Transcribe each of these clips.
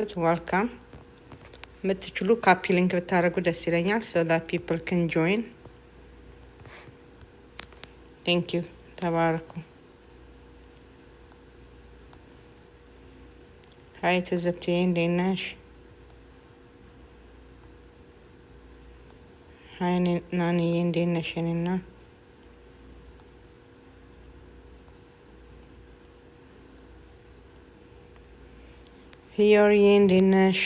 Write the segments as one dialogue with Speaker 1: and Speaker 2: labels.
Speaker 1: welcome. የምትችሉ ካፒ ሊንክ ብታደርጉ ደስ ይለኛል so that people can join. Thank you. ተባረኩ. Hi ትዝብትዬ እንዴት ነሽ? Hi ናንዬ እንዴት ነሽ? እኔና ፊዮሪዬ እንዴት ነሽ?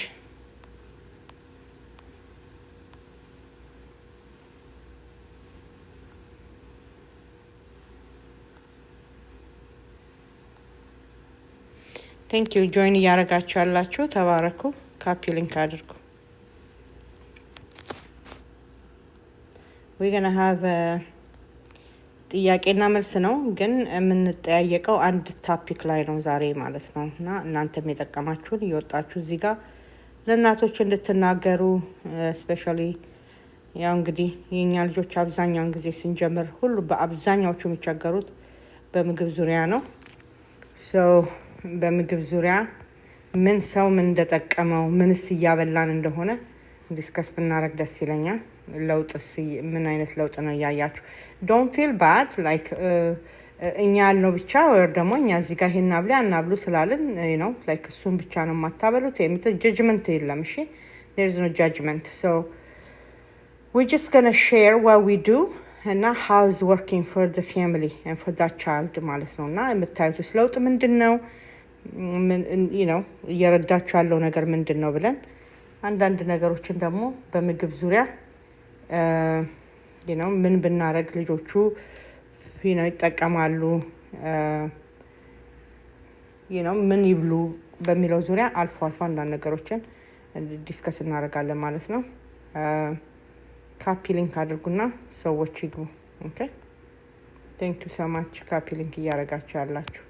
Speaker 1: Thank you. join እያደረጋችሁ ያላችሁ ተባረኩ። ካፒ ሊንክ አድርጉ። we're going to have ጥያቄና መልስ ነው ግን የምንጠያየቀው አንድ ቶፒክ ላይ ነው ዛሬ ማለት ነው እና እናንተም የጠቀማችሁን እየወጣችሁ እዚህ ጋር ለእናቶች እንድትናገሩ especially ያው እንግዲህ የኛ ልጆች አብዛኛውን ጊዜ ስንጀምር ሁሉ በአብዛኛዎቹ የሚቸገሩት በምግብ ዙሪያ ነው so በምግብ ዙሪያ ምን ሰው ምን እንደጠቀመው ምንስ እያበላን እንደሆነ ዲስከስ ብናረግ ደስ ይለኛል። ለውጥስ ምን አይነት ለውጥ ነው ያያችሁ? don't feel bad like እኛ ያልነው ብቻ ወይ ደግሞ እኛ እዚህ ጋር ይሄን አብሉ አናብሉ ስላልን ነው like እሱን ብቻ ነው ማታበሉት የሚል judgment የለም። እሺ there is no judgment so we're just going to share what we do and how is working for the family and for that child ማለት ነውና የምታዩት ለውጥ ምንድነው you know እየረዳችሁ ያለው ነገር ምንድነው ብለን አንዳንድ ነገሮችን ደግሞ በምግብ ዙሪያ you know ምን ብናረግ ልጆቹ you know ይጠቀማሉ you know ምን ይብሉ በሚለው ዙሪያ አልፎ አንዳንድ ነገሮችን ዲስከስ እናደርጋለን ማለት ነው። ካፒ ሊንክ አድርጉና ሰዎች ይግቡ። ኦኬ thank you so much ካፒ ሊንክ እያደረጋችሁ ያላችሁ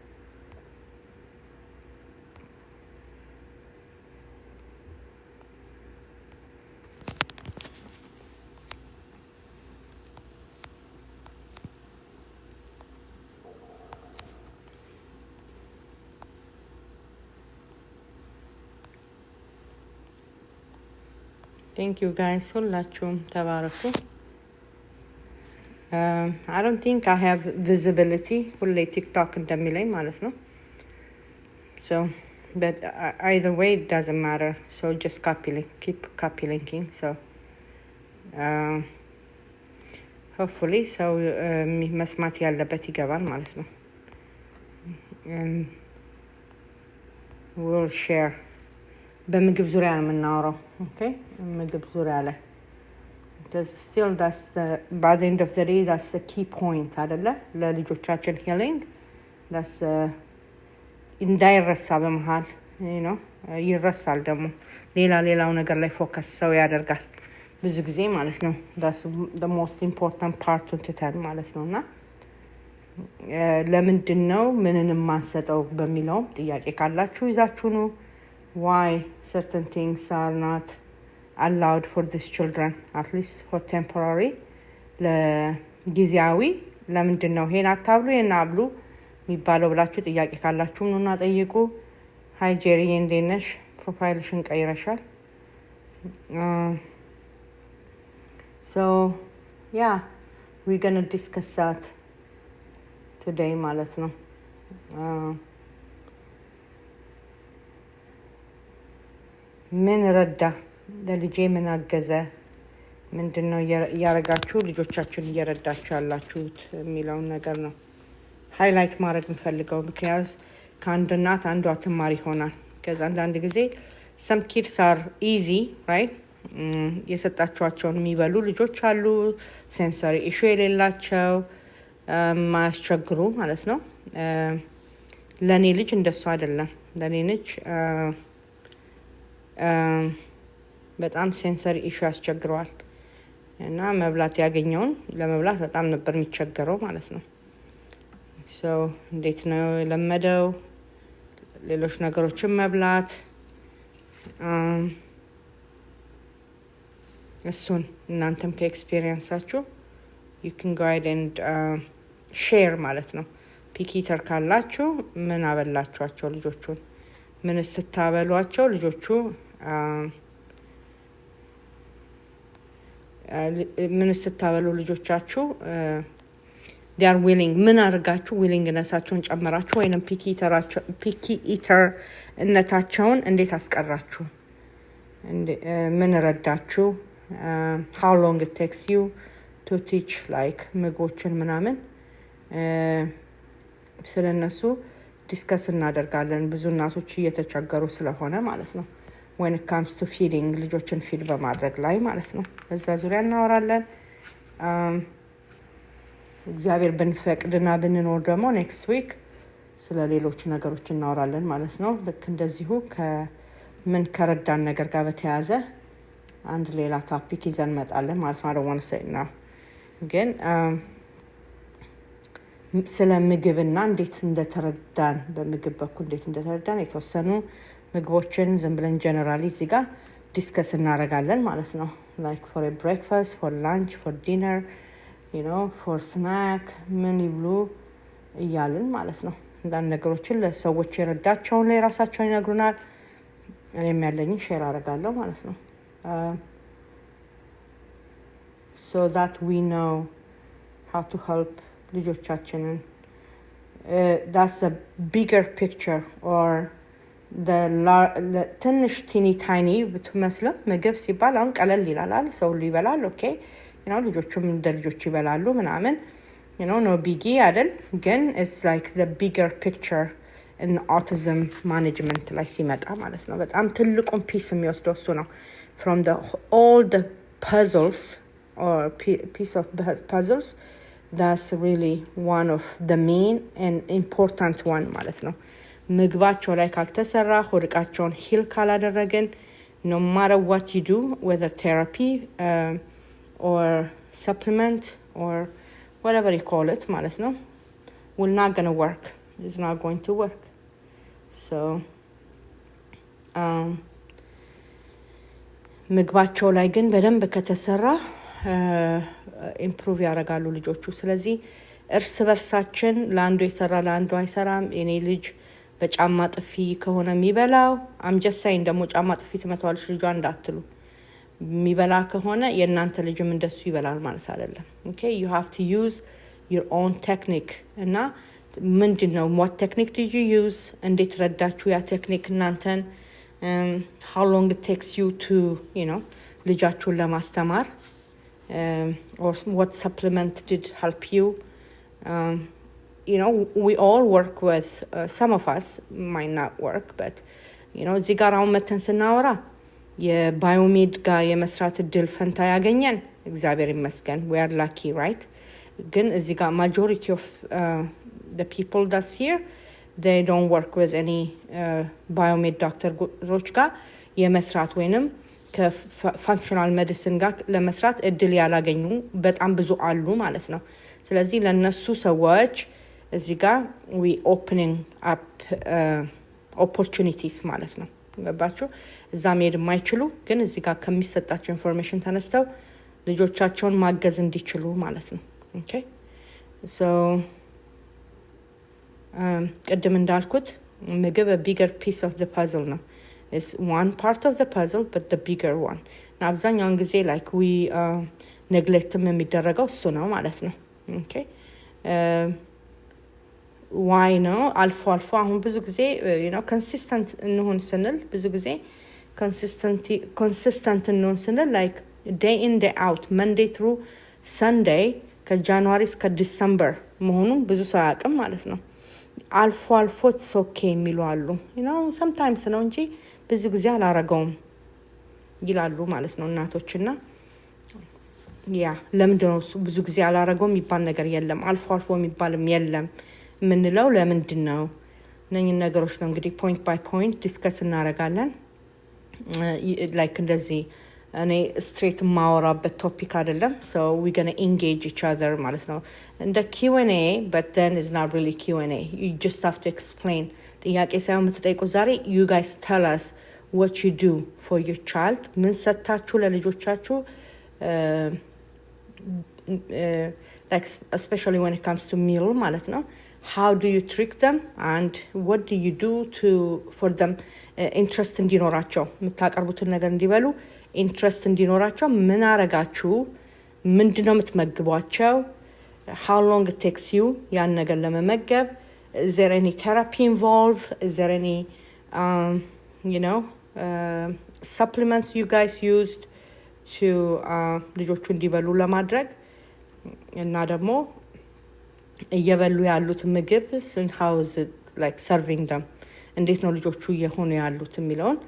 Speaker 1: Thank you guys. ሁላችሁም ተባረኩ። I don't think I have visibility ሁሌ ቲክቶክ እንደሚለኝ ማለት ነው. So but either way it doesn't matter. So just keep copy linking. So hopefully so መስማት ያለበት ይገባል ማለት ነው. We'll share በምግብ ዙሪያ ነው የምናወራው ኦኬ ምግብ ዙሪያ ላይ because still that's by the end of the day that's the key point አይደለ ለልጆቻችን healing that's እንዳይረሳ በመሃል you know ይረሳል ደግሞ ሌላው ነገር ላይ ፎከስ ሰው ያደርጋል ብዙ ጊዜ ማለት ነው that's the most important part to tell ማለት ነውና ለምንድን ነው ምንንም ማንሰጠው በሚለው ጥያቄ ካላችሁ ይዛችሁ ነው why certain things are not allowed for these children at least for temporary ለጊዜያዊ ለምንድን ነው ይሄን አታብሉ ይሄን አብሉ የሚባለው ብላችሁ ጥያቄ ካላችሁ ነውና ጠይቁ። ሃይ ጄሪ እንዴት ነሽ? ፕሮፋይልሽን ቀይረሻል። so yeah we're going to discuss that today ማለት ነው ምን ረዳ ለልጄ ምን አገዘ ምንድነው ያረጋችሁ ልጆቻችሁን እየረዳችሁ ያላችሁት የሚለውን ነገር ነው ሃይላይት ማድረግ እንፈልገው because ከአንድ እናት አንዷ ተማሪ ይሆናል ከዛ አንዳንድ ጊዜ some kids are easy right የሰጣችኋቸውን የሚበሉ ልጆች አሉ ሴንሰሪ ኢሹ የሌላቸው ማያስቸግሩ ማለት ነው ለኔ ልጅ እንደሱ አይደለም ለኔ ልጅ በጣም ሴንሰሪ ኢሹ ያስቸግረዋል እና መብላት ያገኘውን ለመብላት በጣም ነበር የሚቸገረው ማለት ነው so እንዴት ነው ለመደው ሌሎች ነገሮችን መብላት እሱን እናንተም ከኤክስፒሪየንሳችሁ you can go ahead and share ማለት ነው ፒኪተር ካላችሁ ምን አበላችኋቸው ልጆቹን ምን ስታበሏቸው ልጆቹ ምን ስታበሉ ልጆቻችሁ they are willing ምን አድርጋችሁ ዊሊንግነሳቸውን ጨመራችሁ ወይንም ፒኪ ኢተር እነታቸውን እንዴት አስቀራችሁ ምን ረዳችሁ how long it takes you to teach like ምግቦችን ምናምን ስለነሱ ዲስከስ እናደርጋለን ብዙ እናቶች እየተቸገሩ ስለሆነ ማለት ነው when it comes to feeding ልጆችን ፊድ በማድረግ ላይ ማለት ነው በዛ ዙሪያ እናወራለን እግዚአብሔር ብንፈቅድና ብንኖር ደግሞ next week ስለ ሌሎች ነገሮች እናወራለን ማለት ነው ልክ እንደዚሁ ከምን ከረዳን ነገር ጋር በተያያዘ አንድ ሌላ ቶፒክ ይዘን መጣለን ማለት ነው I don't want to say it now ግን ስለ ምግብና እንዴት እንደተረዳን በምግብ በኩል እንዴት እንደተረዳን የተወሰኑ ምግቦችን ዝም ብለን ጀነራሊ እዚህ ጋር ዲስከስ እናደርጋለን ማለት ነው like for a breakfast for lunch for dinner you know for snack ምን ይብሉ እያልን ማለት ነው እንዳን ነገሮችን ለሰዎች የረዳቸውን ላይ ራሳቸውን ይነግሩናል እኔም ያለኝን ሼር አደርጋለሁ ማለት ነው so that we know how to help ልጆቻችንን that's a bigger picture or the ትንሽ ቲኒ ታይኒ ብትመስልም ምግብ ሲባል አሁን ቀለል ይላል ሰው ይበላል ኦኬ you know ልጆቹም እንደ ልጆች ይበላሉ ምናምን you know no biggie አይደል ግን it's like the bigger picture in autism management ላይ ሲመጣ ማለት ነው በጣም ትልቁን ፒስ የሚወስደው እሱ ነው from all the puzzles or piece of puzzles that's really one of the main and important one ማለት ነው ምግባቸው ላይ ካልተሰራ ሆድቃቸውን ሂል ካላደረግን no matter what you do whether therapy or supplement or whatever you call it ማለት ነው will not gonna work it's not going to work so ምግባቸው ላይ ግን በደንብ ከተሰራ ኢምፕሩቭ ያደርጋሉ ልጆቹ ስለዚህ እርስ በርሳችን ለአንዱ የሰራ ለአንዱ አይሰራም እኔ ልጅ በጫማ ጥፊ ከሆነ የሚበላው አምጀሳይን ደግሞ ጫማ ጥፊ ትመታዋለች ልጇ እንዳትሉ የሚበላ ከሆነ የእናንተ ልጅም እንደሱ ይበላል ማለት አይደለም okay you have to use your own technique እና ምንድነው what technique did you use እንዴት ረዳችሁ ያ ቴክኒክ እናንተን how long it takes you to you know ልጃችሁን ለማስተማር or what supplement did help you you know we all work with some of us might not work but you know እዚህ ጋር አሁን መተን ስናወራ የባዮሜድ ጋር የመስራት እድል ፈንታ ያገኘን እግዚአብሔር ይመስገን we are lucky right ግን እዚህ ጋር majority of the people that's here they don't work with any biomed doctors ጋር የመስራት ወይንም ከfunctional medicine ጋር ለመስራት እድል ያላገኙ በጣም ብዙ አሉ ማለት ነው ስለዚህ ለነሱ ሰዎች እዚህ ጋር we opening up opportunities ማለት ነው ገባችሁ እዛ መሄድ የማይችሉ ግን እዚህ ጋር ከሚሰጣቸው ኢንፎርሜሽን ተነስተው ልጆቻቸውን ማገዝ እንዲችሉ ማለት ነው okay so ቅድም እንዳልኩት ምግብ a bigger piece of the puzzle ነው is one part of the puzzle but the bigger one now አብዛኛውን ጊዜ like we neglect የሚደረገው እሱ ነው ማለት ነው okay why ነው አልፎ አሁን ብዙ ጊዜ you know consistent እንሆን ስንል ብዙ ጊዜ consistent እንሆን ስንል like day in day out Monday through Sunday ከጃንዋሪ እስከ ዲሰምበር መሆኑን ብዙ ሰው ያውቅም ማለት ነው አልፎ it's okay የሚሉ አሉ you know sometimes ነው እንጂ ብዙ ጊዜ አላረገውም ይላሉ ማለት ነው እናቶችና ያ ለምንድነው ብዙ ጊዜ አላረገውም የሚባል ነገር የለም አልፎ የሚባልም የለም ምንለው ለምንድነው እነኚህ ነገሮች ነው እንግዲህ point by point ዲስከስ እናደርጋለን like እንደዚህ እኔ ስትሬት ማወራበት ቶፒክ አይደለም so we're going to engage each other ማለት ነው እንደ Q&A but then it's not really Q&A you just have to explain ጥያቄ ሳይሆን የምትጠይቁት ዛሬ you guys tell us what you do for your child ምን ሰጣችሁ ለልጆቻችሁ like especially when it comes to meal ማለት ነው how do you trick them and what do you do for them interest እንዲኖራቸው የምታቀርቡትን ነገር እንዲበሉ ኢንትረስት እንዲኖራቸው ምን አረጋችሁ ምንድነው የምትመግቧቸው how long it takes you ያን ነገር ለመመገብ is there any therapy involved is there any supplements you guys used to ልጆቹ እንዲበሉ ለማድረግ እና ደግሞ እየበሉ ያሉት ምግብስ and how is it like serving them እንዴት ነው ልጆቹ እየሆኑ ያሉት የሚለውን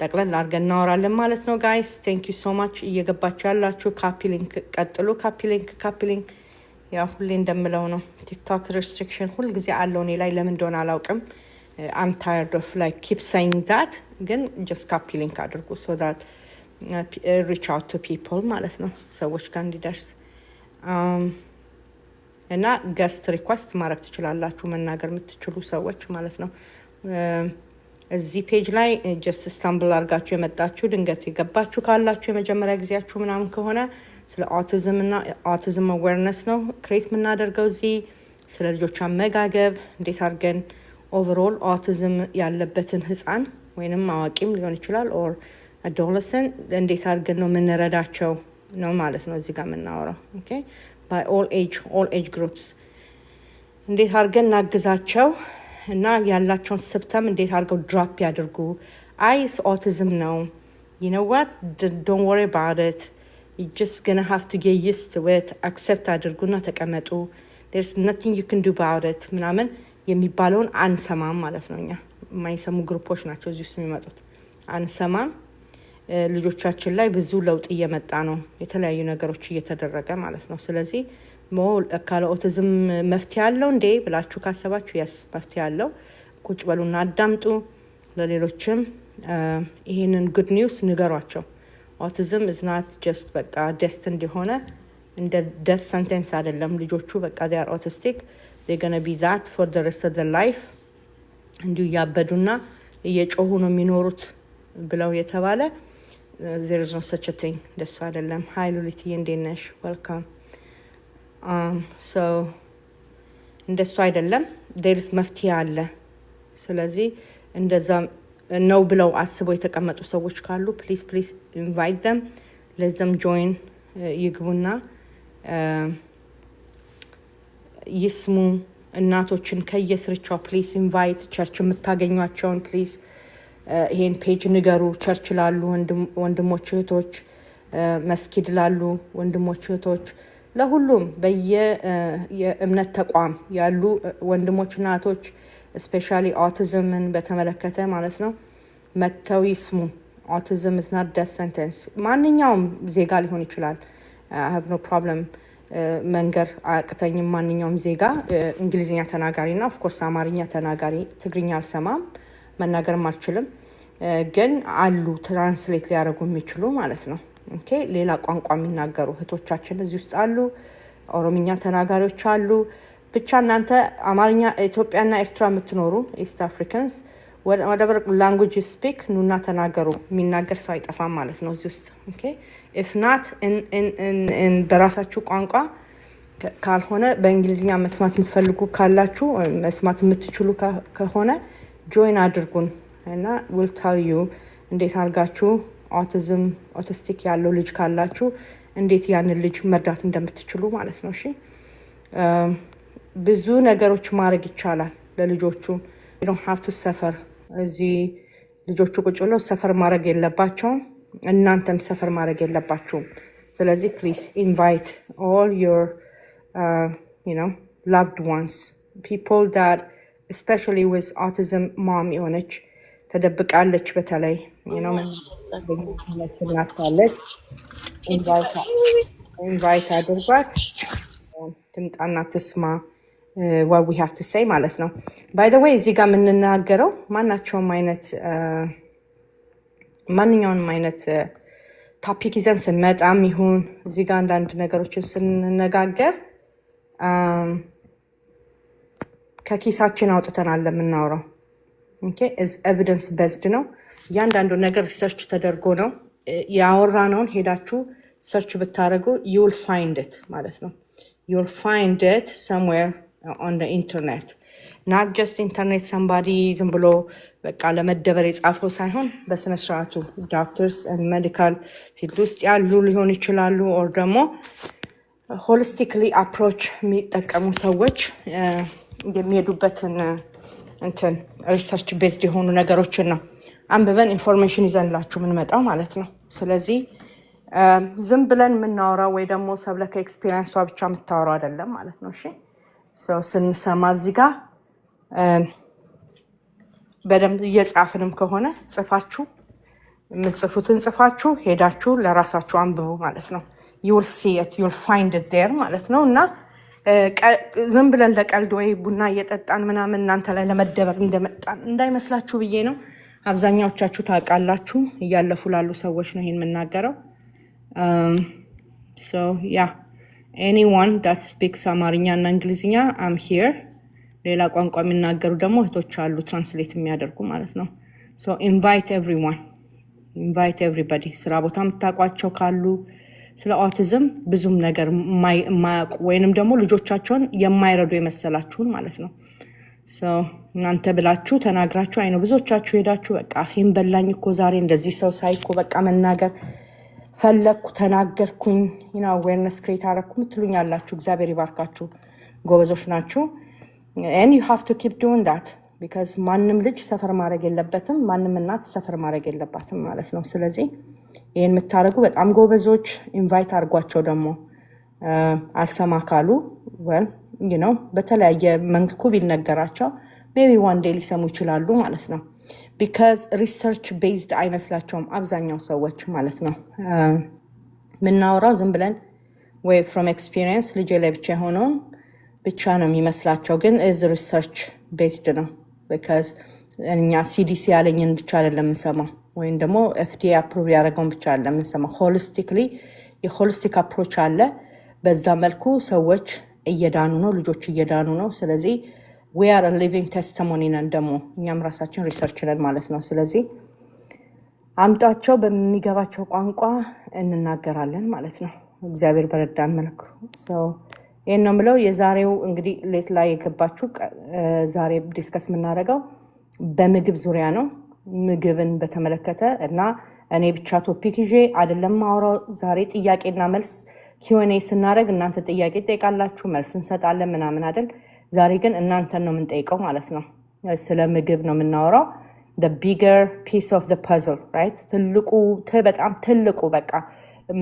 Speaker 1: ጠቅለል አድርገን እናወራለን ማለት ነው guys thank you so much እየገባችሁ ያላችሁ ካፒ ሊንክ ቀጥሉ ካፒ ሊንክ ያው ሁሌ እንደምለው ነው ቲክቶክ restriction ሁሉ ጊዜ አለው እኔ ላይ ለምን እንደሆነ አላውቅም I'm tired of like keep saying that ግን just copy link አድርጉ so that reach out to people ማለት ነው ሰዎች ጋር እንዲደርስ እና guest request ማድረግ ትችላላችሁ መናገር የምትችሉ ሰዎች ማለት ነው እዚህ ፔጅ ላይ just stumble አድርጋችሁ የመጣችሁ ድንገት የገባችሁ ካላችሁ የመጀመሪያ ጊዜያችሁ ምናምን ከሆነ ስለ autism እና autism awareness ነው ክሬት የምናደርገው እዚህ ስለ ልጆች አመጋገብ እንዴት አድርገን overall autism ያለበትን ህፃን ወይንም አዋቂም ሊሆን ይችላል or adolescent እንዴት አድርገን ነው የምንረዳቸው ነው ማለት ነው እዚህ ጋር የምናወራው okay by all age groups እንዴት አድርገን እናግዛቸው እና ያላቸውን symptom እንዴት አድርገው drop ያድርጉ አይስ autism ነው you know what don't worry about it you're just gonna have to get used to it accept አድርጉና ተቀመጡ there's nothing you can do about it ምናምን የሚባለውን አንሰማም ማለት ነው እኛ የማይሰሙ ግሩፖች ናቸው እዚህ ውስጥ የሚመጡት አንሰማም ልጆቻችን ላይ ብዙ ለውጥ እየመጣ ነው የተለያዩ ነገሮች እየተደረገ ማለት ነው ስለዚህ ሞል ካለ ኦቲዝም መፍትሄ ያለው እንዴ ብላችሁ ካሰባችሁ yes መፍትሄ ያለው ቁጭ በሉና አዳምጡ ለሌሎችም ይሄንን good news ንገሯቸው autism is not just በቃ destined የሆነ እንደ death sentence አይደለም ልጆቹ በቃ they are autistic they're going to be that for the rest of their life እንዲሁ ያበዱና እየጮሁ ነው የሚኖሩት ብለው የተባለ there is no such a thing ደስ አይደለም hi ሉሊቲ እንዴነሽ welcome so እንደሱ አይደለም there is መፍትሄ አለ ስለዚህ እንደዛ ነው ብለው አስበው የተቀመጡ ሰዎች ካሉ please invite them let them join ይግቡና ይስሙ እናቶችን ከየስርቻው please invite ቸርች የምታገኟቸውን please ይሄን ፔጅ ንገሩ ቸርች ላሉ ወንድሞች እህቶች መስጊድ ላሉ ወንድሞች እህቶች ለሁሉም የእምነት ተቋም ያሉ ወንድሞችና እህቶች especially autismን በተመለከተ ማለት ነው መተው ይስሙ autism is not death sentence ማንኛውም ዜጋ ሊሆን ይችላል I have no problem መንገር አቅተኝም ማንኛውም ዜጋ እንግሊዝኛ ተናጋሪና of course አማርኛ ተናጋሪ ትግርኛ አልሰማም መናገርም አልችልም ግን አሉ ትራንስሌት ሊያደርጉ የሚችሉ ማለት ነው ኦኬ ሌላ ቋንቋ የሚናገሩ እህቶቻችን እዚህ ውስጥ አሉ ኦሮምኛ ተናጋሪዎች አሉ ብቻ እናንተ አማርኛ ኢትዮጵያና ኤርትራ የምትኖሩ ኢስት አፍሪካንስ whatever language you speak ኑና ተናገሩ የሚናገር ሰው አይጠፋም ማለት ነው እዚህ ውስጥ ኦኬ if not in በራሳችሁ ቋንቋ ካልሆነ በእንግሊዝኛ መስማት የምትፈልጉ ካላችሁ መስማት የምትችሉ ከሆነ join አድርጉን እና we'll tell you እንዴት አድርጋችሁ autistic ያለው ልጅ ካላችሁ እንዴት ያንን ልጅ መርዳት እንደምትችሉ ማለት ነው እሺ ብዙ ነገሮች ማድረግ ይቻላል ለልጆቹ you don't have to suffer እዚህ ልጆቹ ቁጭ ብለው ሰፈር ማድረግ የለባቸውም እናንተም ሰፈር ማድረግ የለባችሁም ስለዚህ please invite all your loved ones people that especially with autism mom የሆነች ተደብቃለች በተለይ invite አድርጓት ትምጣና ትስማ what we have to say ማለት ነው by the way እዚህ ጋር የምንናገረው ማንኛውንም አይነት ቶፒክ ይዘን ስንመጣም ይሁን እዚህ ጋር አንዳንድ ነገሮችን ስንነጋገር ከኪሳችን አውጥተናል ለምናወራው okay is evidence based ነው ያንዳንዱ ነገር ሪሰርች ተደርጎ ነው ያወራነውን ሄዳችሁ ሰርች ብታረጉ you will find it ማለት ነው you'll find it somewhere on the internet not just ኢንተርኔት ሰምባዲ ዝም ብሎ በቃ ለመደበር የጻፈው ሳይሆን በስነ ስርዓቱ ዶክተርስ and medical field ውስጥ ያሉ ሊሆን ይችላሉ or ደግሞ holistically approach የሚጠቀሙ ሰዎች የሚሄዱበትን እንትን ሪሰርች ቤዝድ የሆኑ ነገሮችን ነው አንብበን ኢንፎርሜሽን ይዘንላችሁ የምንመጣው ማለት ነው። ስለዚህ ዝም ብለን የምናወራው ወይ ደግሞ ሰብለ ከኤክስፒሪየንሷ ብቻ የምታወራው አይደለም ማለት ነው። እሺ ስንሰማ እዚህ ጋር በደንብ እየጻፍንም ከሆነ ጽፋችሁ የምትጽፉትን ጽፋችሁ ሄዳችሁ ለራሳችሁ አንብቡ ማለት ነው። you'll see it, you'll find it there ማለት ነው። እና ዝም ብለን ለቀልድ ወይ ቡና እየጠጣን ምናምን እናንተ ላይ ለመደበር እንደመጣን እንዳይመስላችሁ ብዬ ነው። አብዛኛዎቻችሁ ታውቃላችሁ፣ እያለፉ ላሉ ሰዎች ነው ይሄን የምናገረው። so yeah, anyone that speaks አማርኛ እና እንግሊዝኛ I'm here። ሌላ ቋንቋ የሚናገሩ ደግሞ እህቶች አሉ ትራንስሌት የሚያደርጉ ማለት ነው። so invite everybody። ስራ ቦታ የምታውቋቸው ካሉ ስለ ኦቲዝም ብዙም ነገር የማያውቁ ወይንም ደግሞ ልጆቻቸውን የማይረዱ የመሰላችሁን ማለት ነው። so እናንተ ብላችሁ ተናግራችሁ አይኖ ብዙዎቻችሁ ሄዳችሁ በቃ አፌን በላኝ እኮ ዛሬ እንደዚህ ሰው ሳይኮ በቃ መናገር ፈለኩ ተናገርኩኝ awareness create አረኩ ምትሉኝ ያላችሁ እግዚአብሔር ይባርካችሁ፣ ጎበዞች ናችሁ። and you have to keep doing that because ማንም ልጅ ሰፈር ማድረግ የለበትም፣ ማንም እናት ሰፈር ማድረግ የለባትም ማለት ነው። ስለዚህ ይሄን የምታረጉ በጣም ጎበዞች ኢንቫይት አድርጓቸው። ደግሞ አልሰማ ካሉ well በተለያየ መንኩ ቢነገራቸው maybe one day ሊሰሙ ይችላሉ ማለት ነው። because research based አይመስላቸውም አብዛኛው ሰዎች ማለት ነው። ምናወራው ዝም ብለን ወይ from experience ልጅ ላይ ብቻ ሆነውን ብቻ ነው የሚመስላቸው፣ ግን is research based ነው። because እኛ CDC ያለኝን ብቻ አይደለም የምንሰማው ወይም ደግሞ FDA approve ያደረገውን ብቻ አይደለም የምንሰማው። holistically የholistic approach አለ። በዛ መልኩ ሰዎች እየዳኑ ነው፣ ልጆች እየዳኑ ነው። ስለዚህ we are a living testimony ነን፣ ደግሞ እኛም ራሳችን ሪሰርች ነን ማለት ነው። ስለዚህ አምጣቸው በሚገባቸው ቋንቋ እንናገራለን ማለት ነው፣ እግዚአብሔር በረዳን መልኩ። ይሄን ነው የምለው። የዛሬው እንግዲህ ሌት ላይ የገባችሁ ዛሬ ዲስከስ የምናደርገው በምግብ ዙሪያ ነው፣ ምግብን በተመለከተ እና እኔ ብቻ ቶፒክ ይዤ አይደለም ማውራው። ዛሬ ጥያቄና መልስ Q&A ስናደርግ እናንተ ጥያቄ ጠይቃላችሁ፣ መልስ እንሰጣለን ምናምን አይደል። ዛሬ ግን እናንተን ነው የምንጠይቀው ማለት ነው። ስለ ምግብ ነው የምናወራው። the bigger piece of the puzzle, right? በጣም ትልቁ በቃ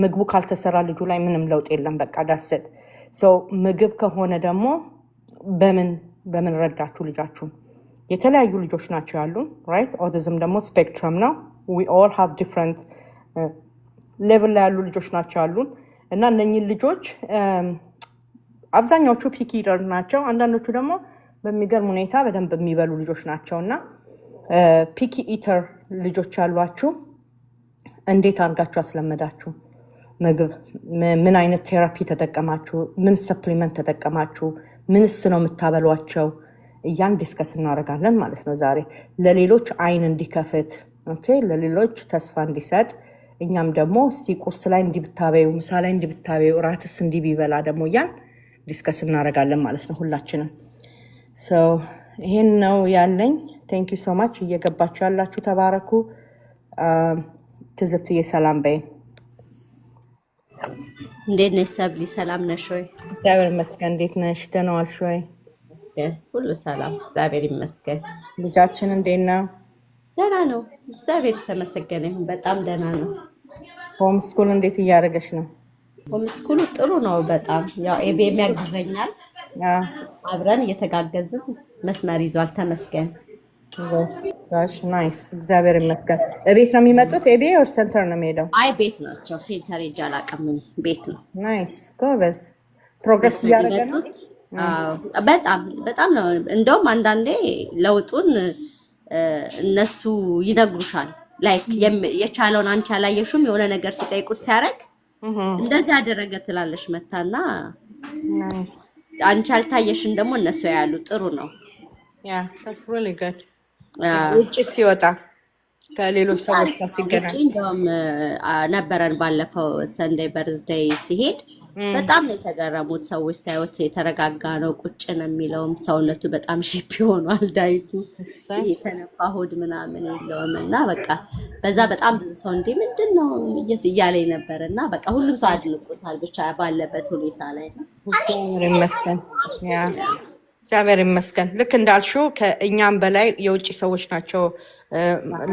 Speaker 1: ምግቡ ካልተሰራ ልጁ ላይ ምንም ለውጥ የለም። በቃ that's it። so ምግብ ከሆነ ደግሞ በምን ረዳችሁ ልጃችሁን? የተለያዩ ልጆች ናቸው ያሉን፣ right? autism ደግሞ ስፔክትረም ነው። we all have different level ላይ ያሉ ልጆች ናቸው ያሉን እና እነኚህ ልጆች አብዛኛዎቹ ፒኪ ኢተር ናቸው። አንዳንዶቹ ደግሞ በሚገርም ሁኔታ በደንብ የሚበሉ ልጆች ናቸውና ፒኪ ኢተር ልጆች ያሏችሁ እንዴት አድርጋችሁ አስለመዳችሁ? ምግብ ምን አይነት ቴራፒ ተጠቀማችሁ? ምን ሰፕሊመንት ተጠቀማችሁ? ምንስ ነው የምታበሏቸው? እያን ዲስከስ እናደርጋለን ማለት ነው ዛሬ። ለሌሎች አይን እንዲከፍት ኦኬ፣ ለሌሎች ተስፋ እንዲሰጥ፣ እኛም ደግሞ እስቲ ቁርስ ላይ እንዲብታበዩ፣ ምሳ ላይ እንዲብታበዩ፣ ራትስ እንዲቢበላ ደግሞ እያን ዲስከስ እናደርጋለን ማለት ነው ሁላችንም። ይሄን ነው ያለኝ። ቴንክ ዩ ሶ ማች። እየገባችሁ ያላችሁ ተባረኩ። ትዝብትዬ ሰላም በይ።
Speaker 2: እንዴት ነሽ ሰብሊ? ሰላም ነሽ ወይ?
Speaker 1: እግዚአብሔር ይመስገን። እንዴት ነሽ? ደህና ዋልሽ ወይ?
Speaker 2: ሁሉ ሰላም እግዚአብሔር ይመስገን።
Speaker 1: ልጃችን እንዴት ነው?
Speaker 2: ደህና ነው እግዚአብሔር የተመሰገነ ይሁን። በጣም ደህና ነው።
Speaker 1: ሆም ስኩል እንዴት እያደረገሽ ነው?
Speaker 2: ሆም ስኩል ጥሩ ነው በጣም። ያው ኤቢኤም ያግዘኛል፣ አብረን እየተጋገዝን መስመር ይዟል። ተመስገን።
Speaker 1: ጋሽ ናይስ፣ እግዚአብሔር ይመስገን። ቤት ነው የሚመጡት? ኤቢ ኦር ሴንተር ነው የሚሄደው?
Speaker 2: አይ ቤት ናቸው። ሴንተር ሄጄ አላውቅም፣ ቤት ነው።
Speaker 1: ናይስ ጎበዝ። ፕሮግረስ እያደረገ ነው።
Speaker 2: በጣም ነው። እንደውም አንዳንዴ ለውጡን እነሱ ይነግሩሻል። ላይክ የቻለውን አንቺ አላየሽም የሆነ ነገር ሲጠይቁት ሲያደርግ እንደዚህ ያደረገ ትላለሽ መታና አንቺ አልታየሽን ደግሞ እነሱ ያሉ ጥሩ ነው።
Speaker 1: ያ that's really good። ውጭ ሲወጣ ከሌሎች ሰዎች ጋር
Speaker 2: ውጪ
Speaker 1: ሲገናኝ?
Speaker 2: እንደውም ነበረን ባለፈው ሰንደይ በርዝዴይ ሲሄድ በጣም ነው የተገረሙት ሰዎች ሳይወት የተረጋጋ ነው ቁጭ ነው የሚለውም ሰውነቱ በጣም ሼፕ ሆኗል ዳይቱ
Speaker 1: እሰይ
Speaker 2: ይሄ ተነፋ ሆድ ምናምን የለውም እና በቃ በዛ በጣም ብዙ ሰው እንዴ ምንድን ነው እያለኝ ነበር እና በቃ ሁሉም ሰው አድንቆታል ብቻ ባለበት ሁኔታ ላይ ነው።
Speaker 1: እግዚአብሔር ይመስገን። ያ እግዚአብሔር ይመስገን። ልክ እንዳልሽው ከእኛም በላይ የውጭ ሰዎች ናቸው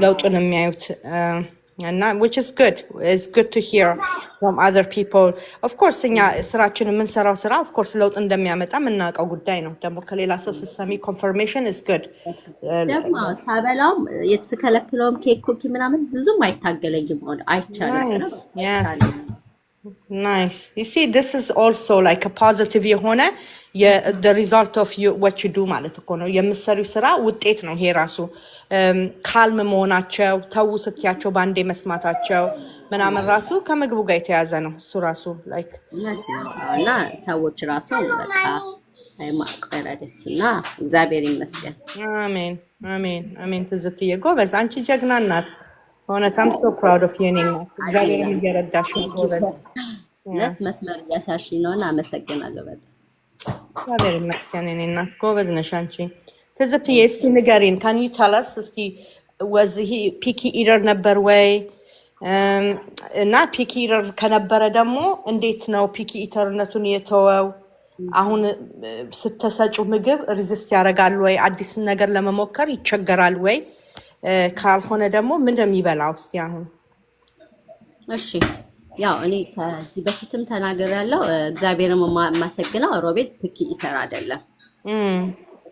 Speaker 1: ለውጡን የሚያዩት እና which is good. It's good to hear from other people. Of course እኛ ስራችን የምንሰራው ስራ of course ለውጥ እንደሚያመጣ የምናውቀው ጉዳይ ነው። ደግሞ ከሌላ ሰው ስትሰሚ confirmation is good.
Speaker 2: ደግሞ ሳበላውም የተከለከለውም ኬክ ኩኪ ምናምን ብዙም አይታገለኝም ሆነ አይቻልም
Speaker 1: Nice.
Speaker 2: ስለው
Speaker 1: Yes.
Speaker 2: አይቻልም።
Speaker 1: Nice. You see, this is also like a positive የሆነ the result of you what you do ማለት እኮ ነው። የምትሰሪው ስራ ውጤት ነው ይሄ ራሱ። ካልም መሆናቸው ተው ስትያቸው ባንዴ መስማታቸው ምናምን ራሱ ከምግቡ ጋር የተያዘ ነው እሱ ራሱ like
Speaker 2: እውነት ነው። እና ሰዎች ራሱ በቃ አይማቀረደች እና እግዚአብሔር ይመስገን።
Speaker 1: አሜን አሜን አሜን። ትዝብትዬ ጎበዝ፣ አንቺ ጀግና ናት። በእውነት I'm so proud of you እናት። እግዚአብሔርም እየረዳሽ ነው ጎበዝ።
Speaker 2: እውነት መስመር እያሳሽኝ ነው እና አመሰግናለሁ በጣም።
Speaker 1: እግዚአብሔር ይመስገን የእኔ እናት ጎበዝ ነሽ አንቺ። ትዝብትዬ እስቲ ንገሪን can you tell us እስቲ was he picky eater ነበር ወይ? እና ፒኪ ኢተር ከነበረ ደግሞ እንዴት ነው ፒኪ ኢተርነቱን የተወው? አሁን ስትሰጩ ምግብ ሪዚስት ያደርጋል ወይ? አዲስ ነገር ለመሞከር ይቸገራል ወይ? ካልሆነ ደግሞ ምን እንደሚበላው እስቲ አሁን።
Speaker 2: እሺ ያው እኔ ከዚህ በፊትም ተናግሬያለሁ። እግዚአብሔርን የማመሰግነው ሮቤል ፒኪ ኢተር አይደለም።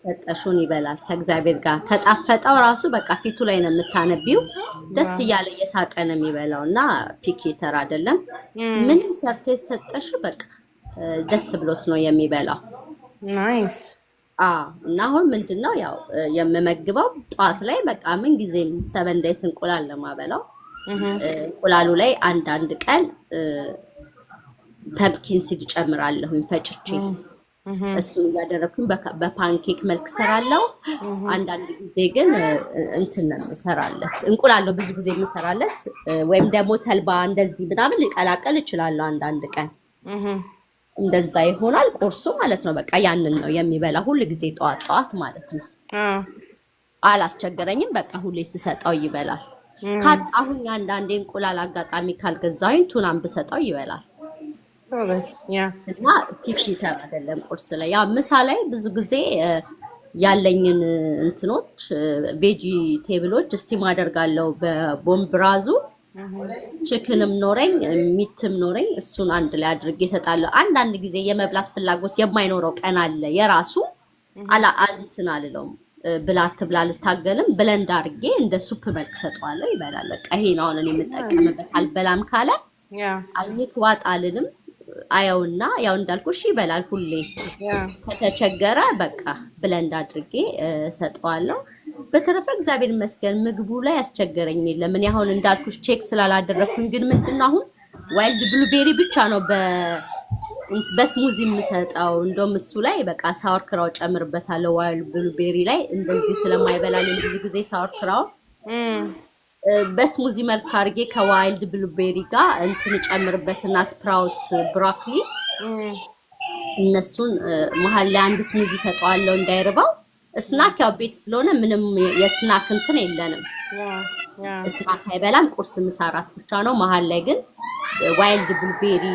Speaker 2: ሰጠሹን ይበላል ከእግዚአብሔር ጋር ከጣፈጠው ራሱ በቃ ፊቱ ላይ ነው የምታነቢው። ደስ እያለ እየሳቀ ነው የሚበላው እና ፒኪ ኢተር አይደለም። ምንም ሰርተሽ ሰጠሽው በቃ ደስ ብሎት ነው የሚበላው።
Speaker 1: ናይስ።
Speaker 2: እና አሁን ምንድነው ያው የምመግበው ጠዋት ላይ በቃ ምን ጊዜም 7 ዴይስ እንቁላል ለማበላው እንቁላሉ ላይ አንዳንድ ቀን ፐምኪን ሲድ ጨምራለሁኝ ፈጭቼ እሱን እያደረኩኝ በፓንኬክ መልክ ሰራለሁ። አንዳንድ ጊዜ ግን እንትን ነው የምሰራለት እንቁላል ብዙ ጊዜ የምሰራለት ወይም ደግሞ ተልባ እንደዚህ ምናምን ሊቀላቀል እችላለሁ አንዳንድ ቀን እንደዛ ይሆናል ቁርሱ ማለት ነው። በቃ ያንን ነው የሚበላ ሁሉ ጊዜ ጠዋት ጠዋት ማለት ነው። አላስቸገረኝም በቃ ሁሌ ስሰጠው ይበላል። ካጣሁኝ አንዳንዴ እንቁላል አጋጣሚ ካልገዛሁኝ ቱናን ብሰጠው ይበላል። እና ፒኪ ኢተር አይደለም ቁርስ ላይ ያ ምሳ ላይ ብዙ ጊዜ ያለኝን እንትኖች ቬጂቴብሎች ስቲም አደርጋለሁ በቦምብራዙ ቺክንም ኖረኝ ሚትም ኖረኝ እሱን አንድ ላይ አድርጌ እሰጣለሁ። አንዳንድ ጊዜ የመብላት ፍላጎት የማይኖረው ቀን አለ የራሱ እንትን አልለውም ብላት ብላ ልታገልም ብለንድ አድርጌ እንደ ሱፕ መልክ ሰጠዋለሁ ይበላል። በቃ ይሄ ነው አሁን እኔ የምጠቀምበት። አልበላም ካለ አይክ ዋጥ አልልም አየውና ያው እንዳልኩሽ ይበላል ሁሌ። ከተቸገረ በቃ ብለንድ አድርጌ ሰጠዋለሁ። በተረፈ እግዚአብሔር ይመስገን ምግቡ ላይ ያስቸገረኝ የለም። እኔ አሁን እንዳልኩሽ ቼክ ስላላደረኩኝ ግን ምንድነው አሁን ዋይልድ ብሉቤሪ ብቻ ነው በስሙዚ የምሰጠው። እንደውም እሱ ላይ በቃ ሳወር ክራው ጨምርበታለሁ ዋይልድ ብሉቤሪ ላይ እንደዚህ ስለማይበላልኝ ብዙ ጊዜ ሳወር ክራው በስሙዚ መልክ አድርጌ ከዋይልድ ብሉቤሪ ጋር እንትን ጨምርበትና ስፕራውት ብሮኮሊ እነሱን መሀል ላይ አንድ ስሙዚ ሰጠዋለሁ እንዳይርባው። ስናክ ያው ቤት ስለሆነ ምንም የስናክ እንትን የለንም። ስናክ አይበላም። ቁርስ ምሳ እራት ብቻ ነው። መሀል ላይ ግን ዋይልድ ብሉቤሪ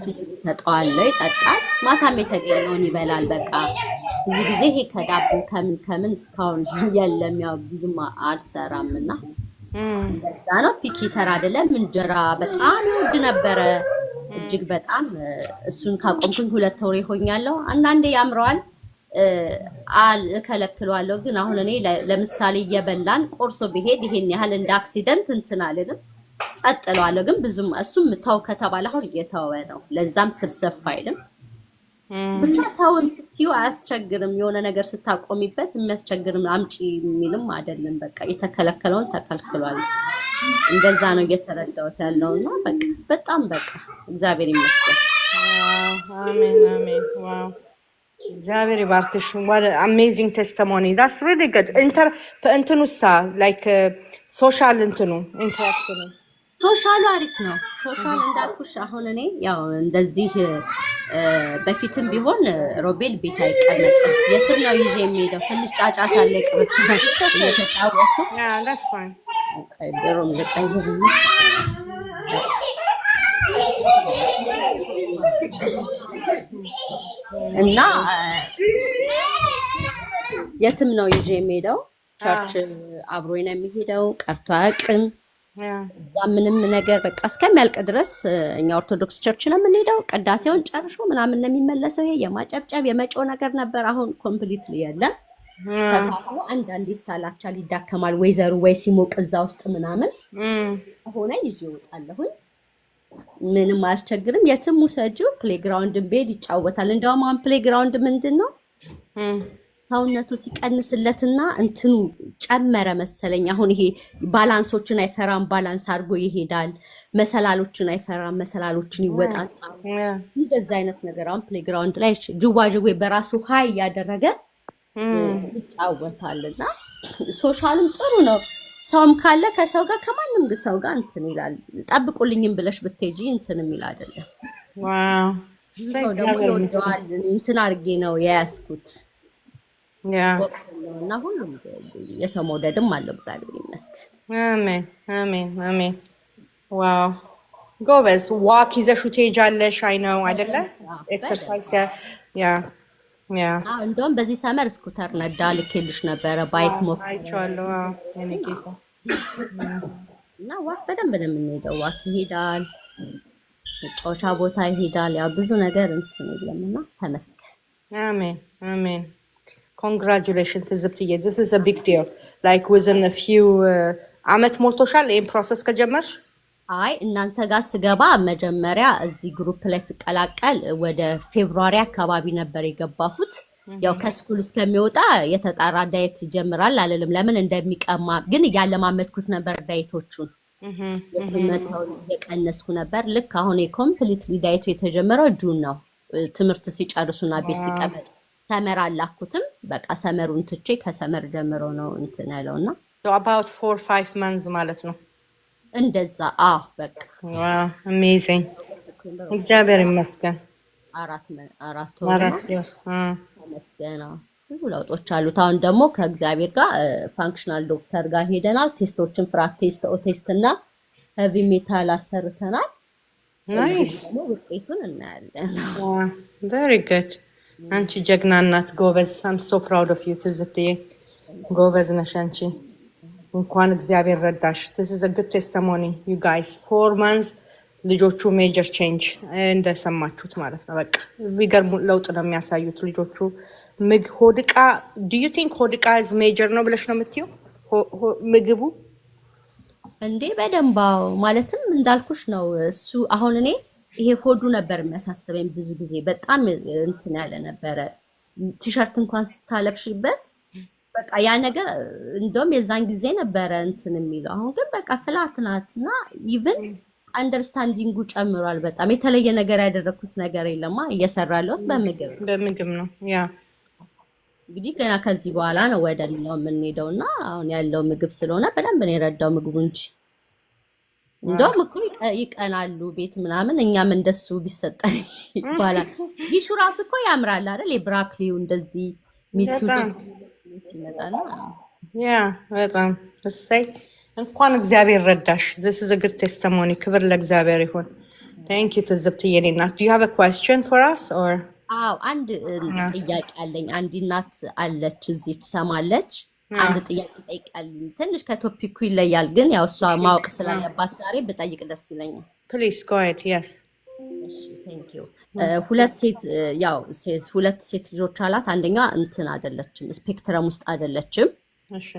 Speaker 2: ስሙዚ ሰጠዋለሁ ይጠጣል። ማታም የተገኘውን ይበላል። በቃ ብዙ ጊዜ ይሄ ከዳቦ ከምን እስካሁን የለም። ያው ብዙም አልሰራምና እንደዛ ነው። ፒኪ ኢተር አይደለም። እንጀራ በጣም ይወድ ነበረ እጅግ በጣም። እሱን ካቆምኩኝ 2 ወር ይሆኛለሁ። አንዳንዴ ያምረዋል እከለክለዋለሁ። ግን አሁን እኔ ለምሳሌ እየበላን ቆርሶ ቢሄድ ይሄን ያህል እንደ አክሲደንት እንትን አልልም፣ ጸጥ እለዋለሁ። ግን ብዙም እሱም ተው ከተባለ አሁን እየተወ ነው። ለዛም ስብሰብ አይልም። ብቻ ተውም ስትዩ አያስቸግርም። የሆነ ነገር ስታቆሚበት የሚያስቸግርም አምጪ የሚልም አይደለም። በቃ የተከለከለውን ተከልክሏል። እንደዛ ነው እየተረዳሁት ያለውና በቃ በጣም በቃ እግዚአብሔር ይመስገን።
Speaker 1: አሜን አሜን። ዋው እግዚአብሔር ይባርክሽ። what an amazing testimony. That's really good. እንትኑሳ like ሶሻል እንትኑ ኢንተራክሽኑ
Speaker 2: ሶሻሉ አሪፍ ነው። ሶሻል እንዳልኩሽ አሁን እኔ ያው እንደዚህ በፊትም ቢሆን ሮቤል ቤት አይቀመጥም። የትም ነው ይዤ የሚሄደው። ትንሽ ጫጫታ አለ ቅብት እየተጫወቱ
Speaker 1: that's fine
Speaker 2: ቀይሮም ለቀይሮ እና የትም ነው ይዤ የሚሄደው። ቸርች አብሮኝ ነው የሚሄደው። ቀርቶ አያውቅም። እዛ ምንም ነገር በቃ እስከሚያልቅ ድረስ እኛ ኦርቶዶክስ ቸርች ነው የምንሄደው። ቅዳሴውን ጨርሾ ምናምን ነው የሚመለሰው። ይሄ የማጨብጨብ የመጮህ ነገር ነበር። አሁን ኮምፕሊትሊ የለም። ተካፍሎ አንዳንዴ ይሳላቻል፣ ይዳከማል። ወይዘሩ ወይ ሲሞቅ እዛ ውስጥ ምናምን ሆነ ይዤ እወጣለሁኝ። ምንም አያስቸግርም። የትም ውሰጂው። ፕሌግራውንድ ቤድ ይጫወታል። እንደውም አሁን ፕሌግራውንድ ምንድን ነው ሰውነቱ ሲቀንስለትና እንትኑ ጨመረ መሰለኝ። አሁን ይሄ ባላንሶችን አይፈራም፣ ባላንስ አድርጎ ይሄዳል። መሰላሎችን አይፈራም፣ መሰላሎችን ይወጣጣል። እንደዛ አይነት ነገር አሁን ፕሌግራውንድ ላይ ጅዋጅዌ በራሱ ሀይ እያደረገ ይጫወታልና ሶሻልም ጥሩ ነው። ሰውም ካለ ከሰው ጋር ከማንም ሰው ጋር እንትን ይላል። ጠብቁልኝም ብለሽ ብትሄጂ እንትን የሚል አይደለም።
Speaker 1: ዋው
Speaker 2: ሰው ደግሞ ይወደዋል። እንትን አድርጌ ነው የያዝኩት እና ሁሉም የሰው መውደድም አለው። እግዚአብሔር ይመስገን።
Speaker 1: አሜን አሜን አሜን። ዋው ጎበዝ። ዋክ ይዘሽው ትሄጃለሽ። አይ ነው አይደለ? ኤክሰርሳይዝ
Speaker 2: እንደውም በዚህ ሰመር ስኩተር ነዳ ልኬልሽ ነበረ። ባይክ
Speaker 1: አይቼዋለሁ። የኔ ጌታ
Speaker 2: እና ዋክ በደንብ ነው የምንሄደው። ዋክ ይሄዳል፣ መጫወቻ ቦታ ይሄዳል። ያው ብዙ ነገር እንትን የለምና ተመስገን።
Speaker 1: አሜን አሜን። ኮንግራቹሌሽን ትዝብትዬ። this is a big deal like within a few አመት ሞልቶሻል ይሄን ፕሮሰስ ከጀመርሽ?
Speaker 2: አይ እናንተ ጋር ስገባ መጀመሪያ እዚህ ግሩፕ ላይ ስቀላቀል ወደ ፌብሩዋሪ አካባቢ ነበር የገባሁት። ያው ከስኩል እስከሚወጣ የተጣራ ዳይት ይጀምራል አልልም፣ ለምን እንደሚቀማ ግን እያለማመድኩት ነበር ዳይቶቹን። የትመታውን እየቀነስኩ ነበር። ልክ አሁን የኮምፕሊትሊ ዳይቱ የተጀመረው ጁን ነው። ትምህርት ሲጨርሱና ቤት ሲቀመጥ ሰመር አላኩትም። በቃ ሰመሩን ትቼ ከሰመር ጀምሮ ነው እንትን ያለውና
Speaker 1: so about 4 or 5 months ማለት ነው
Speaker 2: እንደዛ። በቃ
Speaker 1: አሜዚንግ። እግዚአብሔር ይመስገን።
Speaker 2: አራት ተመስገን። ብዙ ለውጦች አሉት። አሁን ደግሞ ከእግዚአብሔር ጋር ፋንክሽናል ዶክተር ጋር ሄደናል። ቴስቶችን ፍራት ቴስት፣ ኦ ቴስት እና ሄቪ ሜታል አሰርተናል።
Speaker 1: ናይስ።
Speaker 2: ውጤቱን እናያለን።
Speaker 1: very good። አንቺ ጀግና እናት ጎበዝ። I'm so proud of you ትዝብትዬ። ጎበዝ ነሽ አንቺ። እንኳን እግዚአብሔር ረዳሽ። this is a good testimony you guys 4 months ልጆቹ ሜጀር ቼንጅ እንደሰማችሁት ማለት ነው። በቃ የሚገርም ለውጥ ነው የሚያሳዩት ልጆቹ። ሆድቃ do you think ሆድቃ is major ነው ብለሽ ነው የምትይው? ምግቡ
Speaker 2: እንዴ በደንባው ማለትም እንዳልኩሽ ነው እሱ። አሁን እኔ ይሄ ሆዱ ነበር የሚያሳስበኝ ብዙ ጊዜ። በጣም እንትን ያለ ነበረ። ቲሸርት እንኳን ስታለብሽበት በቃ ያ ነገር እንደውም የዛን ጊዜ ነበረ እንትን የሚለው። አሁን ግን በቃ ፍላት ናትና ኢቭን አንደርስታንዲንጉ ጨምሯል። በጣም የተለየ ነገር ያደረኩት ነገር የለማ። እየሰራለሁት በምግብ ነው። ያ እንግዲህ ገና ከዚህ በኋላ ነው ወደ ሌላው የምንሄደው እና አሁን ያለው ምግብ ስለሆነ በደንብ ነው የረዳው ምግቡ እንጂ እንደውም እኮ ይቀናሉ ቤት ምናምን። እኛም እንደሱ ቢሰጠን ይባላል። ዲሹ ራሱ እኮ ያምራል አይደል? የብራክሊው እንደዚህ ሚቱ ሲመጣና
Speaker 1: ያ በጣም እሰይ። እንኳን እግዚአብሔር ረዳሽ። this is a good testimony። ክብር ለእግዚአብሔር ይሁን። thank you ትዝብትዬ የኔ እናት። do you have a question for us or?
Speaker 2: አንድ ጥያቄ አለኝ። አንድ እናት አለች እዚህ ትሰማለች። አንድ ጥያቄ ጠይቃለኝ። ትንሽ ከቶፒኩ ይለያል ግን ያው እሷ ማወቅ ስላለባት ዛሬ ብጠይቅ ደስ ይለኛል።
Speaker 1: please go ahead። yes
Speaker 2: እሺ thank you። ሁለት ሴት ልጆች አላት። አንደኛ እንትን አይደለችም፣ ስፔክትረም ውስጥ አይደለችም።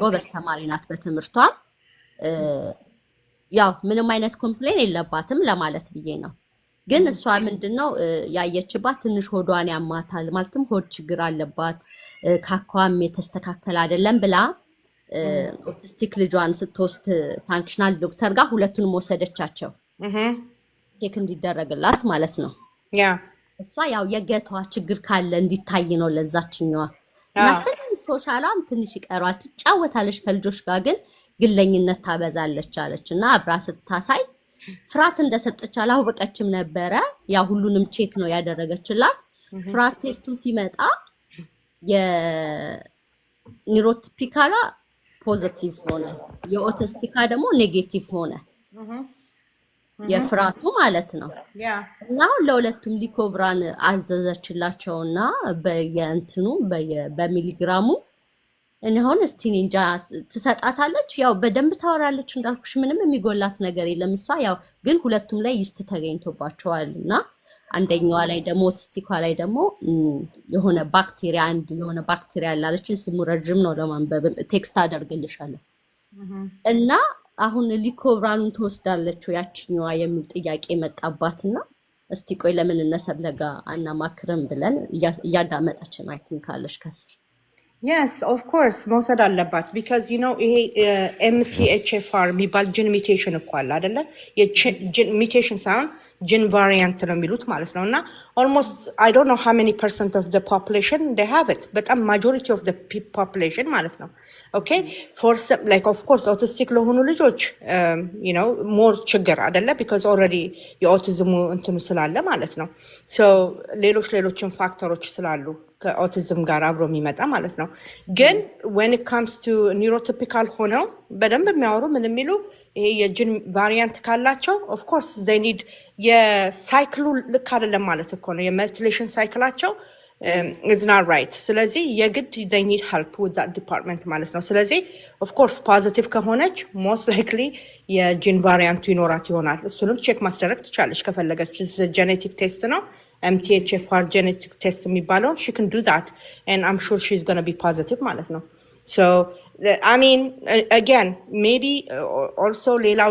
Speaker 2: ጎበዝ ተማሪ ናት በትምህርቷ። ያው ምንም አይነት ኮምፕሌን የለባትም ለማለት ብዬ ነው። ግን እሷ ምንድነው ያየችባት ትንሽ ሆዷን ያማታል፣ ማለትም ሆድ ችግር አለባት፣ ካኳም የተስተካከለ አይደለም ብላ ኦቲስቲክ ልጇን ስትወስድ ፋንክሽናል ዶክተር ጋር ሁለቱንም ወሰደቻቸው ቼክ እንዲደረግላት ማለት ነው።
Speaker 1: ያ
Speaker 2: እሷ ያው የገቷ ችግር ካለ እንዲታይ ነው ለዛችኛዋ እና ትንሽ ሶሻሏም ትንሽ ይቀሯል። ትጫወታለች ከልጆች ጋር ግን ግለኝነት ታበዛለች አለች እና አብራ ስታሳይ ፍርሃት እንደሰጠች አላወቀችም ነበረ። ያ ሁሉንም ቼክ ነው ያደረገችላት። ፍርሃት ቴስቱ ሲመጣ የኒውሮቲፒካላ ፖዚቲቭ ሆነ፣ የኦቲስቲካ ደግሞ ኔጌቲቭ ሆነ። የፍራቱ ማለት ነው። እና ለሁለቱም ሊኮብራን አዘዘችላቸውና በየእንትኑ በሚሊግራሙ እንሆን እስቲ እንጃ ትሰጣታለች። ያው በደንብ ታወራለች እንዳልኩሽ ምንም የሚጎላት ነገር የለም። እሷ ያው ግን ሁለቱም ላይ ይስት ተገኝቶባቸዋልና አንደኛዋ ላይ ደግሞ ኦቲስቲኳ ላይ ደግሞ የሆነ ባክቴሪያ የሆነ ባክቴሪያ አላለች። ስሙ ረጅም ነው ለማንበብ ቴክስት አደርግልሻለሁ። እና አሁን ሊኮብራኑን ትወስዳለች ያችኛዋ የሚል ጥያቄ መጣባትና እስቲ ቆይ ለምን እነሰብለጋ አናማክርም ብለን እያዳመጠችን አይ ቲንክ አለሽ ከስር
Speaker 1: Yes, of course መውሰድ አለባት because you know ይሄ MTHFR የሚባል ጂን ሚውቴሽን እኮ አለ አይደለ? የጂን ሚውቴሽን ሳይሆን ጂን ቫሪያንት ነው የሚሉት ማለት ነው። እና almost I don't know how many percent of the population they have it, በጣም majority of the population ማለት ነው። Okay, for some, like of course autistic ለሆኑ ልጆች you know more ችግር አይደለ because already የኦቲዝሙ እንትኑ ስላለ ማለት ነው። so ሌሎችም ፋክተሮች ስላሉ ከኦቲዝም ጋር አብሮ የሚመጣ ማለት ነው። ግን when it comes to neurotypical ሆነው በደንብ የሚያወሩ ምን የሚሉ ይሄ የጂን ቫሪያንት ካላቸው of course they need የሳይክሉ ልክ አይደለም ማለት እኮ ነው። የሜቲሌሽን ሳይክላቸው it's not right። ስለዚህ የግድ they need help with that department ማለት ነው። ስለዚህ of course positive ከሆነች most likely የጂን ቫሪያንቱ ይኖራት ይሆናል። እሱንም ቼክ ማስደረግ ትቻለች ከፈለገች። genetic test ነው MTHFR genetic test የሚባለው she can do that and I'm sure she's going to be positive ማለት ነው። so I mean again maybe also ሌላው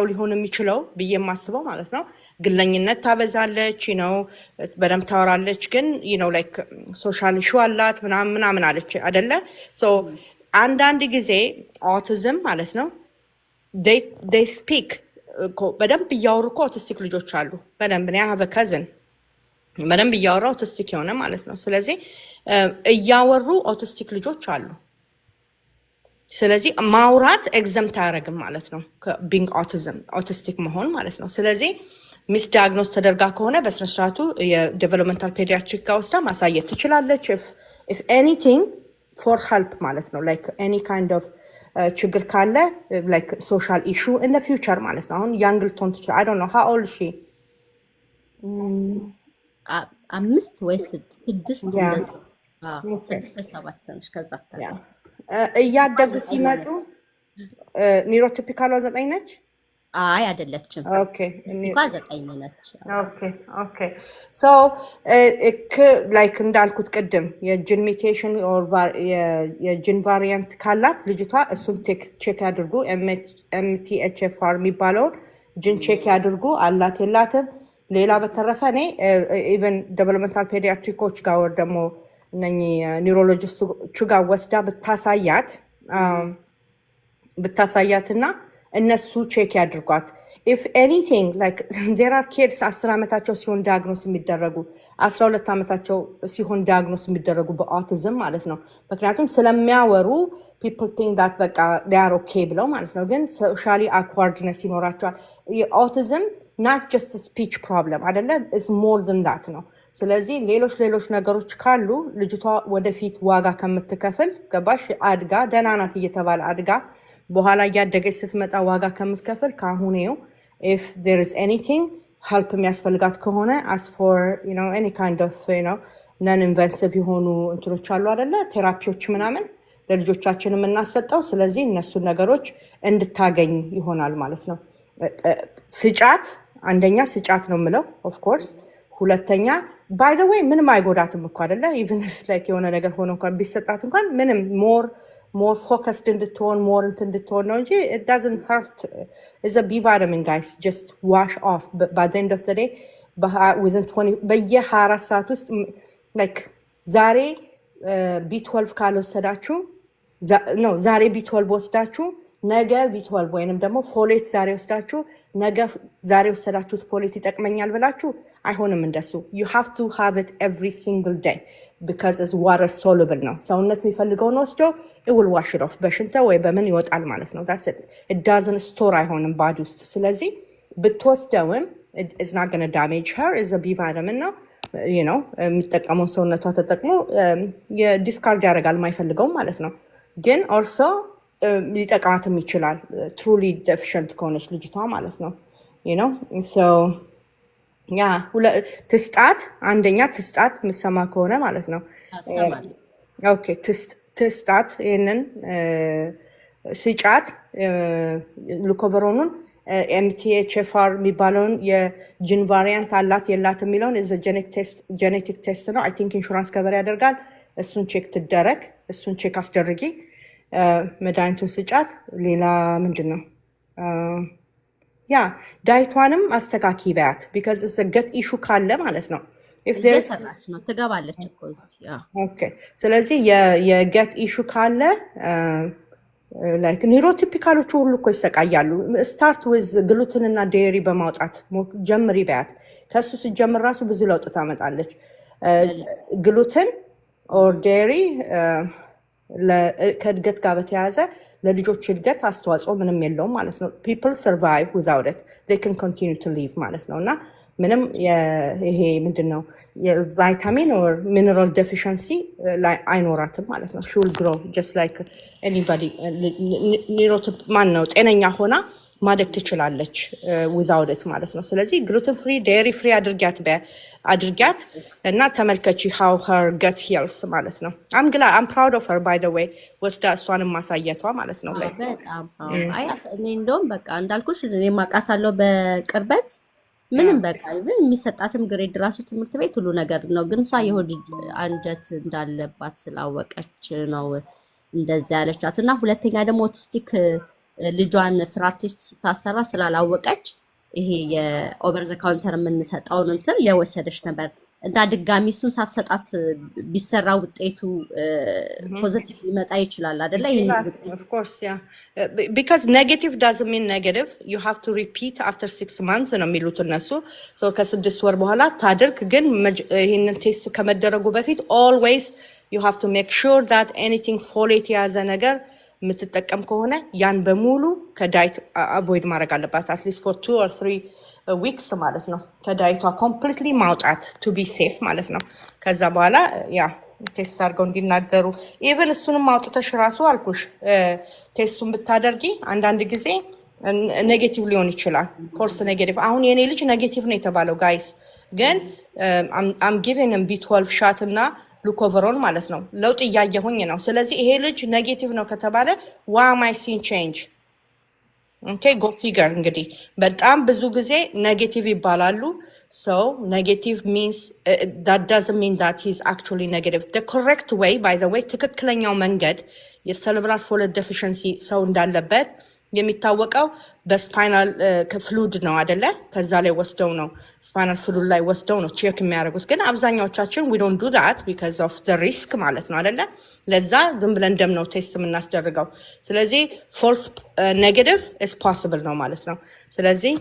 Speaker 1: ሊሆን የሚችለው ብዬ የማስበው ማለት ነው ግለኝነት ታበዛለች you know በደንብ ታወራለች ግን you know like social issue አላት ምናምን አለች አይደለ? so አንዳንድ ጊዜ autism ማለት ነው they speak በደንብ እያወሩ እኮ autistic ልጆች አሉ። በደንብ I have a cousin በደንብ እያወራ ኦቲስቲክ የሆነ ማለት ነው። ስለዚህ እያወሩ ኦቲስቲክ ልጆች አሉ። ስለዚህ ማውራት ኤግዘምት አያደርግም ማለት ነው ከቢንግ ኦቲስቲክ መሆን ማለት ነው። ስለዚህ ሚስ ዲያግኖስ ተደርጋ ከሆነ በስነ ስርዓቱ የዴቨሎፕመንታል ፔዲያትሪክ ጋር ወስዳ ማሳየት ትችላለች። if anything for help ማለት ነው like any kind of ችግር ካለ like social issue in the future ማለት ነው። አሁን ያንግ ልትሆን ትችላለች። I don't know how old is she?
Speaker 2: 5 ወይ 6 እንደዚህ 6-7 ነሽ። ከዛ
Speaker 1: እያደጉ ሲመጡ ኒውሮቲፒካሏ 9 ነች?
Speaker 2: አይ አይደለችም። ኦኬ እስቲኳ 9 ነች።
Speaker 1: ኦኬ so like እንዳልኩት ቅድም የጂን ሚውቴሽን or የጂን ቫሪያንት ካላት ልጅቷ እሱን ቼክ ያድርጉ። MTHFR የሚባለውን ጂን ቼክ ያድርጉ አላት የላትም። ሌላ በተረፈ እኔ ኢቨን ዴቨሎፕመንታል ፔዲያትሪኮች ጋር ወር ደግሞ እነኚህ ኒውሮሎጂስቶች ጋር ወስዳ ብታሳያትና እነሱ ቼክ ያድርጓት። if anything like there are kids 10 ዓመታቸው ሲሆን ዲያግኖስ የሚደረጉ 12 ዓመታቸው ሲሆን ዲያግኖስ የሚደረጉ በኦቲዝም ማለት ነው። ምክንያቱም ስለሚያወሩ people think that በቃ they are okay ብለው ማለት ነው። ግን socially awkwardness ይኖራቸዋል። ኦቲዝም not just a speech problem አይደለ? it's more than that ነው። ስለዚህ ሌሎች ነገሮች ካሉ ልጅቷ ወደፊት ዋጋ ከምትከፍል ገባሽ አድጋ ደህና ናት እየተባለ አድጋ በኋላ እያደገች ስትመጣ ዋጋ ከምትከፍል ካሁኔው if there is anything help የሚያስፈልጋት ከሆነ as for you know any kind of you know non invasive የሆኑ እንትኖች አሉ አይደለ? ቴራፒዎች ምናምን ለልጆቻችን የምናሰጠው ስለዚህ እነሱን ነገሮች እንድታገኝ ይሆናል ማለት ነው። ስጫት አንደኛ ስጫት ነው የምለው of course። ሁለተኛ by the way ምንም አይጎዳትም እኮ አይደለ? even if like የሆነ ነገር ሆኖ እንኳን ቢሰጣት እንኳን ምንም more focused እንድትሆን more እንድትሆን ነው እንጂ it doesn't hurt. it's a B vitamin guys, just wash off by the end of the day within 20 በየ24 ሰዓት ውስጥ like ዛሬ B12 ካልወሰዳችሁ ዛሬ B12 ወስዳችሁ ነገ ቢ12 ወይንም ደግሞ ፎሌት ዛሬ ወስዳችሁ ነገ ዛሬ ወሰዳችሁት ፎሌት ይጠቅመኛል ብላችሁ አይሆንም እንደሱ። you have to have it every single day because it's water soluble ነው። ሰውነት የሚፈልገውን ወስዶ it will wash it off በሽንት ወይ በምን ይወጣል ማለት ነው። that's it. It doesn't store አይሆንም ባዲ ውስጥ። ስለዚህ ብትወስደውም it's not going to damage her is a B vitamin ነው የሚጠቀመው ሰውነቷ ተጠቅሞ ዲስካርድ ያደርጋል የማይፈልገው ማለት ነው። ግን also ሊጠቃማትም ይችላል truly deficient ከሆነች ልጅቷ ማለት ነው። so ትስጣት አንደኛ ትስጣት ምሰማ ከሆነ ማለት ነው። ኦኬ ትስጣት ይሄንን ስጫት ሉኮቨሮኑን MTHFR የሚባለውን የጂን ቫሪያንት አላት የላት የሚለውን is a genetic test ነው። I think ኢንሹራንስ ከበር ያደርጋል። እሱን ቼክ ትደረግ፣ እሱን ቼክ አስደርጊ፣ መድኃኒቱን ስጫት። ሌላ ምንድን ነው ዳይቷንም አስተካኪ በያት because it's a gut issue ካለ ማለት ነው። if there's
Speaker 2: ነው ትገባለች እኮ
Speaker 1: ኦኬ። ስለዚህ የገት ኢሹ ካለ ላይክ ኒውሮቲፒካሎቹ ሁሉ እኮ ይሰቃያሉ። ስታርት ዊዝ ግሉትን እና ዴሪ በማውጣት ጀምሪ በያት። ከሱ ሲጀምር ራሱ ብዙ ለውጥ ታመጣለች። ግሉትን ኦር ዴሪ ከእድገት ጋር በተያያዘ ለልጆች እድገት አስተዋጽኦ ምንም የለውም ማለት ነው። people survive without it they can continue to live ማለት ነው። እና ምንም ይሄ ምንድነው የቫይታሚን or mineral deficiency ላይ አይኖራትም ማለት ነው። she will grow just like anybody ማን ነው ጤነኛ ሆና ማደግ ትችላለች without it ማለት ነው። ስለዚህ gluten free dairy free አድርጊያት እና ተመልከቺ how her gut heals ማለት ነው። I'm proud of her by the way ወስዳ እሷንም ማሳየቷ ማለት ነው።
Speaker 2: በጣም እኔ እንደውም በቃ እንዳልኩሽ እኔ ማቃታለሁ በቅርበት ምንም በቃ የሚሰጣትም ግሬድ ራሱ ትምህርት ቤት ሁሉ ነገር ነው። ግን እሷ የሆድ አንጀት እንዳለባት ስላወቀች ነው እንደዛ ያለቻት። እና ሁለተኛ ደግሞ ኦቲስቲክ ልጇን ፍራቴስት ስታሰራ ስላላወቀች ይሄ የኦቨር ዘ ካውንተር የምንሰጠውን እንትን የወሰደች ነበር እና ድጋሚ እሱን ሳትሰጣት ቢሰራ ውጤቱ ፖዚቲቭ ሊመጣ ይችላል አይደለ?
Speaker 1: of course because negative doesn't mean negative you have to repeat after 6 months ነው የሚሉት እነሱ። so ከ6 ወር በኋላ ታድርግ። ግን ይሄንን ቴስት ከመደረጉ በፊት always you have to make sure that anything folate የያዘ ነገር የምትጠቀም ከሆነ ያን በሙሉ ከዳይት አቮይድ ማድረግ አለባት at least for 2 or 3 weeks ማለት ነው። ከዳይቷ ኮምፕሊትሊ ማውጣት to be safe ማለት ነው። ከዛ በኋላ ቴስት አድርገው እንዲናገሩ ኢቨን እሱንም አውጥተሽ ራሱ አልኩሽ ቴስቱን ብታደርጊ አንዳንድ ጊዜ ኔጌቲቭ ሊሆን ይችላል። ኮርስ ኔጌቲቭ አሁን የኔ ልጅ ኔጌቲቭ ነው የተባለው ጋይስ። ግን I'm giving him B12 shot እና ሉኮቨሮን ማለት ነው። ለውጥ እያየሁኝ ነው። ስለዚህ ይሄ ልጅ ኔጌቲቭ ነው ከተባለ why am I seeing change? okay go figure እንግዲህ በጣም ብዙ ጊዜ ኔጌቲቭ ይባላሉ። so negative means that doesn't mean that he's actually negative. the correct way by the way ትክክለኛው መንገድ የሰለብራል ፎሌት ዴፊሺየንሲ ሰው እንዳለበት የሚታወቀው በስፓይናል ፍሉድ ነው አይደለ? ከዛ ላይ ወስደው ነው ስፓይናል ፍሉድ ላይ ወስደው ነው ቼክ የሚያደርጉት። ግን አብዛኛዎቻችን we don't do that because of the risk ማለት ነው አይደለ? ለዛ ዝም ብለን ደም ነው ቴስት የምናስደርገው። ስለዚህ false negative is possible ነው ማለት ነው። ስለዚህ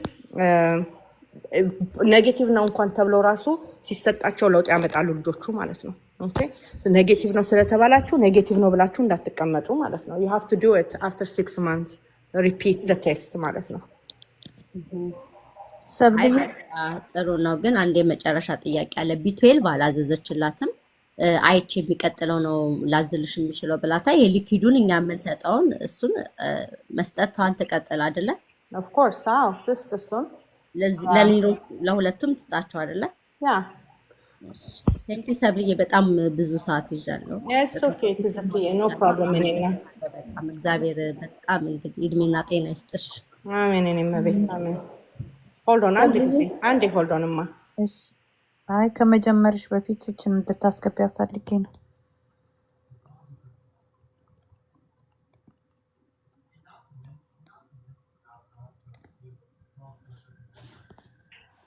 Speaker 1: ኔጌቲቭ ነው እንኳን ተብለው ራሱ ሲሰጣቸው ለውጥ ያመጣሉ ልጆቹ ማለት ነው። ኦኬ ኔጌቲቭ ነው ስለተባላችሁ ኔጌቲቭ ነው ብላችሁ እንዳትቀመጡ ማለት ነው። you have to do it after 6 months repeat the test ማለት ነው።
Speaker 2: ጥሩ ነው። ግን አንድ የመጨረሻ ጥያቄ አለ። ቢ12 አላዘዘችላትም። አይቼ የሚቀጥለው ነው ላዝልሽ የሚችለው ብላታ የሊኪዱን እኛ የምንሰጠውን እሱን መስጠቷን ትቀጥል አይደለ?
Speaker 1: of course just እሱን
Speaker 2: ለሌሎች ለሁለቱም ትስጣቸው አይደለ? ቴንክ ዩ ሰብልዬ፣ በጣም ብዙ ሰዓት ይዣለሁ።
Speaker 1: yes okay it is okay no problem anymore።
Speaker 2: በጣም እግዚአብሔር በጣም እንግዲህ እድሜና ጤና ይስጥሽ።
Speaker 1: አሜን። እኔም ቤት አሜን። hold on አንዴ hold on ማ
Speaker 3: እሺ። አይ ከመጀመርሽ በፊት እችን እንድታስገቢ አፈልጌ ነው።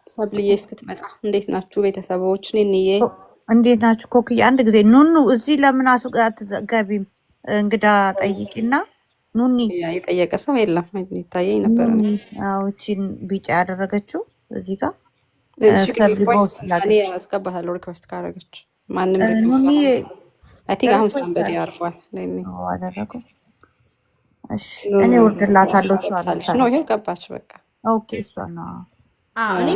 Speaker 4: ሰብልዬ እስክትመጣ እንዴት ናችሁ ቤተሰቦች? ነኝዬ
Speaker 3: እንዴት ናችሁ? ኮክዬ አንድ ጊዜ ኑኑ እዚህ ለምን አትገቢም? እንግዳ ጠይቂና ኑኒ
Speaker 4: የጠየቀ ሰው የለም። ይታየኝ ነበር
Speaker 3: ኑኒ እቺን ቢጫ ያደረገችው እዚህ ጋር
Speaker 4: ሪኩዌስት እኔ አስገባታለሁ። ሪኩዌስት ካደረገች ማንም
Speaker 3: ኑኒ
Speaker 4: አይ ቲንክ አሁን ሳምበዲ አድርጓል
Speaker 3: አደረገው። እሺ እኔ ወርድላታለሁ። እሷ
Speaker 4: ነው ይሄው ገባች። በቃ
Speaker 3: ኦኬ እሷ ነው።
Speaker 2: እኔ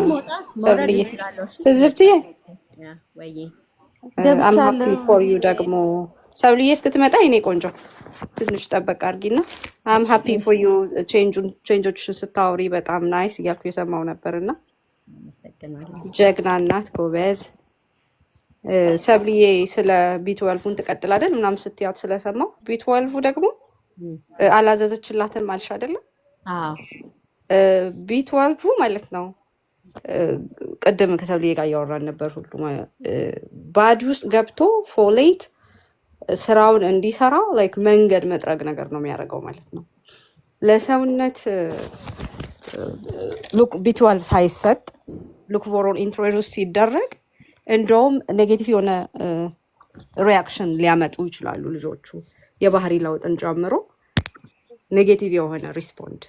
Speaker 2: መውረድ እችላለሁ።
Speaker 4: ትዝብትዬ
Speaker 2: ወይ
Speaker 3: ገብቻለሁ
Speaker 4: ፎር ዩ ደግሞ ሰብልዬ እስክትመጣ የኔ ቆንጆ ትንሽ ጠበቅ አድርጊና አም ሃፒ ፎር ዩ ቼንጆችን ስታወሪ በጣም ናይስ እያልኩ የሰማው ነበርና ጀግና እናት ጎበዝ። ሰብልዬ ስለ ቢ12ን ትቀጥል አይደል ምናምን ስትያት ስለሰማው ቢ12 ደግሞ አላዘዘችላትም አልሽ አይደለም? ቢ12 ማለት ነው። ቅድም ከሰብልዬ ጋር እያወራን ነበር። ሁሉ ባዲ ውስጥ ገብቶ ፎሌት ስራውን እንዲሰራ ላይክ መንገድ መጥረግ ነገር ነው የሚያደርገው ማለት ነው። ለሰውነት ሉክ ቢ12 ሳይሰጥ ሉክቮሮን ኢንትሮዱስ ሲደረግ እንደውም ኔጌቲቭ የሆነ ሪያክሽን ሊያመጡ ይችላሉ ልጆቹ። የባህሪ ለውጥን ጨምሮ ኔጌቲቭ የሆነ ሪስፖንድ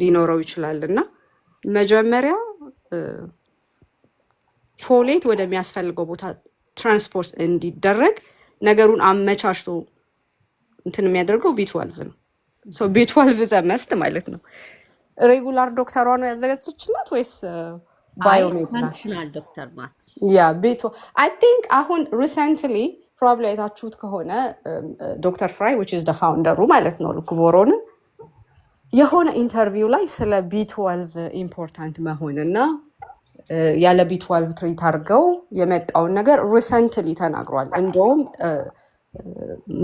Speaker 4: ሊኖረው ይችላል እና መጀመሪያ ፎሌት ወደሚያስፈልገው ቦታ ትራንስፖርት እንዲደረግ ነገሩን አመቻችቶ እንትን የሚያደርገው ቢ12 ነው። ቢ12 ዘመስት ማለት ነው። ሬጉላር ዶክተሯ ነው ያዘጋጀችላት ወይስ
Speaker 2: ባዮሜዲካል ዶክተር ናት?
Speaker 4: ያ ቤቶ አይ ቲንክ አሁን ሪሰንትሊ ፕሮባብሊ አይታችሁት ከሆነ ዶክተር ፍራይ which is the ፋውንደሩ ማለት ነው ሉክቮሮን የሆነ ኢንተርቪው ላይ ስለ ቢ12 ኢምፖርታንት መሆንና ያለ ቢ12 ትሪት አድርገው የመጣውን ነገር ሪሰንትሊ ተናግሯል። እንደውም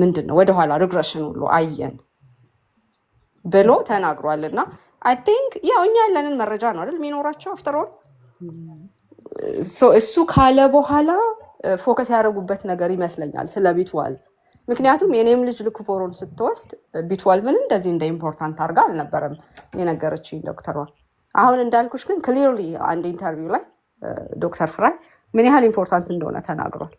Speaker 4: ምንድነው ወደኋላ ሪግሬሽን ሁሉ አየን ብሎ ተናግሯል። እና አይ ቲንክ ያው እኛ ያለንን መረጃ ነው አይደል የሚኖራቸው አፍተር ኦል እሱ ካለ በኋላ ፎከስ ያደረጉበት ነገር ይመስለኛል ስለ ቢ12። ምክንያቱም የኔም ልጅ ሉክቮሮን ስትወስድ ቢ12ን እንደዚህ እንደ ኢምፖርታንት አድርጋ አልነበረም የነገረችኝ ዶክተሯ። አሁን እንዳልኩሽ ግን ክሊርሊ አንድ ኢንተርቪው ላይ ዶክተር ፍራይ ምን ያህል ኢምፖርታንት እንደሆነ ተናግሯል።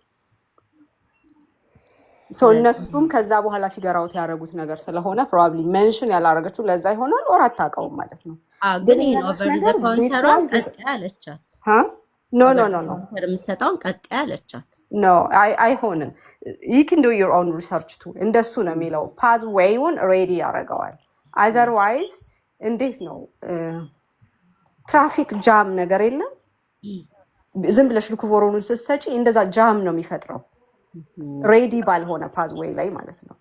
Speaker 4: እነሱም ከዛ በኋላ ፊገራውት ያደረጉት ነገር ስለሆነ ፕሮባብሊ ሜንሽን ያላረገችው ለዛ ይሆናል። ኦር አታውቀውም ማለት ነው።
Speaker 2: ግን ካውንተሯን ቀጥ ያለቻት
Speaker 4: ኖ
Speaker 2: የምትሰጠውን ቀጥ ያለቻት
Speaker 4: ኖ አይሆንም። you can do your own research too እንደሱ ነው የሚለው። ፓዝዌይውን ሬዲ ያደርገዋል። አዘርዋይዝ እንዴት ነው ትራፊክ ጃም ነገር የለም። ዝም ብለሽ ሉክቮሮኑን ስትሰጪ እንደዛ ጃም ነው የሚፈጥረው ሬዲ ባልሆነ ፓዝዌይ ላይ ማለት ነው።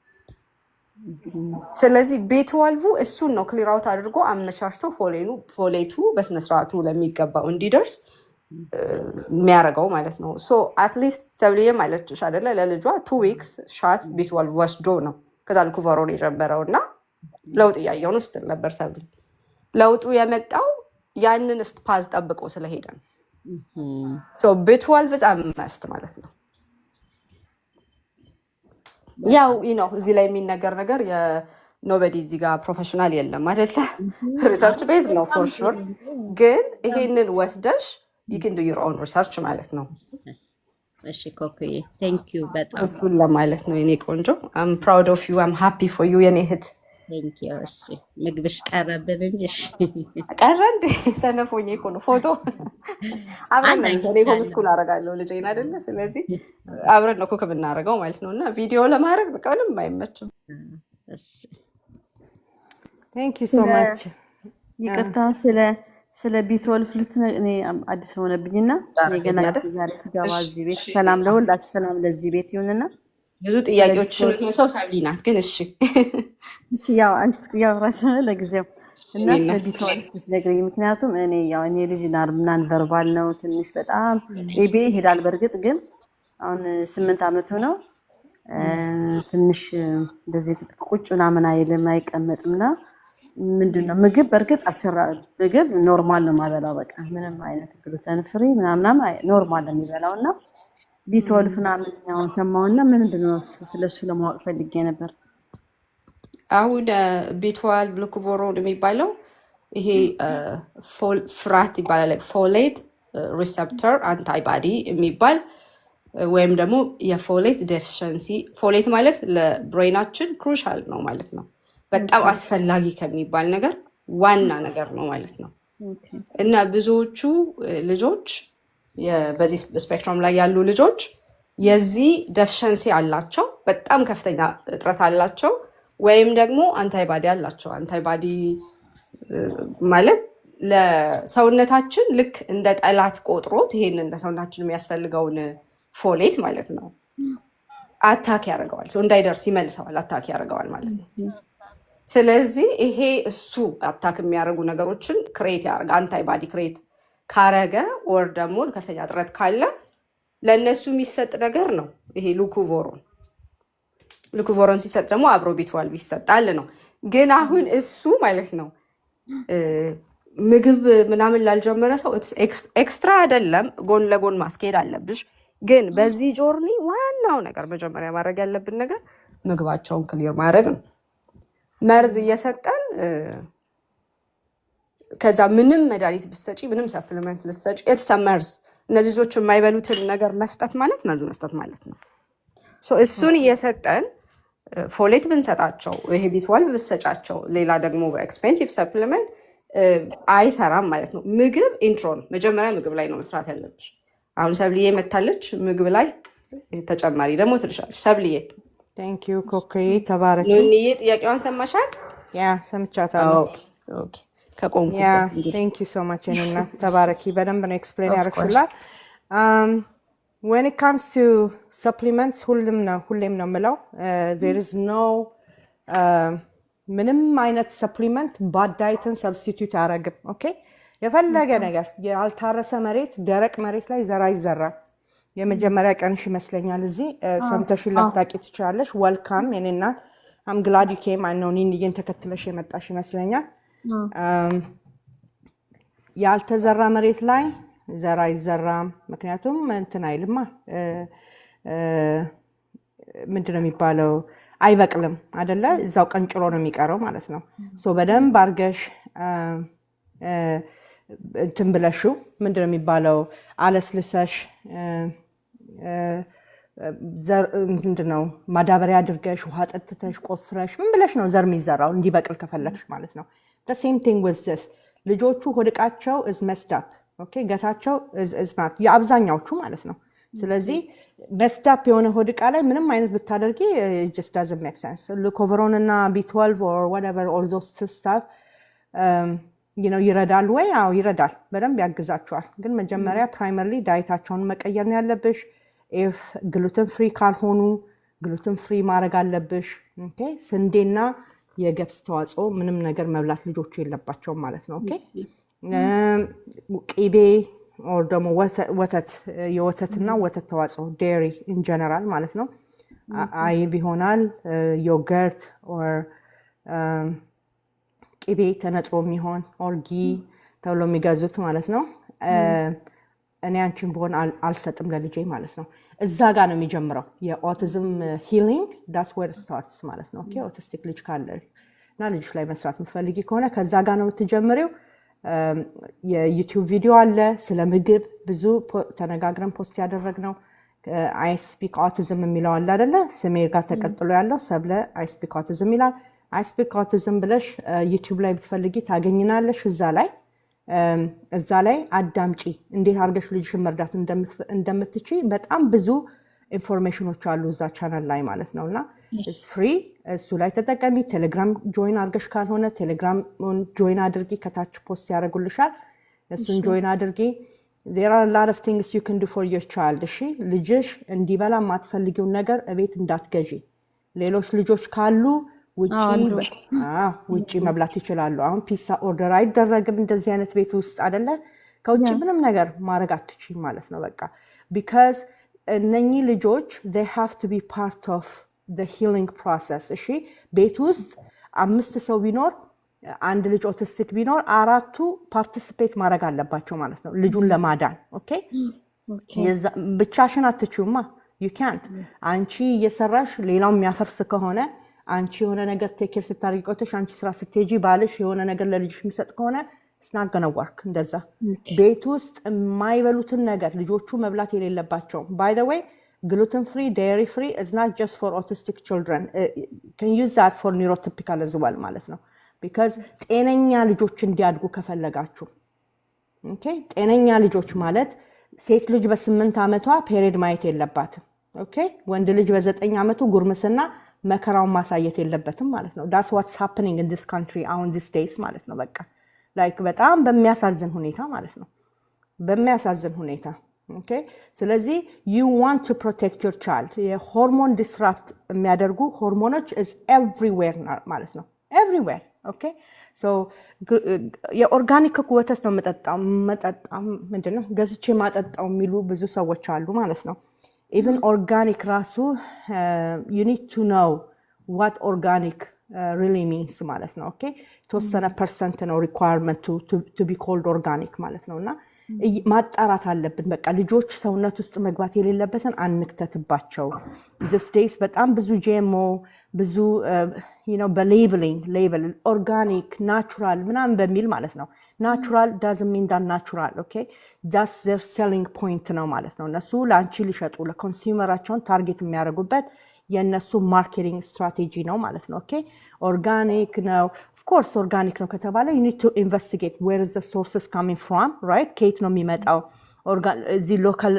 Speaker 4: ስለዚህ ቢ12 እሱን ነው ክሊር አውት አድርጎ አመቻችቶ ፎሌቱ በስነስርዓቱ ለሚገባው እንዲደርስ የሚያደርገው ማለት ነው። አትሊስት ሰብልዬ ማለችሽ አይደለ ለልጇ 2 weeks ሻት ቢ12 ወስዶ ነው ከዛ ሉክቮሮን የጀመረው እና ለውጥ እያየው ነው ስትል ነበር ሰብል። ለውጡ የመጣው ያንን ፓዝ ጠብቆ ስለሄደ ነው። ቢ12 መስት ማለት ነው። ያው እዚህ ላይ የሚነገር ነገር የኖበዲ እዚህ ጋር ፕሮፌሽናል የለም አይደለ? ሪሰርች ቤዝ ነው ፎር ሹር። ግን ይሄንን ወስደሽ you can do your own research ማለት ነው።
Speaker 2: እሺ ኮኩዬ ቴንክ ዩ በጣም
Speaker 4: እሱን ለማለት ነው የኔ ቆንጆ። I'm proud of you, I'm happy for you የኔ እህት።
Speaker 2: ቴንክ ዩ። እሺ ምግብሽ ቀረብን እንጂ እሺ
Speaker 4: ቀረ እንደ ሰነፎኝ እኮ ነው ፎቶ አብረን ነው እኔ ሆም ስኩል አደርጋለሁ ልጄን አይደለ? ስለዚህ አብረን ነው ኩክ የምናደርገው ማለት ነው። እና ቪዲዮ ለማድረግ በቃ ምንም አይመችም።
Speaker 2: እሺ
Speaker 1: ቴንክ ዩ ሶ ማች።
Speaker 3: ይቅርታ ስለ ቢ12 እኔ አዲስ ሆነብኝና ገና ዛሬ ስገባ እዚህ ቤት ሰላም ለሁላችሁ ሰላም ለዚህ ቤት ይሁንና
Speaker 4: ብዙ ጥያቄዎች ሰው ሳብሊ ናት ግን እሺ
Speaker 3: ያው አንቺ ያወራሽ ለጊዜው እና ስለ ቢ12 ብትነግሪኝ። ምክንያቱም እኔ ልጅ ናን ቨርባል ነው ትንሽ በጣም ኤቢ ይሄዳል። በእርግጥ ግን አሁን 8 ዓመቱ ነው። ትንሽ እንደዚህ ቁጭ ምናምን አይልም አይቀመጥምና ምንድነው ምግብ በእርግጥ ምግብ ኖርማል ነው የማበላው። በቃ ምንም አይነት ግሉተን ፍሪ ምናምን ኖርማል ነው የሚበላው እና ቢ12 ምናምን ያው ሰማውና ምንድነው ስለሱ ለማወቅ ፈልጌ ነበር።
Speaker 4: አሁን ቢ12 ሉክቮሮን የሚባለው ይሄ ፍራት ይባላል። ፎሌት ሪሰፕተር አንታይባዲ የሚባል ወይም ደግሞ የፎሌት ዴፊሽንሲ። ፎሌት ማለት ለብሬናችን ክሩሻል ነው ማለት ነው። በጣም አስፈላጊ ከሚባል ነገር ዋና ነገር ነው ማለት ነው። እና ብዙዎቹ ልጆች በዚህ ስፔክትረም ላይ ያሉ ልጆች የዚህ ደፊሸንሲ አላቸው፣ በጣም ከፍተኛ እጥረት አላቸው፣ ወይም ደግሞ አንታይባዲ አላቸው። አንታይባዲ ማለት ለሰውነታችን ልክ እንደ ጠላት ቆጥሮት ይሄንን ለሰውነታችን የሚያስፈልገውን ፎሌት ማለት ነው አታክ ያደርገዋል። ሰው እንዳይደርስ ይመልሰዋል፣ አታክ ያደርገዋል ማለት ነው። ስለዚህ ይሄ እሱ አታክ የሚያደርጉ ነገሮችን ክሬት ያደርግ አንታይባዲ ክሬት ካረገ ወር ደግሞ ከፍተኛ እጥረት ካለ ለእነሱ የሚሰጥ ነገር ነው ይሄ ሉኩቮሮን ሲሰጥ ደግሞ አብሮ ቢ12 ይሰጣል ነው። ግን አሁን እሱ ማለት ነው ምግብ ምናምን ላልጀመረ ሰው ኤክስትራ አይደለም፣ ጎን ለጎን ማስኬድ አለብሽ። ግን በዚህ ጆርኒ ዋናው ነገር መጀመሪያ ማድረግ ያለብን ነገር ምግባቸውን ክሊር ማድረግ ነው። መርዝ እየሰጠን ከዛ ምንም መድኃኒት ብትሰጪ ምንም ሰፕሊመንት ልትሰጪ መርዝ እነዚህ ልጆች የማይበሉትን ነገር መስጠት ማለት መርዝ መስጠት ማለት ነው። እሱን እየሰጠን ፎሌት ብንሰጣቸው ይሄ ቢ12 ብትሰጫቸው ሌላ ደግሞ በኤክስፔንሲቭ ሰፕሊመንት አይሰራም ማለት ነው። ምግብ ኢንትሮን መጀመሪያ ምግብ ላይ ነው መስራት ያለብሽ። አሁን ሰብልዬ መታለች፣ ምግብ ላይ ተጨማሪ ደግሞ ትልሻለች። ሰብልዬ
Speaker 1: ቴንክ ዩ ኮክዬ፣ ተባረኪ።
Speaker 4: ኑንዬ ጥያቄዋን ሰማሻል?
Speaker 1: ያ ሰምቻታለሁ።
Speaker 4: ኦኬ ከቆምኩበት
Speaker 1: ቴንክ ዩ ሶ ማች እና ተባረኪ። በደንብ ነው ኤክስፕሌን ያደርግሽላል። when it comes to supplements ሁሌም ነው የምለው there is no ምንም አይነት ሰፕሊመንት ባድ ዳይትን ሰብስቲቱት አያደርግም። ኦኬ የፈለገ ነገር ያልታረሰ መሬት ደረቅ መሬት ላይ ዘር አይዘራም። የመጀመሪያ ቀንሽ ይመስለኛል እዚህ ሰምተሽን ላታቂ ትችላለሽ። ወልካም የኔ እናት አም ግላድ ዩ ኬም አይ ኒን ተከትለሽ የመጣሽ ይመስለኛል። ያልተዘራ መሬት ላይ ዘር አይዘራም። ምክንያቱም እንትን አይልማ ምንድነው የሚባለው አይበቅልም አይደለ? እዛው ቀንጭሮ ነው የሚቀረው ማለት ነው። በደንብ አርገሽ እንትን ብለሽው ምንድነው የሚባለው አለስልሰሽ ምንድነው ማዳበሪያ አድርገሽ ውሃ ጠጥተሽ ቆፍረሽ ምን ብለሽ ነው ዘር የሚዘራው እንዲበቅል ከፈለግሽ ማለት ነው። the same thing with this ልጆቹ ሆድቃቸው is messed up okay ገታቸው is not የአብዛኛዎቹ ማለት ነው። ስለዚህ በስታፕ የሆነ ሆድቃ ላይ ምንም አይነት ብታደርጊ it just doesn't make sense ሉኮቨሮን እና B12 or whatever all those stuff ይረዳል ወይ? አዎ ይረዳል፣ በደንብ ያግዛቸዋል። ግን መጀመሪያ ፕራይመርሊ ዳይታቸውን መቀየር ነው ያለብሽ። ኢፍ ግሉተን ፍሪ ካልሆኑ ግሉተን ፍሪ ማድረግ አለብሽ። ኦኬ ስንዴና የገብስ ተዋጽኦ ምንም ነገር መብላት ልጆቹ የለባቸውም ማለት ነው። ኦኬ ቅቤ ኦር ደግሞ ወተት የወተትና ወተት ተዋጽኦ ዴሪ ኢን ጀነራል ማለት ነው። አይብ ይሆናል ዮገርት ኦር ቅቤ ተነጥሮ የሚሆን ኦር ጊ ተብሎ የሚገዙት ማለት ነው። እኔ አንቺን በሆን አልሰጥም ለልጄ ማለት ነው። እዛ ጋር ነው የሚጀምረው የኦቲዝም ሂሊንግ ዳትስ ዌር ስታርትስ ማለት ነው። ኦኬ ኦቲስቲክ ልጅ ካለሽ እና ልጅሽ ላይ መስራት የምትፈልጊ ከሆነ ከዛ ጋር ነው የምትጀምሪው። የዩቲዩብ ቪዲዮ አለ ስለ ምግብ ብዙ ተነጋግረን ፖስት ያደረግነው። አይ ስፒክ ኦቲዝም የሚለው አለ አይደለ? ስሜ ጋር ተቀጥሎ ያለው ሰብለ አይ ስፒክ ኦቲዝም ይላል። አይ ስፒክ ኦቲዝም ብለሽ ዩቲዩብ ላይ ብትፈልጊ ታገኝናለሽ። እዛ ላይ አዳምጪ እንዴት አድርገሽ ልጅሽን መርዳት እንደምትችይ በጣም ብዙ ኢንፎርሜሽኖች አሉ እዛ ቻናል ላይ ማለት ነው። እና ፍሪ እሱ ላይ ተጠቀሚ። ቴሌግራም ጆይን አድርገሽ ካልሆነ ቴሌግራም ጆይን አድርጊ፣ ከታች ፖስት ያደርጉልሻል። እሱን ጆይን አድርጊ። there are a lot of things you can do for your child። እሺ ልጅሽ እንዲበላ የማትፈልጊውን ነገር እቤት እንዳትገዢ። ሌሎች ልጆች ካሉ ውጪ መብላት ይችላሉ። አሁን ፒሳ ኦርደር አይደረግም እንደዚህ አይነት ቤት ውስጥ አይደለ? ከውጪ ምንም ነገር ማድረግ አትችይም ማለት ነው። በቃ because እነኚህ ልጆች they have to be part of the healing process። እሺ ቤት ውስጥ 5 ሰው ቢኖር አንድ ልጅ ኦቲስቲክ ቢኖር 4ቱ ፓርቲሲፔት ማድረግ አለባቸው ማለት ነው ልጁን ለማዳን። ኦኬ ብቻሽን አትችይማ you can't። አንቺ እየሰራሽ ሌላው የሚያፈርስ ከሆነ አንቺ የሆነ ነገር ቴኬር ስታደርጊ ቆይተሽ አንቺ ስራ ስትሄጂ ባልሽ የሆነ ነገር ለልጅሽ የሚሰጥ ከሆነ it's not gonna work። እንደዛ ቤት ውስጥ የማይበሉትን ነገር ልጆቹ መብላት የሌለባቸው by the way gluten free, dairy free is not just for autistic children. You can use that for neurotypical as well ማለት ነው because ጤነኛ ልጆች እንዲያድጉ ከፈለጋችሁ ኦኬ ጤነኛ ልጆች ማለት ሴት ልጅ በ8 ዓመቷ ፔሪድ ማየት የለባትም ኦኬ ወንድ ልጅ በ9 ዓመቱ ጉርምስና መከራውን ማሳየት የለበትም ማለት ነው that's what's happening in this country on these days ማለት ነው በቃ like በጣም በሚያሳዝን ሁኔታ ማለት ነው በሚያሳዝን ሁኔታ ኦኬ ስለዚህ you want to protect your child የሆርሞን disrupt የሚያደርጉ ሆርሞኖች is everywhere ማለት ነው everywhere ኦኬ so የኦርጋኒክ ወተት ነው መጠጣም ምንድነው ገዝቼ ማጠጣው የሚሉ ብዙ ሰዎች አሉ ማለት ነው even organic ራሱ you need to know what organic really means ማለት ነው ኦኬ ተወሰነ percent ነው requirement to be called organic ማለት ነውና ማጣራት አለብን በቃ ልጆች ሰውነት ውስጥ መግባት የሌለበትን አንክተትባቸው this days በጣም ብዙ GMO ብዙ በlabeling label organic natural ምናምን በሚል ማለት ነው natural doesn't mean that natural okay that's their selling point ነው ማለት ነው እነሱ ላንቺ ሊሸጡ ለኮንሱመራቸውን ታርጌት የሚያደርጉበት የነሱ ማርኬቲንግ ስትራቴጂ ነው ማለት ነው ኦኬ organic ነው of course organic ነው ከተባለ you need to investigate where is the sources coming from right ከየት ነው የሚመጣው እዚ ሎካል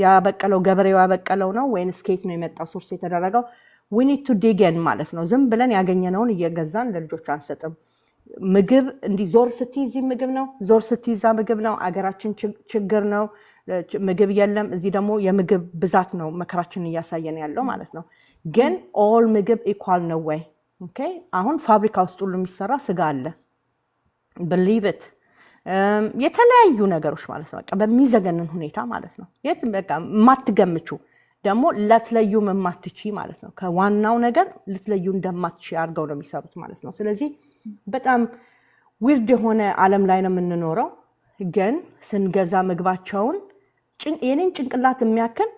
Speaker 1: ያበቀለው ገበሬው ያበቀለው ነው ወይንስ ከየት ነው የመጣው ሶርስ የተደረገው we need to dig in ማለት ነው ዝም ብለን ያገኘነውን እየገዛን ለልጆች አንሰጥም ምግብ እንዲ ዞር ስትይዝ ምግብ ነው ዞር ስትይዛ ምግብ ነው አገራችን ችግር ነው ምግብ የለም እዚ ደግሞ የምግብ ብዛት ነው መከራችን እያሳየን ያለው ማለት ነው ግን all ምግብ ኢኳል ነው ወይ ኦኬ አሁን ፋብሪካ ውስጥ ሁሉ የሚሰራ ስጋ አለ believe it የተለያዩ ነገሮች ማለት ነው በቃ በሚዘገንን ሁኔታ ማለት ነው የት በቃ ማትገምቹ ደግሞ ለትለዩ መማትቺ ማለት ነው ከዋናው ነገር ለትለዩ እንደማትቺ አርገው ነው የሚሰሩት ማለት ነው ስለዚህ በጣም ዊርድ የሆነ ዓለም ላይ ነው የምንኖረው ግን ስንገዛ ምግባቸውን የኔን ጭንቅላት የሚያክል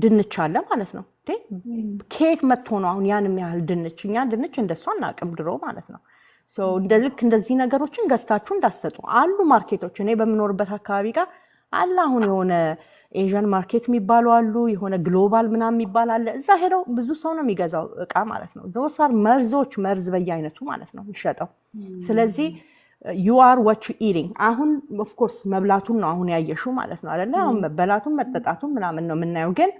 Speaker 1: ድንች አለ ማለት ነው ከየት መጥቶ ነው አሁን ያን የሚያህል ድንች እኛ ድንች እንደሷ እናቅም ድሮ ማለት ነው so እንደልክ እንደዚህ ነገሮችን ገዝታችሁ እንዳሰጡ አሉ ማርኬቶች እኔ በመኖርበት አካባቢ ጋር አለ አሁን የሆነ ኤዥያን ማርኬት የሚባሉ አሉ የሆነ ግሎባል ምናምን የሚባል አለ እዛ ሄደው ብዙ ሰው ነው የሚገዛው እቃ ማለት ነው ዶሳር መርዝ በየአይነቱ ማለት ነው የሚሸጠው ስለዚህ you are what you eating አሁን of course መብላቱን ነው አሁን ያየሹ ማለት ነው አይደለ አሁን መበላቱን መጠጣቱን ምናምን ነው የምናየው ግን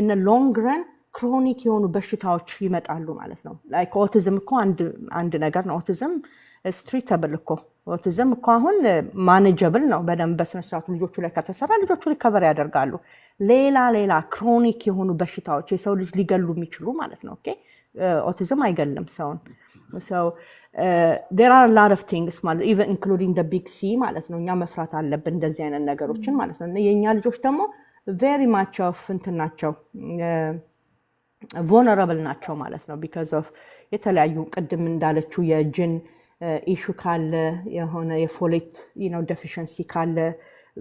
Speaker 1: in the long run ክሮኒክ የሆኑ በሽታዎች ይመጣሉ ማለት ነው like autism እኮ አንድ ነገር ነው autism is treatable እኮ autism እኮ አሁን manageable ነው በደንብ በስነስርዓቱ ልጆቹ ላይ ከተሰራ ልጆቹ ሪከቨር ያደርጋሉ ሌላ ክሮኒክ የሆኑ በሽታዎች የሰው ልጅ ሊገሉ የሚችሉ ማለት ነው ኦኬ autism አይገልም ሰውን so there are a lot of things ማለት even including the big C ማለት ነው እኛ መፍራት አለብን እንደዚህ አይነት ነገሮችን ማለት ነው የኛ ልጆች ደግሞ very much of እንትናቸው vulnerable ናቸው ማለት ነው because of የተለያዩ ቅድም እንዳለችው የጅን ኢሹ ካለ የሆነ የፎሌት deficiency ካለ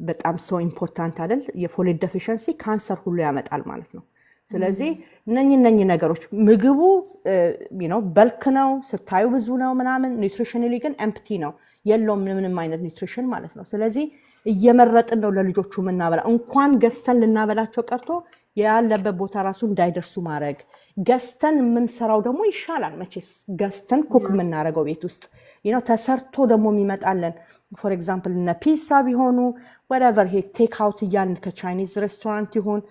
Speaker 1: በጣም so important አይደል የፎሌት deficiency ካንሰር ሁሉ ያመጣል ማለት ነው ስለዚህ እነኚህ ነገሮች ምግቡ በልክ ነው ስታዩ ብዙ ነው ምናምን ኒውትሪሽናሊ ግን ኤምፕቲ ነው የለውም ምንም አይነት ኒውትሪሽን ማለት ነው ስለዚህ እየመረጥን ነው ለልጆቹ ምናበላ እንኳን ገስተን ልናበላቸው ቀርቶ ያለበት ቦታ ራሱ እንዳይደርሱ ማድረግ ገስተን የምንሰራው ደግሞ ይሻላል መቼስ ገስተን ኩክ የምናደርገው ቤት ውስጥ ተሰርቶ ደግሞ የሚመጣለን for example እነ ፒዛ ቢሆኑ whatever he take out እያልን ከቻይኒዝ ሬስቶራንት ይሁን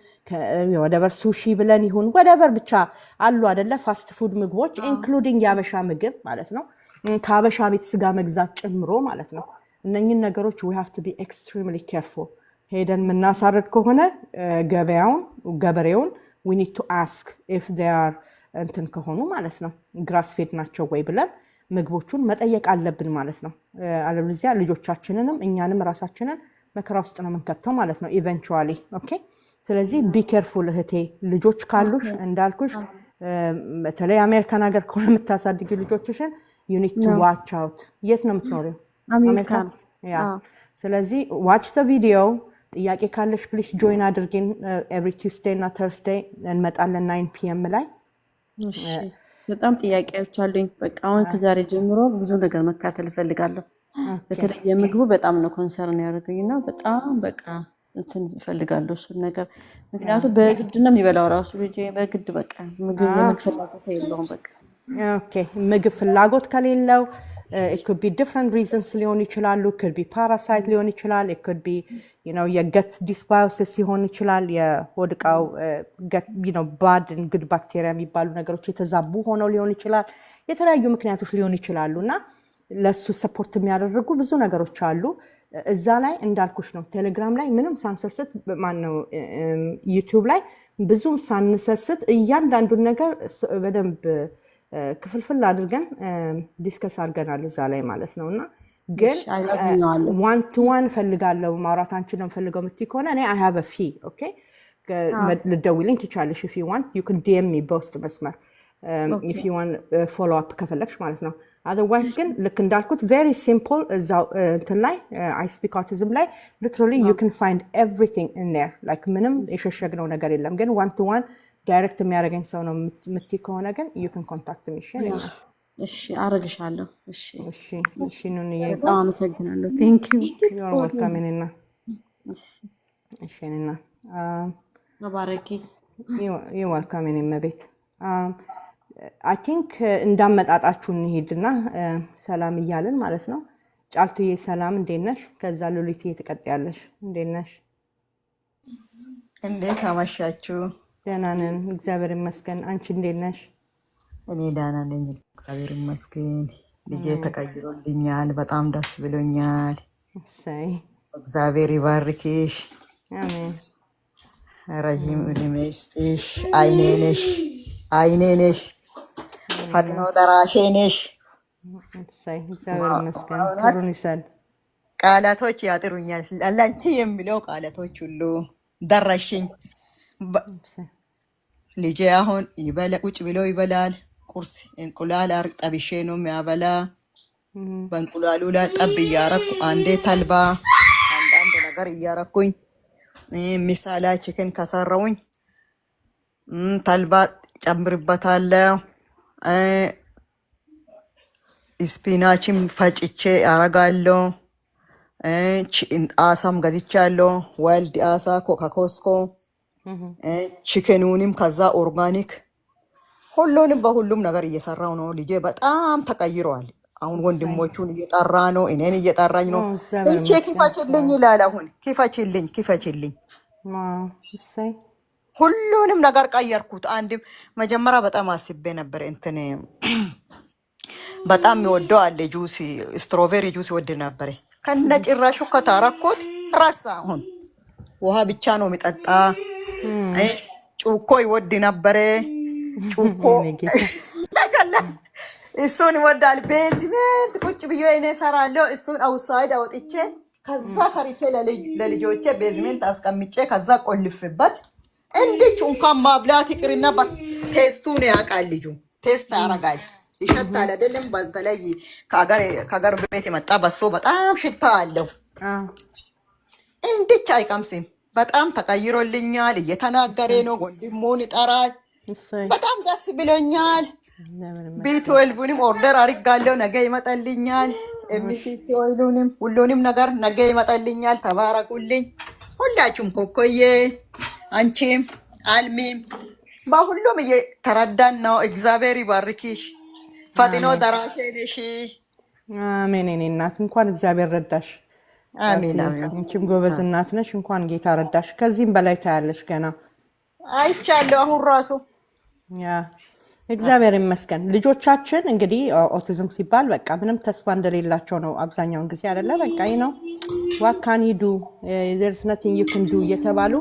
Speaker 1: whatever ሱሺ ብለን ይሁን whatever ብቻ አሉ አይደለ ፋስት ፉድ ምግቦች including ያበሻ ምግብ ማለት ነው ከአበሻ ቤት ስጋ መግዛት ጨምሮ ማለት ነው እነኚህ ነገሮች we have to be extremely careful ሄደን ምናሳረድ ከሆነ ገበሬውን we need to ask if they are እንትን ከሆኑ ማለት ነው grass fed ናቸው ወይ ብለን ምግቦቹን መጠየቅ አለብን ማለት ነው አለበለዚያ ልጆቻችንንም እኛንም ራሳችንን መከራ ውስጥ ነው የምንከተው ማለት ነው eventually okay ስለዚህ be careful እህቴ ልጆች ካሉሽ እንዳልኩሽ በተለይ አሜሪካን ሀገር ከሆነ የምታሳድጊ ልጆችሽን you need to watch out የት ነው የምትኖሪው
Speaker 3: አሜሪካ
Speaker 1: ያ ስለዚህ watch the video ጥያቄ ካለሽ ፕሊስ ጆይን አድርጊን every Tuesday እና Thursday እንመጣለን 9 PM ላይ
Speaker 3: እሺ በጣም ጥያቄዎች አሉኝ በቃ አሁን ከዛሬ ጀምሮ ብዙ ነገር መካተል ፈልጋለሁ በተለይ የምግቡ በጣም ነው ኮንሰርን ያደርገኝና በጣም በቃ እንትን እፈልጋለሁ እሱን ነገር። ምክንያቱም በግድ ነው የሚበላው ራሱ ልጄ በግድ በቃ ምግብ የምግብ ፍላጎት የለውም በቃ።
Speaker 1: ኦኬ ምግብ ፍላጎት ከሌለው it could be different reasons ሊሆን ይችላሉ። could be parasite ሊሆን ይችላል። it could be የገት ዲስባዮሲስ ሊሆን ይችላል። የሆድ ዕቃው bad and good bacteria የሚባሉ ነገሮች የተዛቡ ሆነው ሊሆን ይችላል። የተለያዩ ምክንያቶች ሊሆን ይችላሉ እና ለሱ ሰፖርት የሚያደርጉ ብዙ ነገሮች አሉ። እዛ ላይ እንዳልኩሽ ነው ቴሌግራም ላይ ምንም ሳንሰስት ማነው ዩቲዩብ ላይ ብዙም ሳንሰስት እያንዳንዱን ነገር በደንብ ክፍልፍል አድርገን ዲስከስ አድርገናል እዛ ላይ ማለት ነውና ግን ዋን ቱ ዋን ፈልጋለሁ ማውራት አንቺን ነው ፈልገው ምትይ ከሆነ እኔ I have a fee okay ልደውልኝ ትቻለሽ if you want you can DM me በውስጥ መስመር if you want follow up ከፈለግሽ ማለት ነው። otherwise ግን ልክ እንዳልኩት very simple እዛው እንትን ላይ I speak autism ላይ literally you can find everything in there like ምንም የሸሸግነው ነገር የለም። ግን one to one ዳይሬክት የሚያደርገኝ ሰው ነው የምትይ ከሆነ ግን you can contact me
Speaker 3: እሺ አረግሻለሁ።
Speaker 1: እሺ ኑንዬ
Speaker 3: በጣም አመሰግናለሁ። thank you
Speaker 1: you're welcome ነና እሺ ነና
Speaker 3: ተባረኪ።
Speaker 1: you're welcome ነና ቤት I think እንዳመጣጣችሁ እንሄድና ሰላም እያልን ማለት ነው። ጫልቱዬ ሰላም እንዴት ነሽ? ከዛ ሉሊትዬ ትቀጥያለሽ። እንዴት ነሽ?
Speaker 5: እንዴት አመሻችሁ?
Speaker 1: ደህና ነን እግዚአብሔር ይመስገን። አንቺ እንዴት ነሽ?
Speaker 5: እኔ ደህና ነኝ እግዚአብሔር ይመስገን። ልጄ ተቀይሮልኛል፣ በጣም ደስ ብሎኛል።
Speaker 1: እሰይ
Speaker 5: እግዚአብሔር ይባርክሽ።
Speaker 1: አሜን።
Speaker 5: ረጅም ዕድሜ ይስጥሽ። አይኔ ነሽ ፈጥኖ ደራሼ ነሽ።
Speaker 1: እሰይ እግዚአብሔር ይመስገን። ክብሩን ይሰድ።
Speaker 5: ቃላቶች ያጥሩኛል። ለአንቺ የሚለው ቃላቶች ሁሉ ደረሽኝ። ልጄ አሁን ቁጭ ብሎ ይበላል። ቁርስ እንቁላል ጠብሼ ነው የሚያበላ። በእንቁላሉ ላይ ጠብ እያረኩ አንዴ ተልባ አንዳንድ ነገር እያረኩኝ ሚሳላ ቺክን ከሰራውኝ ተልባ ጨምርበታለሁ። ስፒናችም ፈጭቼ አረጋለሁ። አሳም ገዝቻለሁ። ወልድ አሳ ከኮስኮ ቺክኑንም ከዛ ኦርጋኒክ ሁሉንም በሁሉም ነገር እየሰራው ነው። ልጄ በጣም ተቀይሯል። አሁን ወንድሞቹን እየጠራ ነው፣ እኔን እየጠራኝ ነው። እቺ ክፈችልኝ ይላል። አሁን ክፈችልኝ
Speaker 1: እሰይ
Speaker 5: ሁሉንም ነገር ቀየርኩት። አንድ መጀመሪያ በጣም አስቤ ነበር እንትን በጣም የሚወደው አለ ጁስ ስትሮቤሪ ጁስ ይወድ ነበር። ከነጭራሹ ከታረኩት ረሳ። አሁን ውሃ ብቻ ነው የሚጠጣ። ጩኮ ይወድ ነበር። ጩኮ እሱን ይወዳል። ቤዝመንት ቁጭ ብዬ እኔ ሰራለሁ። እሱን አውሳይድ አወጥቼ ከዛ ሰርቼ ለልጆቼ ቤዝመንት አስቀምጬ ከዛ ቆልፍበት እንዴት እንኳን ማብላት ይቅርና ቴስቱን ያውቃል። ልጁ ቴስት ያረጋል፣ ይሸታል አይደለም። በተለይ ከሀገር ቤት የመጣ በሶ በጣም ሽታ አለው። እንዴት አይቀምስም። በጣም ተቀይሮልኛል። እየተናገረ ነው። ወንድሙን ይጠራል። በጣም ደስ ብሎኛል። ቢ12ንም ኦርደር አድርጋለሁ። ነገ ይመጣልኛል። ኤምሲቲ ኦይሉንም ሁሉንም ነገር ነገ ይመጣልኛል። ተባረኩልኝ ሁላችሁም። ኮኮዬ አንቺም አልሚም በሁሉም እየተረዳን ነው። እግዚአብሔር ይባርክሽ። ፈጥኖ ደራሼ ነሽ።
Speaker 1: አሜን። እኔ እናት እንኳን እግዚአብሔር ረዳሽ።
Speaker 5: አሜን።
Speaker 1: አንቺም ጎበዝ እናት ነሽ። እንኳን ጌታ ረዳሽ። ከዚህም በላይ ታያለሽ ገና።
Speaker 5: አይቻለሁ አሁን ራሱ
Speaker 1: እግዚአብሔር ይመስገን። ልጆቻችን እንግዲህ ኦቲዝም ሲባል በቃ ምንም ተስፋ እንደሌላቸው ነው አብዛኛውን ጊዜ አይደለ? በቃ ነው what can you do there's nothing you can do እየተባሉ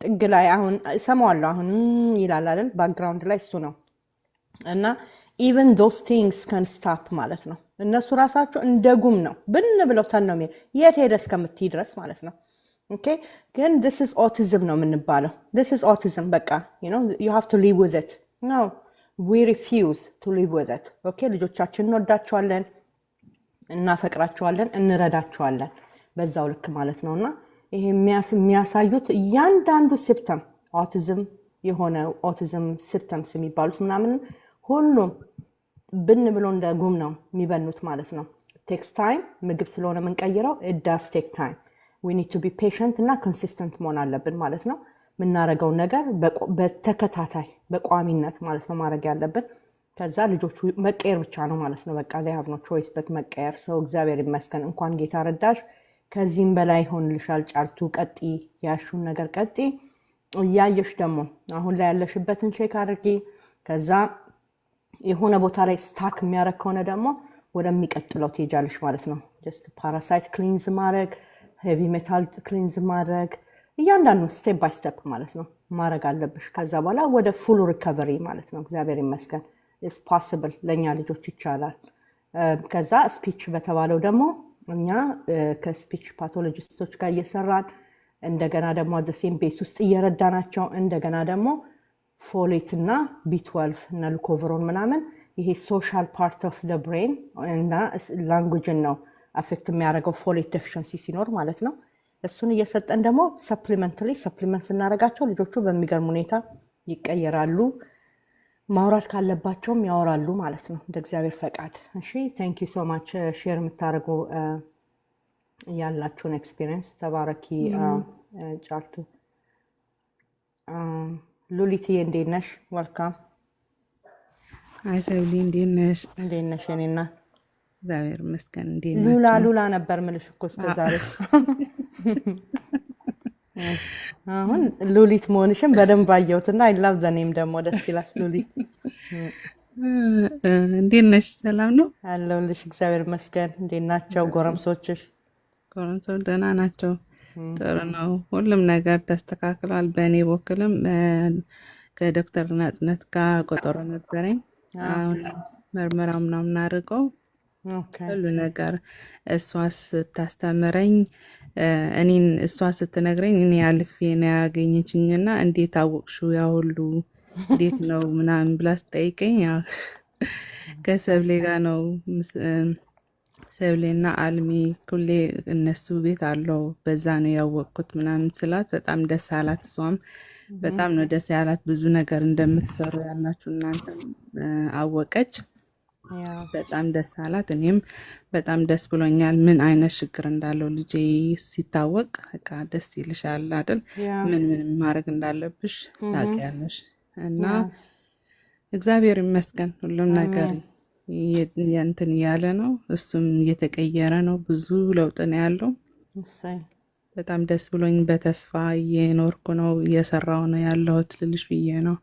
Speaker 1: ጥግ ላይ አሁን ሰማዋለሁ። አሁን ይላል አይደል? ባክግራውንድ ላይ እሱ ነው እና even those things can stop ማለት ነው። እነሱ ራሳቸው እንደ ጉም ነው ብን ብለው ተነው የሚል የት ሄደ እስከምትይ ድረስ ማለት ነው። ኦኬ ግን this is autism ነው የምንባለው። this is autism በቃ you have to live with it. no we refuse to live with it. ኦኬ ልጆቻችን እንወዳቸዋለን፣ እናፈቅራቸዋለን፣ እንረዳቸዋለን በዛው ልክ ማለት ነውና ይሄ የሚያሳዩት እያንዳንዱ ሲምፕተም autism የሆነ autism symptoms የሚባሉት ምናምን ሁሉም ብን ብሎ እንደ ጉም ነው የሚበኑት ማለት ነው። takes time ምግብ ስለሆነ የምንቀይረው it does take time we need to be patient እና consistent መሆን አለብን ማለት ነው። የምናረገው ነገር በተከታታይ በቋሚነት ማለት ነው ማድረግ ያለብን። ከዛ ልጆቹ መቀየር ብቻ ነው ማለት ነው። በቃ they have no choice but መቀየር። ሰው እግዚአብሔር ይመስገን እንኳን ጌታ ረዳሽ። ከዚህም በላይ ሆንልሻል ጫልቱ። ቀጢ ያሹን ነገር ቀጢ። እያየሽ ደግሞ አሁን ላይ ያለሽበትን ቼክ አድርጊ። ከዛ የሆነ ቦታ ላይ ስታክ የሚያረግ ከሆነ ደግሞ ወደሚቀጥለው ትሄጃለሽ ማለት ነው። ጀስት ፓራሳይት ክሊንዝ ማድረግ፣ ሄቪ ሜታል ክሊንዝ ማድረግ፣ እያንዳንዱ ስቴፕ ባይ ስቴፕ ማለት ነው ማድረግ አለብሽ። ከዛ በኋላ ወደ ፉል ሪከቨሪ ማለት ነው። እግዚአብሔር ይመስገን ኢትስ ፖሲብል፣ ለእኛ ልጆች ይቻላል። ከዛ ስፒች በተባለው ደግሞ እኛ ከስፒች ፓቶሎጂስቶች ጋር እየሰራን እንደገና ደግሞ አዘሴም ቤት ውስጥ እየረዳናቸው እንደገና ደግሞ ፎሌት እና ቢ12 እና ሉኮቨሮን ምናምን ይሄ ሶሻል ፓርት ኦፍ ዘ ብሬን እና ላንጉጅን ነው አፌክት የሚያደርገው ፎሌት ዴፊሽንሲ ሲኖር ማለት ነው። እሱን እየሰጠን ደግሞ ሰፕሊመንት ስናደርጋቸው ልጆቹ በሚገርም ሁኔታ ይቀየራሉ። ማውራት ካለባቸውም ያወራሉ ማለት ነው እንደ እግዚአብሔር ፈቃድ። እሺ ቴንክ ዩ ሶ ማች ሼር የምታደርጉ ያላችሁን ኤክስፒሪየንስ። ተባረኪ ጫልቱ። ሉሊትዬ እንዴት ነሽ? ወልካም።
Speaker 6: አይ ሰብሊ እንዴት ነሽ?
Speaker 1: እንዴት ነሽ? እኔና
Speaker 6: እግዚአብሔር ይመስገን። እንዴት
Speaker 1: ሉላ ነበር ምልሽ እኮ እስከ ዛሬ። አሁን ሉሊት መሆንሽን በደንብ አየሁትና አይ ላቭ ዘ ኔም ደግሞ ደስ ይላል። ሉሊት
Speaker 6: እንዴት ነሽ? ሰላም ነው
Speaker 1: አለሁልሽ። እግዚአብሔር ይመስገን። እንዴት ናቸው ጎረምሶችሽ?
Speaker 6: ጎረምሶች ደህና ናቸው። ጥሩ ነው። ሁሉም ነገር ተስተካክሏል። በእኔ በኩልም ከዶክተር ናጽነት ጋር ቆጠሮ ነበረኝ። አሁን ምርመራ ምናምን አድርገው ሁሉ ነገር እሷ ስታስተምረኝ እኔን እሷ ስትነግረኝ እኔ አልፌ ነው ያገኘችኝና እንዴት አወቅሽው ያ ሁሉ እንዴት ነው ምናምን ብላ ስጠይቀኝ ያው ከሰብሌ ጋር ነው ሰብሌና አልሚ ሁሌ እነሱ ቤት አለው በዛ ነው ያወቅኩት ምናምን ስላት በጣም ደስ አላት። እሷም በጣም ነው ደስ ያላት። ብዙ ነገር እንደምትሰሩ ያላችሁ እናንተ አወቀች። በጣም ደስ አላት። እኔም በጣም ደስ ብሎኛል። ምን አይነት ችግር እንዳለው ልጄ ሲታወቅ በቃ ደስ ይልሻል አይደል? ምን ማድረግ እንዳለብሽ ታውቂያለሽ። እና እግዚአብሔር ይመስገን ሁሉም ነገር እንትን ያለ ነው። እሱም እየተቀየረ ነው። ብዙ ለውጥ ነው ያለው። በጣም ደስ ብሎኝ በተስፋ እየኖርኩ ነው እየሰራው ነው ያለሁት ልልሽ ብዬ ነው።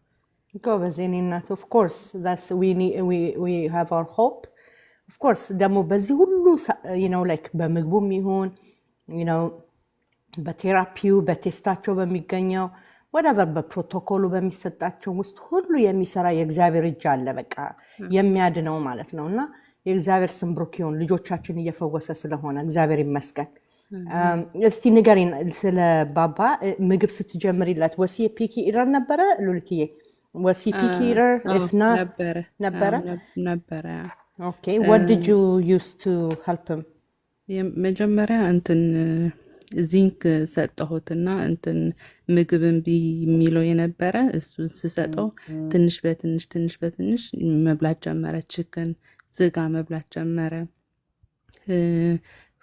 Speaker 1: ጎበዝ የኔ እናት። ኦፍ ኮርስ that's we have our hope of course ደግሞ በዚህ ሁሉ ላይክ በምግቡም ይሁን በቴራፒው በቴስታቸው በሚገኘው ወዳበር በፕሮቶኮሉ በሚሰጣቸው ውስጥ ሁሉ የሚሰራ የእግዚአብሔር እጅ አለ። በቃ የሚያድነው ማለት ነው። እና የእግዚአብሔር ስም ብሩክ ይሁን። ልጆቻችን እየፈወሰ ስለሆነ እግዚአብሔር ይመስገን። እስቲ ንገሪን ስለ ባባ። ምግብ ስትጀምሪላት ወሲ ፒኪ ኢረር ነበረ ሉሊትዬ? ወሲ ፒኪ ኢረር ኢፍና
Speaker 6: ነበረ።
Speaker 1: ኦኬ what did you use to help him?
Speaker 6: መጀመሪያ እንትን ዚንክ ሰጠሁትና እንትን ምግብን ቢ የሚለው የነበረ እሱን ስሰጠው ትንሽ በትንሽ መብላት ጀመረ። ችክን ስጋ መብላት ጀመረ።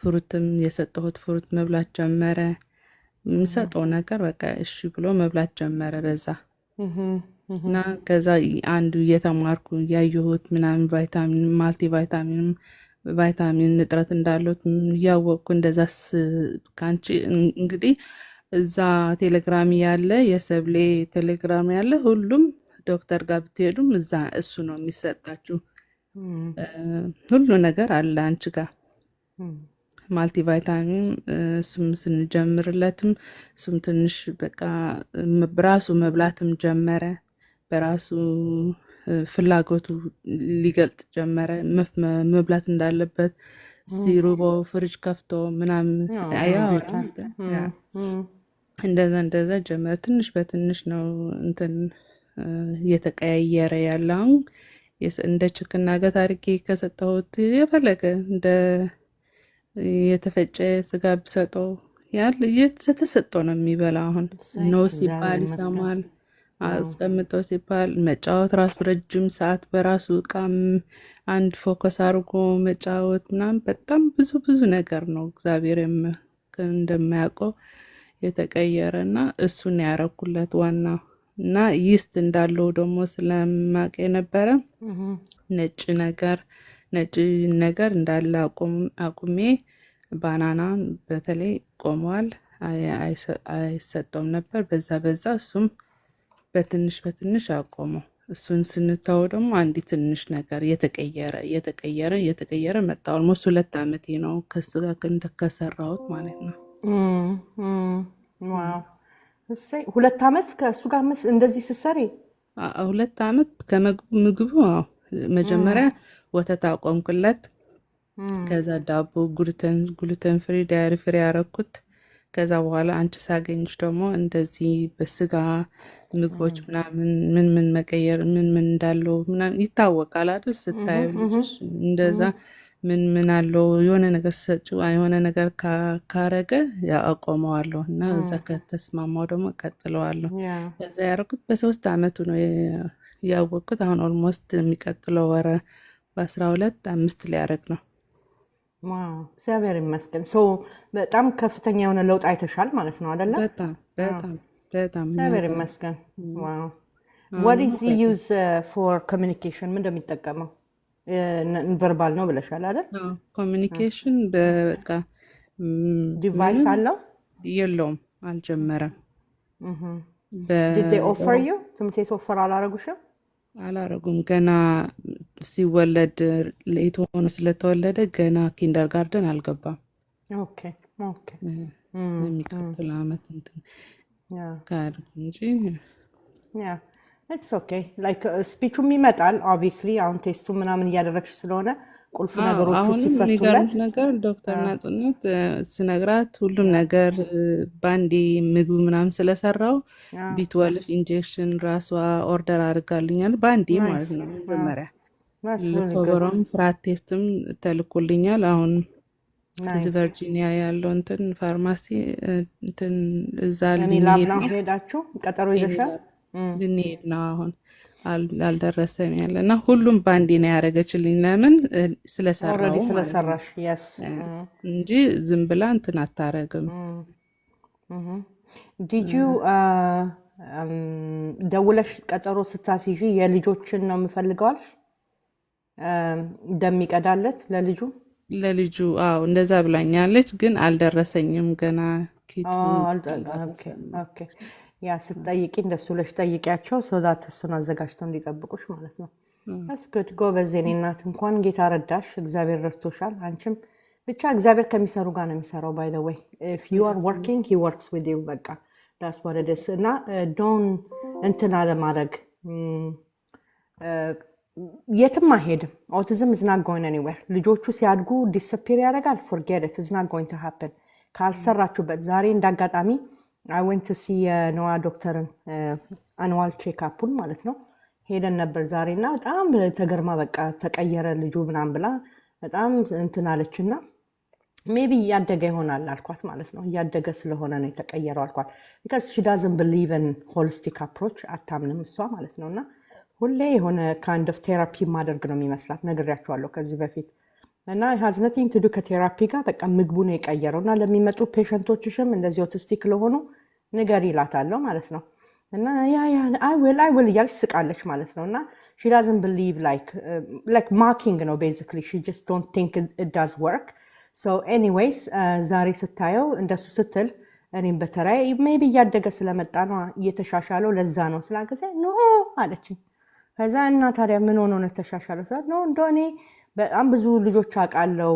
Speaker 6: ፍሩትም የሰጠሁት ፍሩት መብላት ጀመረ። የምሰጠው ነገር በቃ እሺ ብሎ መብላት ጀመረ በዛ። እና ከዛ አንዱ እየተማርኩ ያየሁት ምናምን ቫይታሚን ማልቲ ቫይታሚን እጥረት እንዳለው ያወቅኩ እንደዛስ ካንቺ እንግዲህ እዛ ቴሌግራም ያለ የሰብሌ ቴሌግራም ያለ ሁሉም ዶክተር ጋር ብትሄዱም እዛ እሱ ነው የሚሰጣችሁ። ሁሉ ነገር አለ አንቺ ጋር ማልቲ ቫይታሚን እሱም ስንጀምርለትም እሱም ትንሽ በቃ በራሱ መብላትም ጀመረ። በራሱ ፍላጎቱ ሊገልጥ ጀመረ መብላት እንዳለበት። ሲሩቦ ፍሪጅ ከፍቶ ምናምን አያወራ እንደዛ ጀመረ። ትንሽ በትንሽ ነው እንትን እየተቀያየረ ያለው። እንደ ችክና ገት አድርጌ ከሰጠሁት የፈለገ እንደ የተፈጨ ስጋ ብሰጠው የተሰጠው ነው የሚበላ። አሁን ኖ ሲባል ይሰማል። አስቀምጠው ሲባል መጫወት ራሱ ረጅም ሰዓት በራሱ እቃም አንድ ፎከስ አድርጎ መጫወት ምናምን በጣም ብዙ ነገር ነው እግዚአብሔር እንደማያውቀው የተቀየረ እና እሱን ያረኩለት ዋናው እና ይስት እንዳለው ደግሞ ስለማውቅ የነበረ ነጭ ነገር እንዳለ አቁሜ ባናናን በተለይ ቆመዋል አይሰጠውም ነበር። በዛ እሱም በትንሽ አቆመው። እሱን ስንተው ደግሞ አንዲ ትንሽ ነገር የተቀየረ መጣ። ኦልሞስት 2 ዓመቴ ነው ከሱ ጋር ከሰራሁት ማለት ነው።
Speaker 1: ዋው እሰይ 2 ዓመት ከእሱ ጋር እንደዚህ ስትሰሪ?
Speaker 6: 2 ዓመት ከምግቡ መጀመሪያ ወተት አቆምኩለት። ከዛ ዳቦ ግሉተን ፍሪ ዳይሪ ፍሪ ያረኩት። ከዛ በኋላ አንቺ ሳገኝሽ ደግሞ እንደዚህ በስጋ ምግቦች ምን መቀየር ምን እንዳለው ምናምን ይታወቃል አይደል? ስታዩ እንደዛ ምን አለው የሆነ ነገር ሰጪው የሆነ ነገር ካረገ ያቆመዋለሁ እና እዛ ከተስማማው ደግሞ ቀጥለዋለሁ። ከዛ ያረኩት በ3 ዓመቱ ነው ያወቅኩት። አሁን ኦልሞስት የሚቀጥለው ወረ በ12 5 ሊያረግ ነው።
Speaker 1: ዋው እግዚአብሔር ይመስገን። በጣም ከፍተኛ የሆነ ለውጥ አይተሻል ማለት ነው አይደለ?
Speaker 6: በጣም
Speaker 1: እግዚአብሔር ይመስገን። ዋው what is he use for communication? ምን እንደሚጠቀመው ቨርባል ነው ብለሻል አይደል?
Speaker 6: ኮሚኒኬሽን በቃ
Speaker 1: ዲቫይስ አለው
Speaker 6: የለውም፣ አልጀመረም።
Speaker 1: did they offer you ትምህርት ቤት ኦፈር አላረጉሽም?
Speaker 6: አላረጉም። ገና ሲወለድ ሌት ሆኖ ስለተወለደ ገና ኪንደርጋርደን አልገባም።
Speaker 1: ኦኬ
Speaker 6: የሚቀጥል ዓመት እንትን ካድርግ እንጂ
Speaker 1: ኢትስ ኦኬ ላይክ ስፒቹም ይመጣል ኦብቪስሊ። አሁን ቴስቱ ምናምን እያደረግሽ ስለሆነ ቁልፍ ነገሮቹ ሲፈቱለት
Speaker 6: ነገር ዶክተር ናጽነት ስነግራት ሁሉም ነገር ባንዲ ምግብ ምናምን ስለሰራው ቢትወልፍ ኢንጀክሽን ራሷ ኦርደር አድርጋልኛል ባንዲ ማለት ነው። መጀመሪያ ለኮበሮም ፍራት ቴስትም ተልኮልኛል። አሁን እዚህ ቨርጂኒያ ያለው እንትን ፋርማሲ እንትን እዛ
Speaker 1: ሄዳችሁ ቀጠሮ ይዘሻል?
Speaker 6: ልንሄድ ነው አሁን አልደረሰም ያለ እና ሁሉም ባንዲ ነው ያደረገችልኝ። ለምን ስለሰራሽ እንጂ ዝም ብላ እንትን አታረግም።
Speaker 1: ዲድ ዩ ደውለሽ ቀጠሮ ስታስይዢ የልጆችን ነው የምፈልገዋልሽ እንደሚቀዳለት ለልጁ
Speaker 6: እንደዛ ብላኛለች፣ ግን አልደረሰኝም ገና ኪቱ።
Speaker 1: ያ ስትጠይቂ እንደሱ ብለሽ ጠይቂያቸው ሶዛት እሱን አዘጋጅተው እንዲጠብቁሽ ማለት ነው። እስክድ ጎበዝ የኔ እናት፣ እንኳን ጌታ ረዳሽ፣ እግዚአብሔር ረድቶሻል። አንቺም ብቻ እግዚአብሔር ከሚሰሩ ጋር ነው የሚሰራው። ባይ ዘ ዌይ ኢፍ ዩ አር ወርኪንግ ሂ ወርክስ ዊዝ ዩ። በቃ ዳስ ዋት ኢት ኢዝ። እና ዶን እንትን አለማድረግ የትም አይሄድም። ኦቲዝም ኢዝ ናት ጎይንግ ኤኒዌር። ልጆቹ ሲያድጉ ዲስፒር ያደርጋል። ፎርጌት ኢት ኢዝ ናት ጎይንግ ቱ ሃፕን ካልሰራችሁበት። ዛሬ እንዳጋጣሚ I went to see ኖዋ ዶክተርን አኑዋል ቼክአፑን ማለት ነው ሄደን ነበር ዛሬ እና በጣም ተገርማ በቃ ተቀየረ ልጁ ምናምን ብላ በጣም እንትን አለችና ሜቢ እያደገ ይሆናል አልኳት ማለት ነው። እያደገ ስለሆነ ነው የተቀየረው አልኳት። because she doesn't believe in holistic approach አታምንም እሷ ማለት ነው። እና ሁሌ የሆነ kind of therapy ማድረግ ነው የሚመስላት ነግሬያቸዋለሁ ከዚህ በፊት። እና has nothing to do ከቴራፒ ጋር በቃ ምግቡን የቀየረው እና ለሚመጡ ፔሸንቶችሽም እንደዚህ ኦቲስቲክ ለሆኑ ንገሪ ይላታለሁ ማለት ነው። እና I will እያለች ስቃለች ማለት ነው። እና she doesn't believe like mocking ነው basically. She just don't think it does work. So anyways ዛሬ ስታየው እንደሱ ስትል እኔም በተራይ ሜቢ እያደገ ስለመጣ ነው እየተሻሻለው ለዛ ነው ስላገዘ ኖ አለችኝ። ከዛ እና ታዲያ ምን ሆኖ ነው ተሻሻለው ስላት ነው እንደኔ በጣም ብዙ ልጆች አውቃለሁ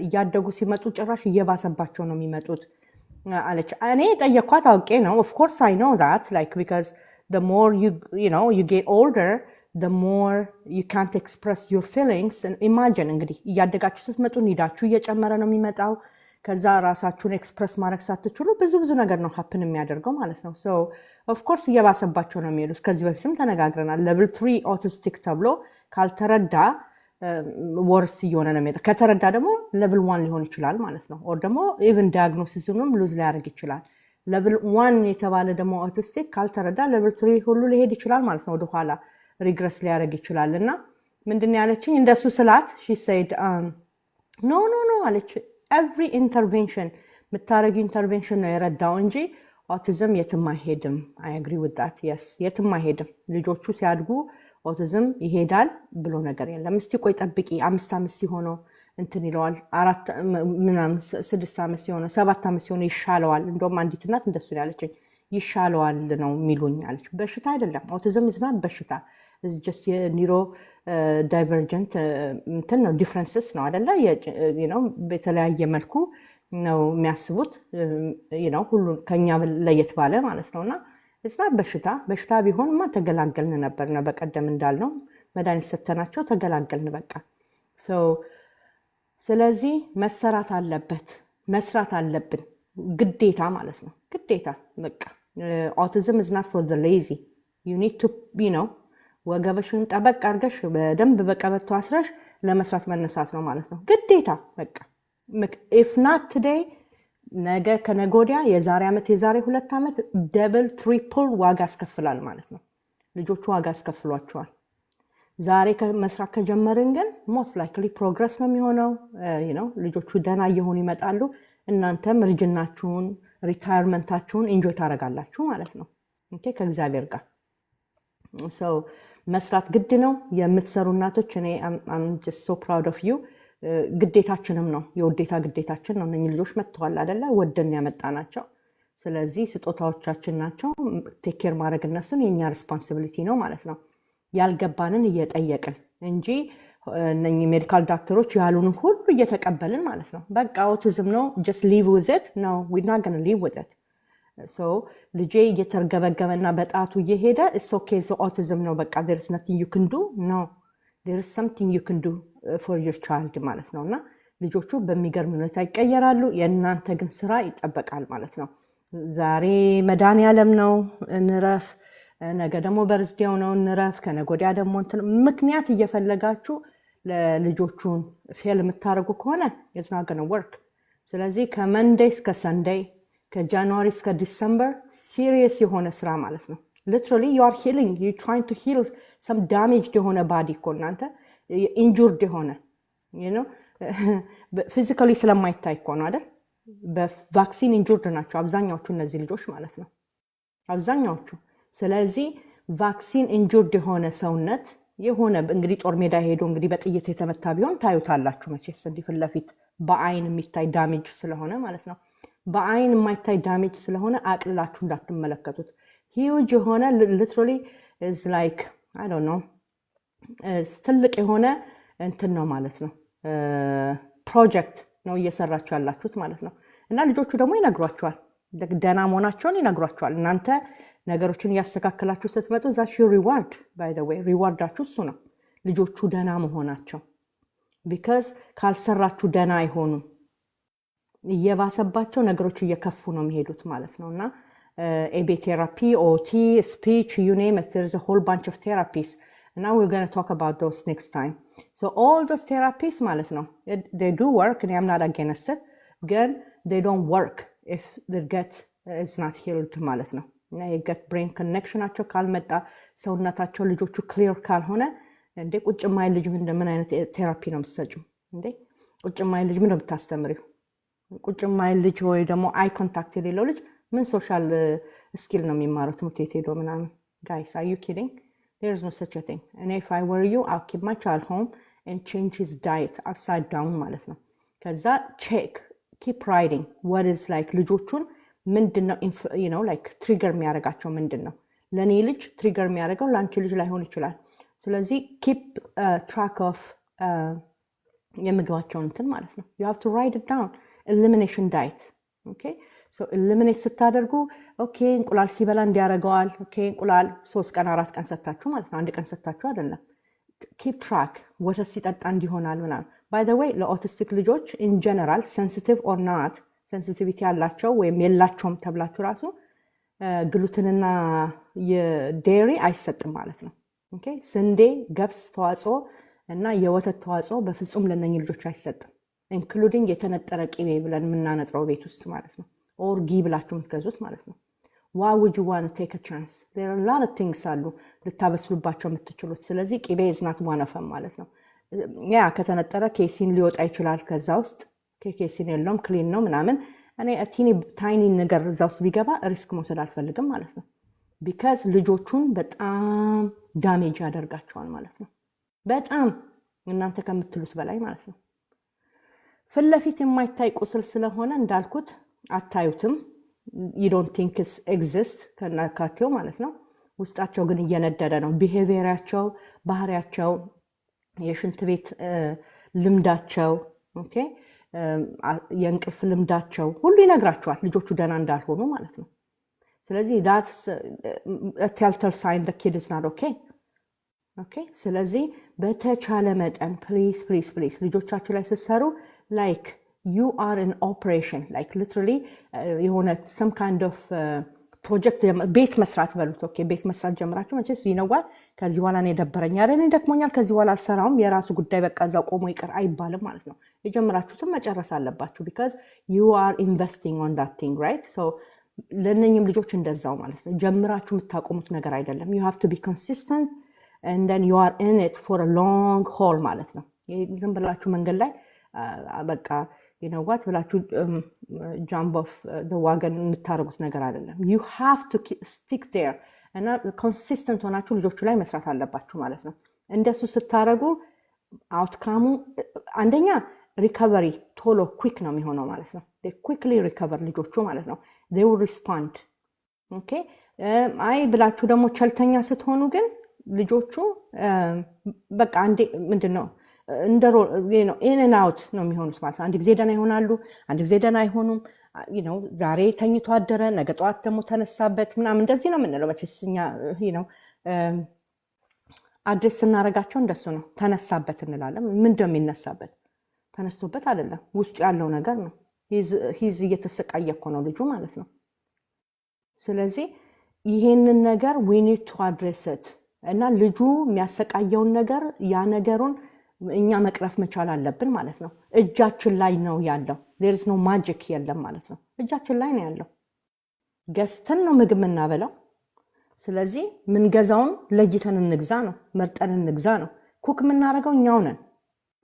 Speaker 1: እያደጉ ሲመጡ ጭራሽ እየባሰባቸው ነው የሚመጡት አለች። እኔ ጠየኳት አውቄ ነው of course I know that like because the more you get older the more you can't express your feelings and imagine እንግዲህ እያደጋችሁ ስትመጡ ኒዳችሁ እየጨመረ ነው የሚመጣው። ከዛ ራሳችሁን ኤክስፕረስ ማድረግ ሳትችሉ ብዙ ነገር ነው ሀፕን የሚያደርገው ማለት ነው። so of course እየባሰባቸው ነው የሚሄዱት። ከዚህ በፊትም ተነጋግረናል። level 3 autistic ተብሎ ካልተረዳ ወርስ እየሆነ ነው የሚሄደው። ከተረዳ ደግሞ ሌቭል 1 ሊሆን ይችላል ማለት ነው። ኦር ደግሞ ኢቭን ዳያግኖሲስንም ሉዝ ሊያደርግ ይችላል። ሌቭል 1 የተባለ ደግሞ ኦቲስቲክ ካልተረዳ ሌቭል 3 ሁሉ ሊሄድ ይችላል ማለት ነው። ወደኋላ ሪግረስ ሊያደርግ ይችላል። እና ምንድን ያለችኝ እንደሱ ስላት she said no አለች። every intervention የምታረጊው ኢንተርቬንሽን ነው የረዳው እንጂ ኦቲዝም የትም አይሄድም። አይ አግሪ ዊዝ ዛት የስ የትም አይሄድም። ልጆቹ ሲያድጉ ኦቲዝም ይሄዳል ብሎ ነገር የለም። እስቲ ቆይ ጠብቂ 5 ዓመት ሲሆነው እንትን ይለዋል 4 ምናምን 6 ዓመት ሲሆነው 7 ዓመት ሲሆነው ይሻለዋል። እንደውም አንዲት እናት እንደሱ ያለችኝ ይሻለዋል ነው የሚሉኝ አለች። በሽታ አይደለም ኦቲዝም ዝናት በሽታ ጀስት የኒሮ ዳይቨርጀንት እንትን ነው ዲፍረንስስ ነው አይደለ? በተለያየ መልኩ ነው የሚያስቡት ሁሉ ከኛ ለየት ባለ ማለት ነውና ዝናት በሽታ ቢሆንማ ተገላገልን ነበር። በቀደም እንዳልነው መድኃኒት ሰተናቸው ተገላገልን በቃ። ስለዚህ መሰራት አለበት መስራት አለብን ግዴታ ማለት ነው። ግዴታ በቃ ኦቲዝም is not for the lazy. you need to ወገበሽን ጠበቅ አድርገሽ በደንብ በቀበቶ አስረሽ ለመስራት መነሳት ነው ማለት ነው ግዴታ በቃ። if not today ነገ ከነገ ወዲያ የዛሬ ዓመት የዛሬ 2 ዓመት ደብል ትሪፕል ዋጋ ያስከፍላል ማለት ነው። ልጆቹ ዋጋ ያስከፍሏቸዋል። ዛሬ መስራት ከጀመርን ግን ሞስት ላይክሊ ፕሮግረስ ነው የሚሆነው። ልጆቹ ደህና እየሆኑ ይመጣሉ። እናንተም እርጅናችሁን ሪታየርመንታችሁን ኢንጆይ ታደርጋላችሁ ማለት ነው ከእግዚአብሔር ጋር። መስራት ግድ ነው። የምትሰሩ እናቶች እኔ I'm just so proud of you። ግዴታችንም ነው የውዴታ ግዴታችን ነው። እነኚህ ልጆች መጥተዋል አይደለ? ወደን ያመጣናቸው። ስለዚህ ስጦታዎቻችን ናቸው። ቴክ ኬር ማድረግ እነሱን የኛ ሪስፖንሲቢሊቲ ነው ማለት ነው። ያልገባንን እየጠየቅን እንጂ እነኚህ ሜዲካል ዶክተሮች ያሉን ሁሉ እየተቀበልን ማለት ነው። በቃ ኦቲዝም ነው just live with it. no we're not going to live with it. ልጄ እየተርገበገበና በጣቱ እየሄደ it's okay so autism ነው በቃ there is nothing you can do. no there is something you can do for your child ማለት ነውና ልጆቹ በሚገርም ሁኔታ ይቀየራሉ። የእናንተ ግን ስራ ይጠበቃል ማለት ነው። ዛሬ መድኃኒዓለም ነው እንረፍ፣ ነገ ደግሞ በርዝዴው ነው እንረፍ፣ ከነገ ወዲያ ደግሞ ምክንያት እየፈለጋችሁ ለልጆቹን ፌል የምታደርጉ ከሆነ it's not going to work። ስለዚህ ከመንዴይ እስከ ሰንዴይ ከጃንዋሪ እስከ ዲሰምበር ሲሪየስ የሆነ ስራ ማለት ነው። literally you are healing, you trying to heal some damaged የሆነ ባዲ እኮ እናንተ ኢንጁርድ የሆነ ፊዚካሊ ስለማይታይ እኮ ነው አይደል? በቫክሲን ኢንጁርድ ናቸው አብዛኛዎቹ እነዚህ ልጆች ማለት ነው አብዛኛዎቹ። ስለዚህ ቫክሲን ኢንጁርድ የሆነ ሰውነት የሆነ እንግዲህ ጦር ሜዳ ሄዶ እንግዲህ በጥይት የተመታ ቢሆን ታዩታላችሁ መቼስ እንዲህ ፊት ለፊት በአይን የሚታይ ዳሜጅ ስለሆነ ማለት ነው። በአይን የማይታይ ዳሜጅ ስለሆነ አቅልላችሁ እንዳትመለከቱት። ሂውጅ የሆነ literally is like I don't know ትልቅ የሆነ እንትን ነው ማለት ነው። ፕሮጀክት ነው እየሰራችሁ ያላችሁት ማለት ነው። እና ልጆቹ ደግሞ ይነግሯቸዋል፣ ደህና መሆናቸውን ይነግሯቸዋል። እናንተ ነገሮችን እያስተካከላችሁ ስትመጡ that's your reward by the way ሪዋርዳችሁ እሱ ነው ልጆቹ ደህና መሆናቸው። because ካልሰራችሁ ደህና አይሆኑም፣ እየባሰባቸው ነገሮች እየከፉ ነው የሚሄዱት ማለት ነውና ኤቤ ቴራፒ ኦቲ ስፒች you name it there's a whole bunch of therapies. Now we're going to talk about those next time. So all those therapies ማለት ነው they do work and I'm not against it. Again, they don't work if the gut is not healed ማለት ነው። እና የገት ብሬን ኮኔክሽናቸው ካልመጣ ሰውነታቸው ልጆቹ ክሊር ካልሆነ እንዴ ቁጭ ማይ ልጅ ምን አይነት ቴራፒ ነው የምትሰጪው እንዴ? ቁጭ ማይ ልጅ ምን ነው የምታስተምሪው? ቁጭ ማይ ልጅ ወይ ደግሞ አይ ኮንታክት የሌለው ልጅ ምን ሶሻል ስኪል ነው የሚማረው ትምህርት ቤት ሄዶ ምናምን? guys are you kidding? There's no such a thing. And if I were you, I'll keep my child home and change his diet upside down ማለት ነው። ከዛ check, keep writing what is like ልጆቹን ምንድነው like trigger የሚያደርጋቸው ምንድነው? ለኔ ልጅ trigger የሚያደርገው ለአንቺ ልጅ ላይሆን ይችላል። ስለዚህ keep track of የምግባቸውን እንትን ማለት ነው። You have to write it down. Elimination diet. Okay? So eliminate ስታደርጉ ኦኬ እንቁላል ሲበላ እንዲያረጋዋል። ኦኬ እንቁላል 3 ቀን 4 ቀን ሰጣችሁ ማለት ነው። አንድ ቀን ሰጣችሁ አይደለም። keep track ወተት ሲጠጣ እንዲሆናል ምናምን። by the way ለኦቲስቲክ ልጆች in general sensitive or not sensitivity ያላቸው ወይም የላቸውም ተብላችሁ ራሱ ግሉተንና የዴሪ አይሰጥም ማለት ነው። ኦኬ ስንዴ፣ ገብስ ተዋጽኦ እና የወተት ተዋጽኦ በፍጹም ለነኚህ ልጆች አይሰጥም። ኢንክሉዲንግ የተነጠረ ቅቤ ብለን የምናነጥረው ቤት ውስጥ ማለት ነው። ኦር ጊ ብላችሁ የምትገዙት ማለት ነው። why would you want to take a chance? there are a lot of things አሉ ልታበስሉባቸው የምትችሉት። ስለዚህ ቅቤ is not one of them ማለት ነው። ያ ከተነጠረ ኬሲን ሊወጣ ይችላል ከዛ ውስጥ። ኬሲን የለውም ክሊን ነው ምናምን እኔ ታይኒ ነገር እዛ ውስጥ ቢገባ ሪስክ መውሰድ አልፈልግም ማለት ነው። ቢካዝ ልጆቹን በጣም ዳሜጅ ያደርጋቸዋል ማለት ነው። በጣም እናንተ ከምትሉት በላይ ማለት ነው። ፊት ለፊት የማይታይ ቁስል ስለሆነ እንዳልኩት አታዩትም። you don't think it's exist ከናካቴው ማለት ነው። ውስጣቸው ግን እየነደደ ነው። ቢሄቪየራቸው፣ ባህሪያቸው፣ የሽንት ቤት ልምዳቸው፣ ኦኬ የእንቅልፍ ልምዳቸው ሁሉ ይነግራቸዋል ልጆቹ ደህና እንዳልሆኑ ማለት ነው። ስለዚህ that's a telltale sign the kid is not okay. ኦኬ ስለዚህ በተቻለ መጠን ፕሊዝ ልጆቻችሁ ላይ ስትሰሩ like you are in operation like literally የሆነ some kind of ፕሮጀክት ቤት መስራት በሉት። ኦኬ ቤት መስራት ጀምራችሁ መቼስ ይነዋል። ከዚህ በኋላ እኔ ደበረኝ አይደል እኔ ደክሞኛል ከዚህ በኋላ አልሰራውም የራሱ ጉዳይ በቃ እዛው ቆሞ ይቀር አይባልም ማለት ነው። የጀመራችሁትን መጨረስ አለባችሁ because you are investing on that thing right? so ለነኝም ልጆች እንደዛው ማለት ነው። ጀምራችሁ የምታቆሙት ነገር አይደለም። you have to be consistent and then you are in it for a long haul ማለት ነው። ዝም ብላችሁ መንገድ ላይ በቃ you know what ብላችሁ jump off the wagon የምታደርጉት ነገር አይደለም። you have to stick there እና consistent ሆናችሁ ልጆቹ ላይ መስራት አለባችሁ ማለት ነው። እንደሱ ስታደርጉ አውትካሙ አንደኛ ሪከቨሪ ቶሎ ኩዊክ ነው የሚሆነው ማለት ነው። they quickly recover ልጆቹ ማለት ነው። they will respond okay አይ ብላችሁ ደግሞ ቸልተኛ ስትሆኑ ግን ልጆቹ በቃ አንዴ ምንድነው እንደሮ ነው in and out ነው የሚሆኑት ማለት ነው። አንድ ጊዜ ደህና ይሆናሉ፣ አንድ ጊዜ ደህና አይሆኑም። you know ዛሬ ተኝቶ አደረ ነገ ጠዋት ደግሞ ተነሳበት ምናምን እንደዚህ ነው የምንለው መቼስ እኛ you know አድሬስ ስናረጋቸው እንደሱ ነው። ተነሳበት እንላለን። ምን እንደሚነሳበት ተነስቶበት አይደለም ውስጡ ያለው ነገር ነው። ሂዝ እየተሰቃየ እኮ ነው ልጁ ማለት ነው። ስለዚህ ይሄንን ነገር we need to address it እና ልጁ የሚያሰቃየውን ነገር ያ ነገሩን እኛ መቅረፍ መቻል አለብን ማለት ነው። እጃችን ላይ ነው ያለው። there is no magic የለም ማለት ነው። እጃችን ላይ ነው ያለው። ገዝተን ነው ምግብ የምናበላው። ስለዚህ ምን ገዛውን ለይተን እንግዛ ነው፣ መርጠን እንግዛ ነው። ኩክ የምናደርገው እኛው ነን።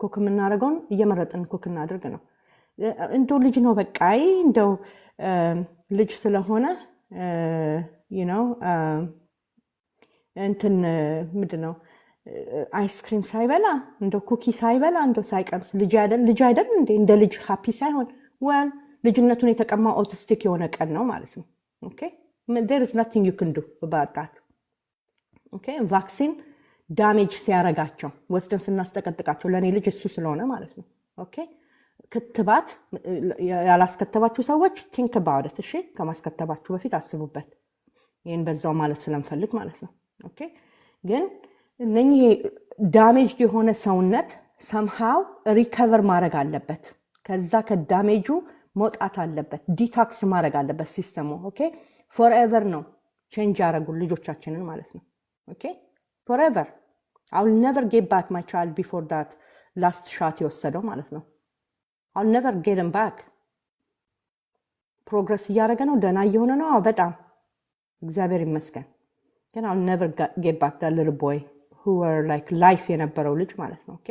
Speaker 1: ኩክ የምናደርገውን እየመረጥን ኩክ እናድርግ ነው። እንደው ልጅ ነው በቃ እንደው ልጅ ስለሆነ you know እንትን ምንድነው አይስክሪም ሳይበላ እንደው ኩኪ ሳይበላ እንደው ሳይቀምስ ልጅ አይደል እንደ ልጅ ሃፒ ሳይሆን well ልጅነቱን የተቀማው ኦቲስቲክ የሆነ ቀን ነው ማለት ነው። ኦኬ there is nothing you can do about that. okay vaccine damage ሲያረጋቸው ወስደን ስናስጠቀጥቃቸው ለኔ ልጅ እሱ ስለሆነ ማለት ነው። ኦኬ ክትባት ያላስከተባችሁ ሰዎች think about it እሺ ከማስከተባችሁ በፊት አስቡበት። ይሄን በዛው ማለት ስለምፈልግ ማለት ነው። ኦኬ ግን እነኚህ ዳሜጅ የሆነ ሰውነት somehow recover ማድረግ አለበት። ከዛ ከዳሜጁ መውጣት አለበት። ዲቶክስ ማድረግ አለበት ሲስተሙ። ኦኬ forever ነው ቼንጅ ያደረጉ ልጆቻችንን ማለት ነው። ኦኬ forever I will never get back my child before that last shot የወሰደው ማለት ነው። I'll never get him back. ፕሮግረስ እያደረገ ነው፣ ደህና እየሆነ ነው። በጣም እግዚአብሔር ይመስገን። ግን I'll never get back that little boy who were like life የነበረው ልጅ ማለት ነው። ኦኬ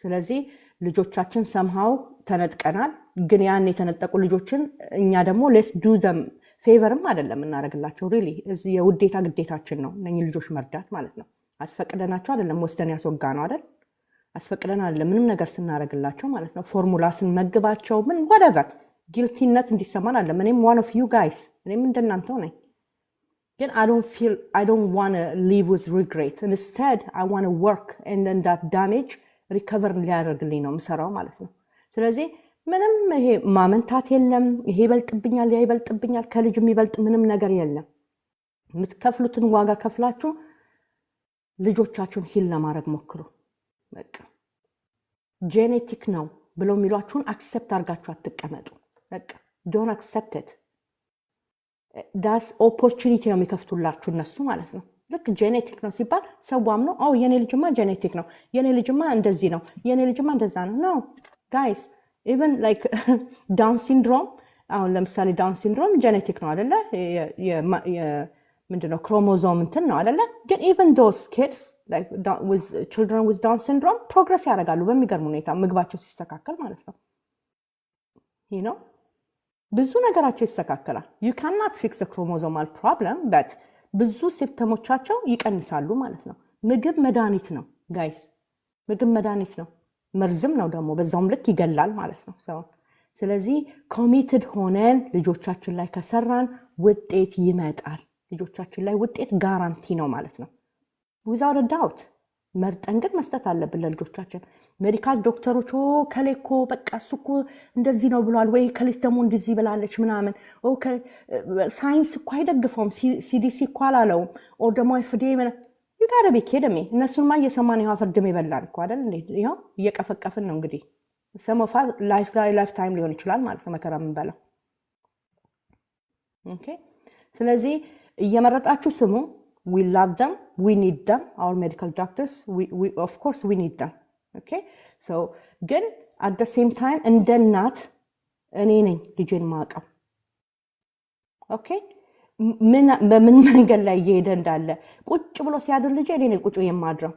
Speaker 1: ስለዚህ ልጆቻችን somehow ተነጥቀናል። ግን ያን የተነጠቁ ልጆችን እኛ ደግሞ let's do them ፌቨርም አይደለም እናደርግላቸው። ሪሊ የውዴታ ግዴታችን ነው እነኚህ ልጆች መርዳት ማለት ነው። አስፈቅደናቸው አይደለም ወስደን ያስወጋ ነው አይደል? አስፈቅደን አይደለም ምንም ነገር ስናደርግላቸው ማለት ነው። ፎርሙላ ስንመግባቸው ምን whatever ጊልቲነት እንዲሰማን አይደለም። እኔም one of you guys እኔም እንደናንተው ነኝ። ግን I don't want to live with regret. Instead I want to work and then that damage recover ሊያደርግልኝ ነው የምሰራው ማለት ነው። ስለዚህ ምንም ይሄ ማመንታት የለም። ይሄ ይበልጥብኛል ያ ይበልጥብኛል ከልጅ የሚበልጥ ምንም ነገር የለም። የምትከፍሉትን ዋጋ ከፍላችሁ ልጆቻችሁን ሂል ለማድረግ ሞክሩ። በቃ ጄኔቲክ ነው ብለው የሚሏችሁን አክሰፕት አድርጋችሁ አትቀመጡ። በቃ ዶንት አክሰፕት ኢት። ዳስ ኦፖርቹኒቲ ነው የሚከፍቱላችሁ እነሱ ማለት ነው። ልክ ጄኔቲክ ነው ሲባል ሰዋም ነው አው የኔ ልጅማ ጄኔቲክ ነው፣ የኔ ልጅማ እንደዚህ ነው፣ የኔ ልጅማ እንደዛ ነው። ኖ ጋይስ even like down syndrome አሁን ለምሳሌ ዳውን ሲንድሮም ጄኔቲክ ነው አይደለ? ምንድነው ክሮሞዞም እንትን ነው አይደለ? ግን even those kids like with children with down syndrome ፕሮግረስ ያደርጋሉ በሚገርም ሁኔታ ምግባቸው ሲስተካከል ማለት ነው። you know ብዙ ነገራቸው ይስተካከላል። you cannot fix a chromosomal problem but ብዙ ሲምፕተሞቻቸው ይቀንሳሉ ማለት ነው። ምግብ መድኃኒት ነው ጋይስ፣ ምግብ መድኃኒት ነው። መርዝም ነው ደግሞ በዛውም ልክ ይገላል ማለት ነው ሰው። ስለዚህ ኮሚትድ ሆነን ልጆቻችን ላይ ከሰራን ውጤት ይመጣል። ልጆቻችን ላይ ውጤት ጋራንቲ ነው ማለት ነው without a doubt። መርጠን ግን መስጠት አለብን ለልጆቻችን። ሜዲካል ዶክተሮች ከሌኮ በቃ እሱ እኮ እንደዚህ ነው ብሏል ወይ ከሌት ደግሞ እንደዚህ ብላለች ምናምን ሳይንስ እኮ አይደግፈውም ሲዲሲ እኮ አላለውም ኦር ደግሞ FDA ይጋረ ቢኬደሜ እነሱንማ እየሰማን ይኸው ፍርድም ይበላል እኮ አይደል እንዴ? ይኸው እየቀፈቀፍን ነው እንግዲህ ሰሞፋ ላይፍ ታይም ሊሆን ይችላል ማለት ነው መከራ የምንበላው። ኦኬ ስለዚህ እየመረጣችሁ ስሙ። we love them, we need them, our medical doctors, we of course we need them. Okay so ግን at the same time እንደ እናት እኔ ነኝ ልጄን ማቀው። ኦኬ በምን መንገድ ላይ እየሄደ እንዳለ ቁጭ ብሎ ሲያድር ልጄ እኔ ነኝ ቁጭ የማድረው።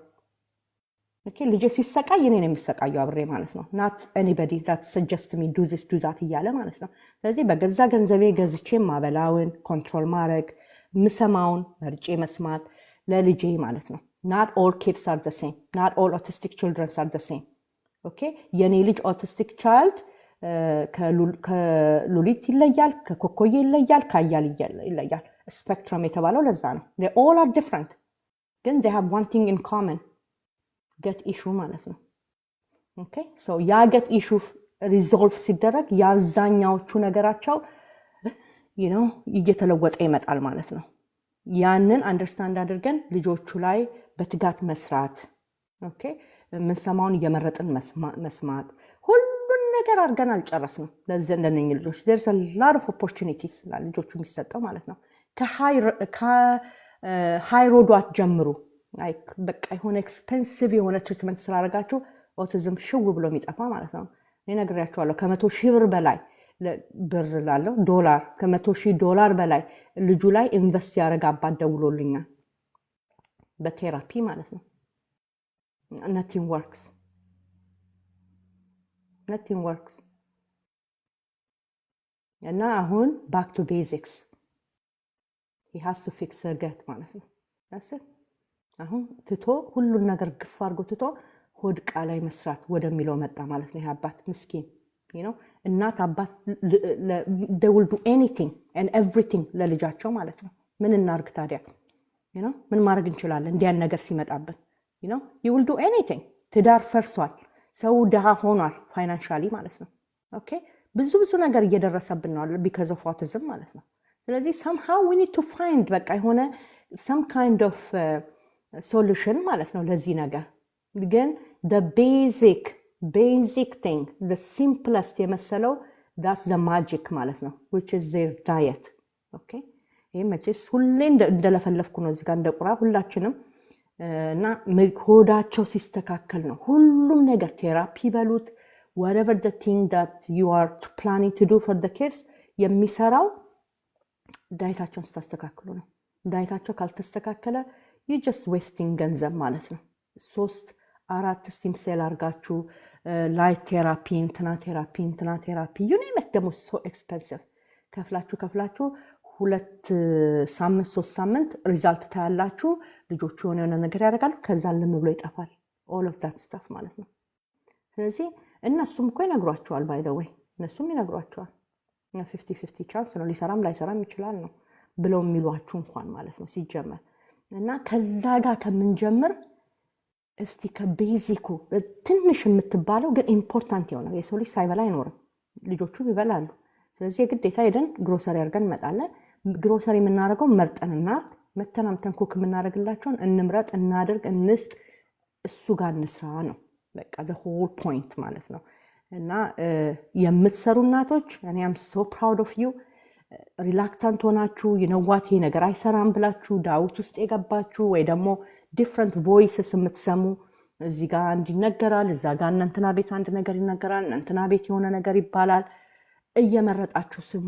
Speaker 1: ኦኬ ልጄ ሲሰቃይ እኔ ነኝ የሚሰቃየው አብሬ ማለት ነው። not anybody that suggest me do this do that እያለ ማለት ነው። ስለዚህ በገዛ ገንዘቤ ገዝቼ ማበላውን ኮንትሮል ማድረግ ምሰማውን መርጬ መስማት ለልጄ ማለት ነው። not all kids are the same, not all autistic children are the same. okay የኔ ልጅ autistic child ከሉሊት ይለያል፣ ከኮኮዬ ይለያል፣ ካያል ይለያል። ስፔክትረም የተባለው ለዛ ነው። they all are different ግን they have one thing in common, get issue ማለት ነው። okay so ያ get issue resolve ሲደረግ የአብዛኛዎቹ ነገራቸው እየተለወጠ ይመጣል ማለት ነው። ያንን አንደርስታንድ አድርገን ልጆቹ ላይ በትጋት መስራት። ኦኬ ምንሰማውን እየመረጥን መስማት። ሁሉን ነገር አድርገን አልጨረስንም። ለዚህ እንደነኝ ልጆች there's a lot of opportunities ለልጆቹ የሚሰጠው ማለት ነው። ከሃይ ሮዷት ጀምሩ። በቃ የሆነ ኤክስፔንሲቭ የሆነ ትሪትመንት ስላደረጋችሁ ኦቲዝም ሽው ብሎ የሚጠፋ ማለት ነው። እኔ ነግሬያችኋለሁ ከ100,000 ብር በላይ ብር ላለው ዶላር $100,000 በላይ ልጁ ላይ ኢንቨስት ያደረገ አባት ደውሎልኛል በቴራፒ ማለት ነው። nothing works እና አሁን back to basics he has to fix her gut ማለት ነው። አሁን ትቶ ሁሉን ነገር ግፍ አድርጎ ትቶ ሆድቃ ላይ መስራት ወደሚለው መጣ ማለት ነው። ይሄ አባት ምስኪን እናት አባት they will do anything and everything ለልጃቸው ማለት ነው። ምን እናርግ ታዲያ? ምን ማድረግ እንችላለን? እንዲያን ነገር ሲመጣብን you will do anything። ትዳር ፈርሷል፣ ሰው ድሃ ሆኗል ፋይናንሻሊ ማለት ነው። ኦኬ ብዙ ነገር እየደረሰብን ነው because of autism ማለት ነው። ስለዚህ somehow we need to find በቃ የሆነ some kind of solution ማለት ነው ለዚህ ነገር። ግን the basic thing, the simplest የመሰለው that's the magic ማለት ነው, which is their diet. okay ይሄ መቼስ ሁሌ እንደለፈለፍኩ ነው እዚህ ጋር እንደቁራ ሁላችንም እና ሆዳቸው ሲስተካከል ነው ሁሉም ነገር ቴራፒ በሉት whatever the thing that you are planning to do for the kids የሚሰራው ዳይታቸውን ስታስተካክሉ ነው። ዳይታቸው ካልተስተካከለ you just wasting ገንዘብ ማለት ነው። 3-4 ስቲም ሴል አርጋችሁ ላይት ቴራፒ እንትና ቴራፒ you name it ደግሞ so expensive ከፍላችሁ 2 ሳምንት 3 ሳምንት ሪዛልት ታያላችሁ። ልጆቹ የሆነ ነገር ያደርጋሉ ከዛ ልም ብሎ ይጠፋል። all of that stuff ማለት ነው። ስለዚህ እነሱም እኮ ይነግሯቸዋል by the way እነሱም ይነግሯቸዋል 50-50 ቻንስ ነው ሊሰራም ላይሰራም ይችላል ነው ብለው የሚሏችሁ እንኳን ማለት ነው ሲጀመር እና ከዛ ጋር ከምንጀምር እስቲ ከቤዚኩ ትንሽ የምትባለው ግን ኢምፖርታንት የሆነው የሰው ልጅ ሳይበላ አይኖርም። ልጆቹ ይበላሉ። ስለዚህ የግዴታ ሄደን ግሮሰሪ አድርገን እንመጣለን። ግሮሰሪ የምናደርገው መርጠንና መተናምተን ኩክ የምናደርግላቸውን እንምረጥ፣ እናድርግ፣ እንስጥ፣ እሱ ጋር እንስራ ነው በቃ the whole point ማለት ነው። እና የምትሰሩ እናቶች እኔ am so proud of you። ሪላክታንት ሆናችሁ ይነዋት ይሄ ነገር አይሰራም ብላችሁ ዳውት ውስጥ የገባችሁ ወይ ደግሞ different voices የምትሰሙ እዚህ ጋር አንድ ይነገራል እዛ ጋር እንትና ቤት አንድ ነገር ይነገራል እንትና ቤት የሆነ ነገር ይባላል እየመረጣችሁ ስሙ።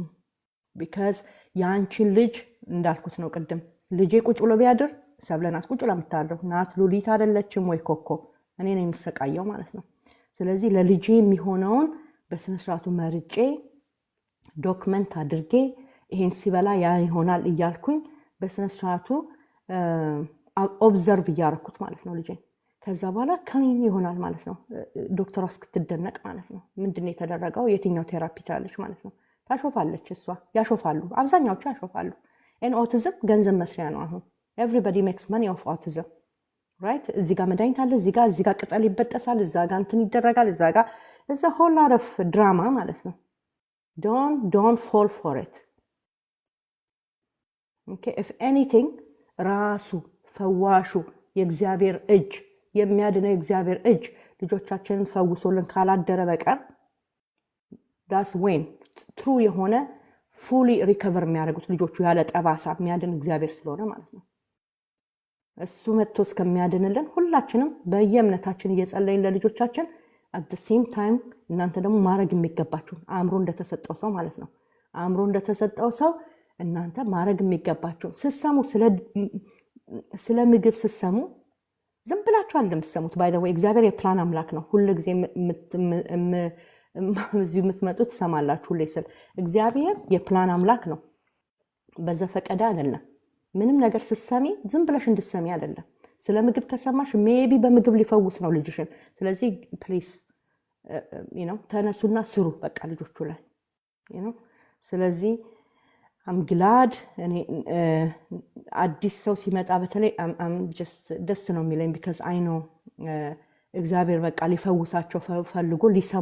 Speaker 1: because ያንቺን ልጅ እንዳልኩት ነው ቅድም ልጄ ቁጭ ብሎ ቢያድር ሰብለናት ቁጭ ብላ የምታድረው ናት ሉሊት አይደለችም ወይ ኮኮ እኔ ነኝ የምሰቃየው ማለት ነው። ስለዚህ ለልጄ የሚሆነውን በስነ ስርዓቱ መርጬ ዶክመንት አድርጌ ይሄን ሲበላ ያ ይሆናል እያልኩኝ በስነ ስርዓቱ ኦብዘርቭ እያረኩት ማለት ነው ልጄ። ከዛ በኋላ ክሊን ይሆናል ማለት ነው። ዶክተሯ እስክትደነቅ ማለት ነው። ምንድነው የተደረገው የትኛው ቴራፒ ትላለች ማለት ነው። ታሾፋለች እሷ፣ ያሾፋሉ፣ አብዛኛዎቹ ያሾፋሉ። ኦቲዝም ገንዘብ መስሪያ ነው አሁን። ኤቭሪባዲ ሜክስ ማኒ ኦፍ ኦቲዝም ራይት። እዚህ ጋር መድኃኒት አለ፣ እዚህ ጋር ቅጠል ይበጠሳል፣ እዛ ጋር እንትን ይደረጋል፣ እዛ ጋር እዛ ሆል ሎት ኦፍ ድራማ ማለት ነው። ዶንት ፎል ፎር ኢት ኦኬ። ኢፍ ኤኒቲንግ ራሱ ፈዋሹ የእግዚአብሔር እጅ የሚያድነው የእግዚአብሔር እጅ ልጆቻችንን ፈውሶልን ካላደረ በቀር ዳስ ዌን ትሩ የሆነ ፉሊ ሪከቨር የሚያደርጉት ልጆቹ ያለ ጠባሳ የሚያድን እግዚአብሔር ስለሆነ ማለት ነው። እሱ መጥቶ እስከሚያድንልን ሁላችንም በየእምነታችን እየጸለይን ለልጆቻችን አት ሴም ታይም እናንተ ደግሞ ማድረግ የሚገባችሁን አእምሮ እንደተሰጠው ሰው ማለት ነው። አእምሮ እንደተሰጠው ሰው እናንተ ማድረግ የሚገባችሁን ስትሰሙ፣ ስለ ምግብ ስትሰሙ ዝም ብላችሁ አልምትሰሙት። ባይ ዘ ወይ እግዚአብሔር የፕላን አምላክ ነው። ሁሉ ጊዜ እዚህ የምትመጡ ትሰማላችሁ። ሁሌ ስል እግዚአብሔር የፕላን አምላክ ነው። በዘፈቀደ አይደለም። ምንም ነገር ስትሰሚ ዝም ብለሽ እንድትሰሚ አይደለም። ስለ ምግብ ከሰማሽ ሜቢ በምግብ ሊፈውስ ነው ልጅሽን። ስለዚህ ፕሊስ ተነሱና ስሩ በቃ ልጆቹ ላይ ስለዚህ አምግላድ እኔ አዲስ ሰው ሲመጣ በተለይ ደስ ነው የሚለኝ ቢካዝ አይ ኖ እግዚአብሔር በቃ ሊፈውሳቸው ፈልጎ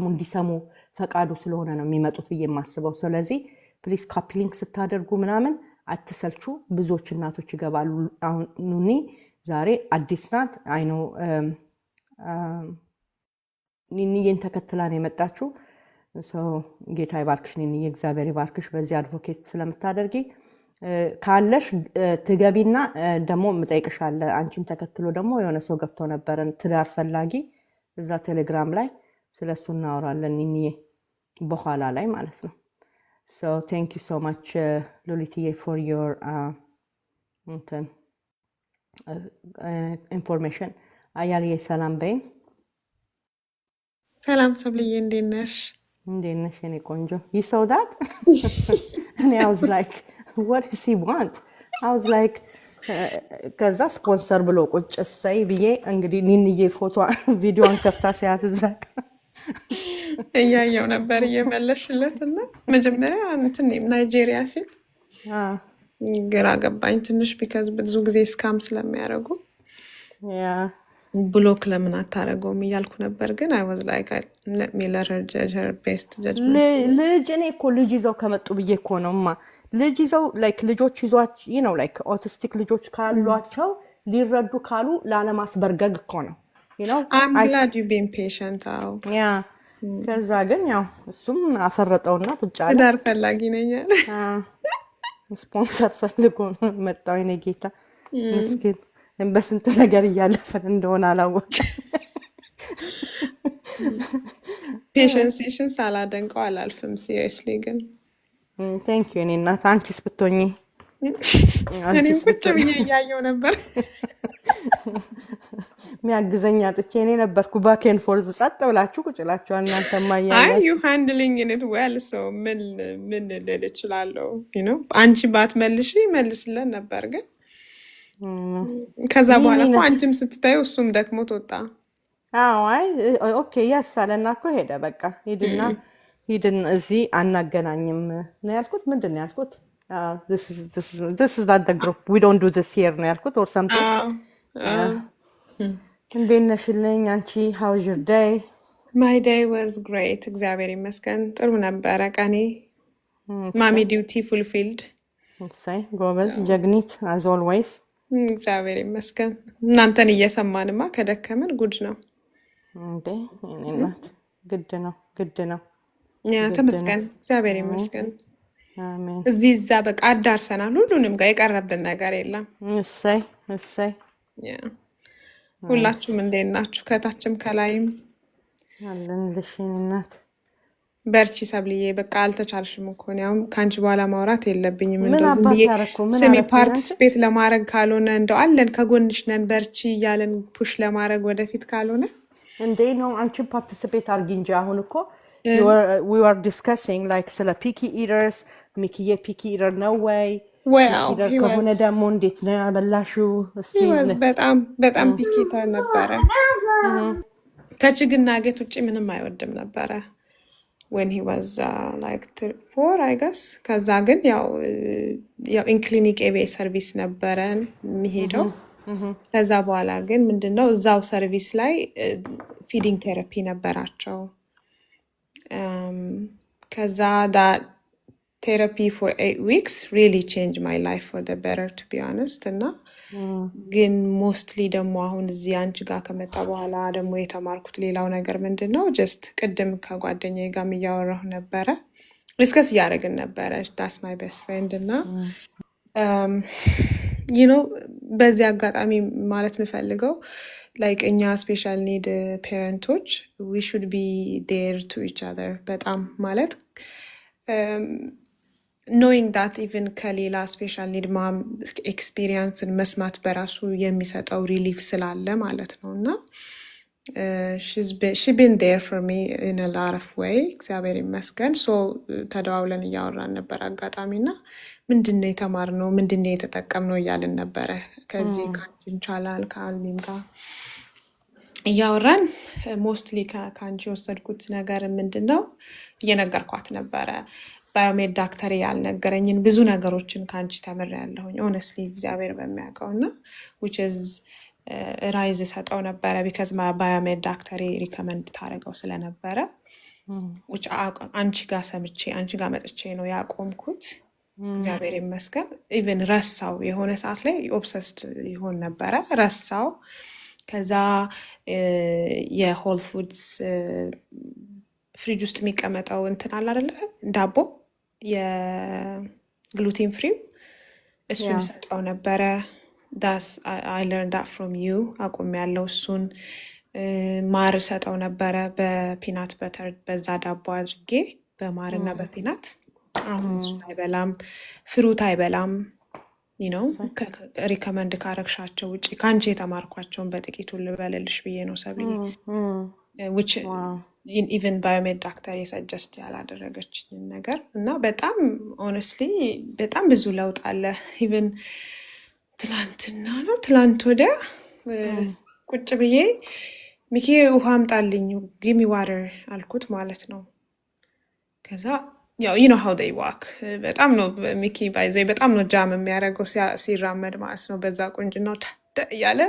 Speaker 1: እንዲሰሙ ፈቃዱ ስለሆነ ነው የሚመጡት ብዬ የማስበው። ስለዚህ ፕሊስ ካፒ ሊንክ ስታደርጉ ምናምን አትሰልቹ። ብዙዎች እናቶች ይገባሉ። አሁን ኑኒ ዛሬ አዲስ ናት። አይ ኖ ኒኒዬን ተከትላ ነው የመጣችው። ጌታ ይባርክሽ ኒኒዬ፣ እግዚአብሔር ይባርክሽ በዚህ አድቮኬት ስለምታደርጊ። ካለሽ ትገቢና ደግሞ ምጠይቅሻለ። አንቺን ተከትሎ ደግሞ የሆነ ሰው ገብቶ ነበር ትዳር ፈላጊ፣ እዛ ቴሌግራም ላይ ስለሱ እናወራለን ኒኒዬ በኋላ ላይ ማለት ነው። So thank you so much Lolitiye for your information. አያልዬ ሰላም በይ።
Speaker 7: ሰላም ሰብልዬ፣ እንዴት ነሽ?
Speaker 1: እንዴት ነሽ የኔ ቆንጆ? You saw that? And I was like, what does he want? I was like ከዛ ስፖንሰር ብሎ ቁጭ እሰይ ብዬ እንግዲህ ኒንዬ ፎቶ ቪዲዮን ከፍታ ሲያት እዛ
Speaker 7: እያየው ነበር እየመለሽለት እና መጀመሪያ እንትን ናይጄሪያ ሲል ግራ ገባኝ ትንሽ ቢካዝ ብዙ ጊዜ ስካም ስለሚያደርጉ ብሎክ ለምን አታረገውም እያልኩ ነበር። ግን I was like let me let her judge her best judgment።
Speaker 1: ልጅ እኔ እኮ ልጅ ይዘው ከመጡ ብዬ እኮ ነውማ ልጅ ይዘው like ልጆች ይዟቸው like autistic ልጆች ካሏቸው ሊረዱ ካሉ ላለማስበርገግ እኮ ነው
Speaker 7: I'm glad you've been patient። አዎ
Speaker 1: ከዛ ግን ያው እሱም አፈረጠውና ቁጭ አለ።
Speaker 7: ትዳር ፈላጊ ነኝ አለ።
Speaker 1: ስፖንሰር ፈልጎ ነው መጣው የኔ ጌታ ምስኪን በስንት ነገር እያለፈን እንደሆነ አላወቅም።
Speaker 7: ፔሸንስሽን ሳላደንቀው አላልፍም ሲሪየስሊ። ግን
Speaker 1: ቴንክ ዩ እኔ እናት። አንቺስ ብትሆኚ?
Speaker 7: እኔም ቁጭ ብዬ እያየው ነበር
Speaker 1: ሚያግዘኛ ጥቼ እኔ ነበርኩ ባኬን ፎርዝ ጸጥ ብላችሁ ቁጭ ብላችኋል እናንተ ማያያችሁ።
Speaker 7: አይ you handling it well so ምን ልል እችላለሁ አንቺ ባትመልሺ መልስለን ነበር። ግን ከዛ በኋላ እኮ አንቺም ስትታዩ እሱም ደክሞት ወጣ።
Speaker 1: አዎ አይ ኦኬ ያሳለና እኮ ሄደ። በቃ ሂድን እዚህ አናገናኝም ነው ያልኩት። ምንድን ነው ያልኩት? this is not the group, we don't do this here ነው ያልኩት or something። እንዴት ነሽልኝ አንቺ? how was your day?
Speaker 7: my day was great እግዚአብሔር ይመስገን ጥሩ ነበረ ቀኔ። ማሚ ዲዩቲ fulfilled።
Speaker 1: እሰይ ጎበዝ ጀግኒት as always።
Speaker 7: እግዚአብሔር ይመስገን። እናንተን እየሰማንማ ከደከመን ጉድ ነው
Speaker 1: እንዴ? እናት ግድ ነው
Speaker 7: ተመስገን እግዚአብሔር ይመስገን።
Speaker 1: አሜን።
Speaker 7: እዚህ እዛ በቃ አዳርሰናል። ሁሉንም ጋር የቀረብን ነገር የለም።
Speaker 1: እሰይ
Speaker 7: ሁላችሁም እንዴት ናችሁ? ከታችም ከላይም
Speaker 1: አለንልሽ እናት።
Speaker 7: በርቺ ሰብልዬ። በቃ አልተቻልሽም እኮ ነው። ያው ካንቺ በኋላ ማውራት የለብኝም።
Speaker 1: ምን
Speaker 7: እንደዚህ
Speaker 1: አባት
Speaker 7: ብዬ
Speaker 1: ያረኩ ምን
Speaker 7: ስሚ
Speaker 1: አረኩ
Speaker 7: ፓርቲስፔት ለማድረግ ካልሆነ እንደው አለን ከጎንሽ ነን በርቺ እያለን ፑሽ ለማድረግ ወደፊት ካልሆነ
Speaker 1: እንዴ ነው? አንቺ ፓርቲሲፔት አርጊ እንጂ አሁን እኮ we were discussing like ስለ picky eaters ሚኪዬ picky eater ነው ወይ picky
Speaker 7: well,
Speaker 1: eater
Speaker 7: he
Speaker 1: ከሆነ
Speaker 7: was
Speaker 1: ደግሞ እንዴት ነው ያበላሽው እስቲ
Speaker 7: በጣም ፒኪተር ነበረ። ከችግና ጌት ውጭ ምንም አይወድም ነበረ when he was like 4 I guess ከዛ ግን ያው ኢን ክሊኒክ ኤቤ ሰርቪስ ነበረን የሚሄደው ከዛ በኋላ ግን ምንድነው እዛው ሰርቪስ ላይ ፊዲንግ ቴራፒ ነበራቸው ከዛ that therapy for 8 weeks really changed my life for the better to be honest እና ግን ሞስትሊ ደግሞ አሁን እዚህ አንቺ ጋር ከመጣ በኋላ ደግሞ የተማርኩት ሌላው ነገር ምንድነው just ቅድም ከጓደኛዬ ጋር እያወራሁ ነበረ ዲስከስ እያደረግን ነበረ that's my best friend እና you know በዚህ አጋጣሚ ማለት የምፈልገው like እኛ ስፔሻል ኒድ ፓረንቶች we should be there to each other በጣም ማለት knowing that even ከሌላ ስፔሻል ኒድ ማም ኤክስፒሪየንስን መስማት በራሱ የሚሰጠው ሪሊፍ ስላለ ማለት ነውና she's been there for me in a lot of way እግዚአብሔር ይመስገን so ተደዋውለን እያወራን ነበር አጋጣሚና ምንድነው የተማርነው ምንድነው የተጠቀምነው እያልን ነበረ ከዚህ ካንቺን ቻላል ከአልሚም ጋር እያወራን ሞስትሊ ካንቺ ወሰድኩት ነገር ምንድነው እየነገርኳት ነበረ ባዮሜድ ዳክተር ያልነገረኝን ብዙ ነገሮችን ካንቺ ተምሬያለሁኝ honestly እግዚአብሔር በሚያውቀውና which is ራይዝ ሰጠው ነበረ because my biomed ዳክተር ሪከመንድ ታረጋው ስለነበረ which አንቺ ጋር ሰምቼ አንቺ ጋር መጥቼ ነው ያቆምኩት እግዚአብሔር ይመስገን even ረሳው የሆነ ሰዓት ላይ ኦብሰስድ ይሆን ነበረ ረሳው ከዛ የሆል ፉድስ ፍሪጅ ውስጥ የሚቀመጠው እንትን አለ አይደለ ዳቦ የግሉቲን ፍሪ እሱን ሰጠው ነበረ I learned that from you አቆም ያለው እሱን ማር ሰጠው ነበረ በፒናት በተር በዛ ዳቦ አድርጌ በማርና በፒናት አሁን እሱ አይበላም ፍሩት አይበላም you know ሪከመንድ ካረክሻቸው ውጪ ካንቺ የተማርኳቸውን በጥቂቱ ልበልልሽ ብዬ ነው ሰብዬ which even biomed doctor suggest ያላደረገችኝ ነገር እና በጣም honestly በጣም ብዙ ለውጥ አለ even ትላንት ወዲያ ቁጭ ብዬ ሚኪ ውሃ አምጣልኝ give me water አልኩት ማለት ነው ከዛ you know how they walk በጣም ነው ሚኪ ባይዘይ በጣም ነው ጃም የሚያደርገው ሲራመድ ማለት ነው በዛ ቁንጅናው ያለ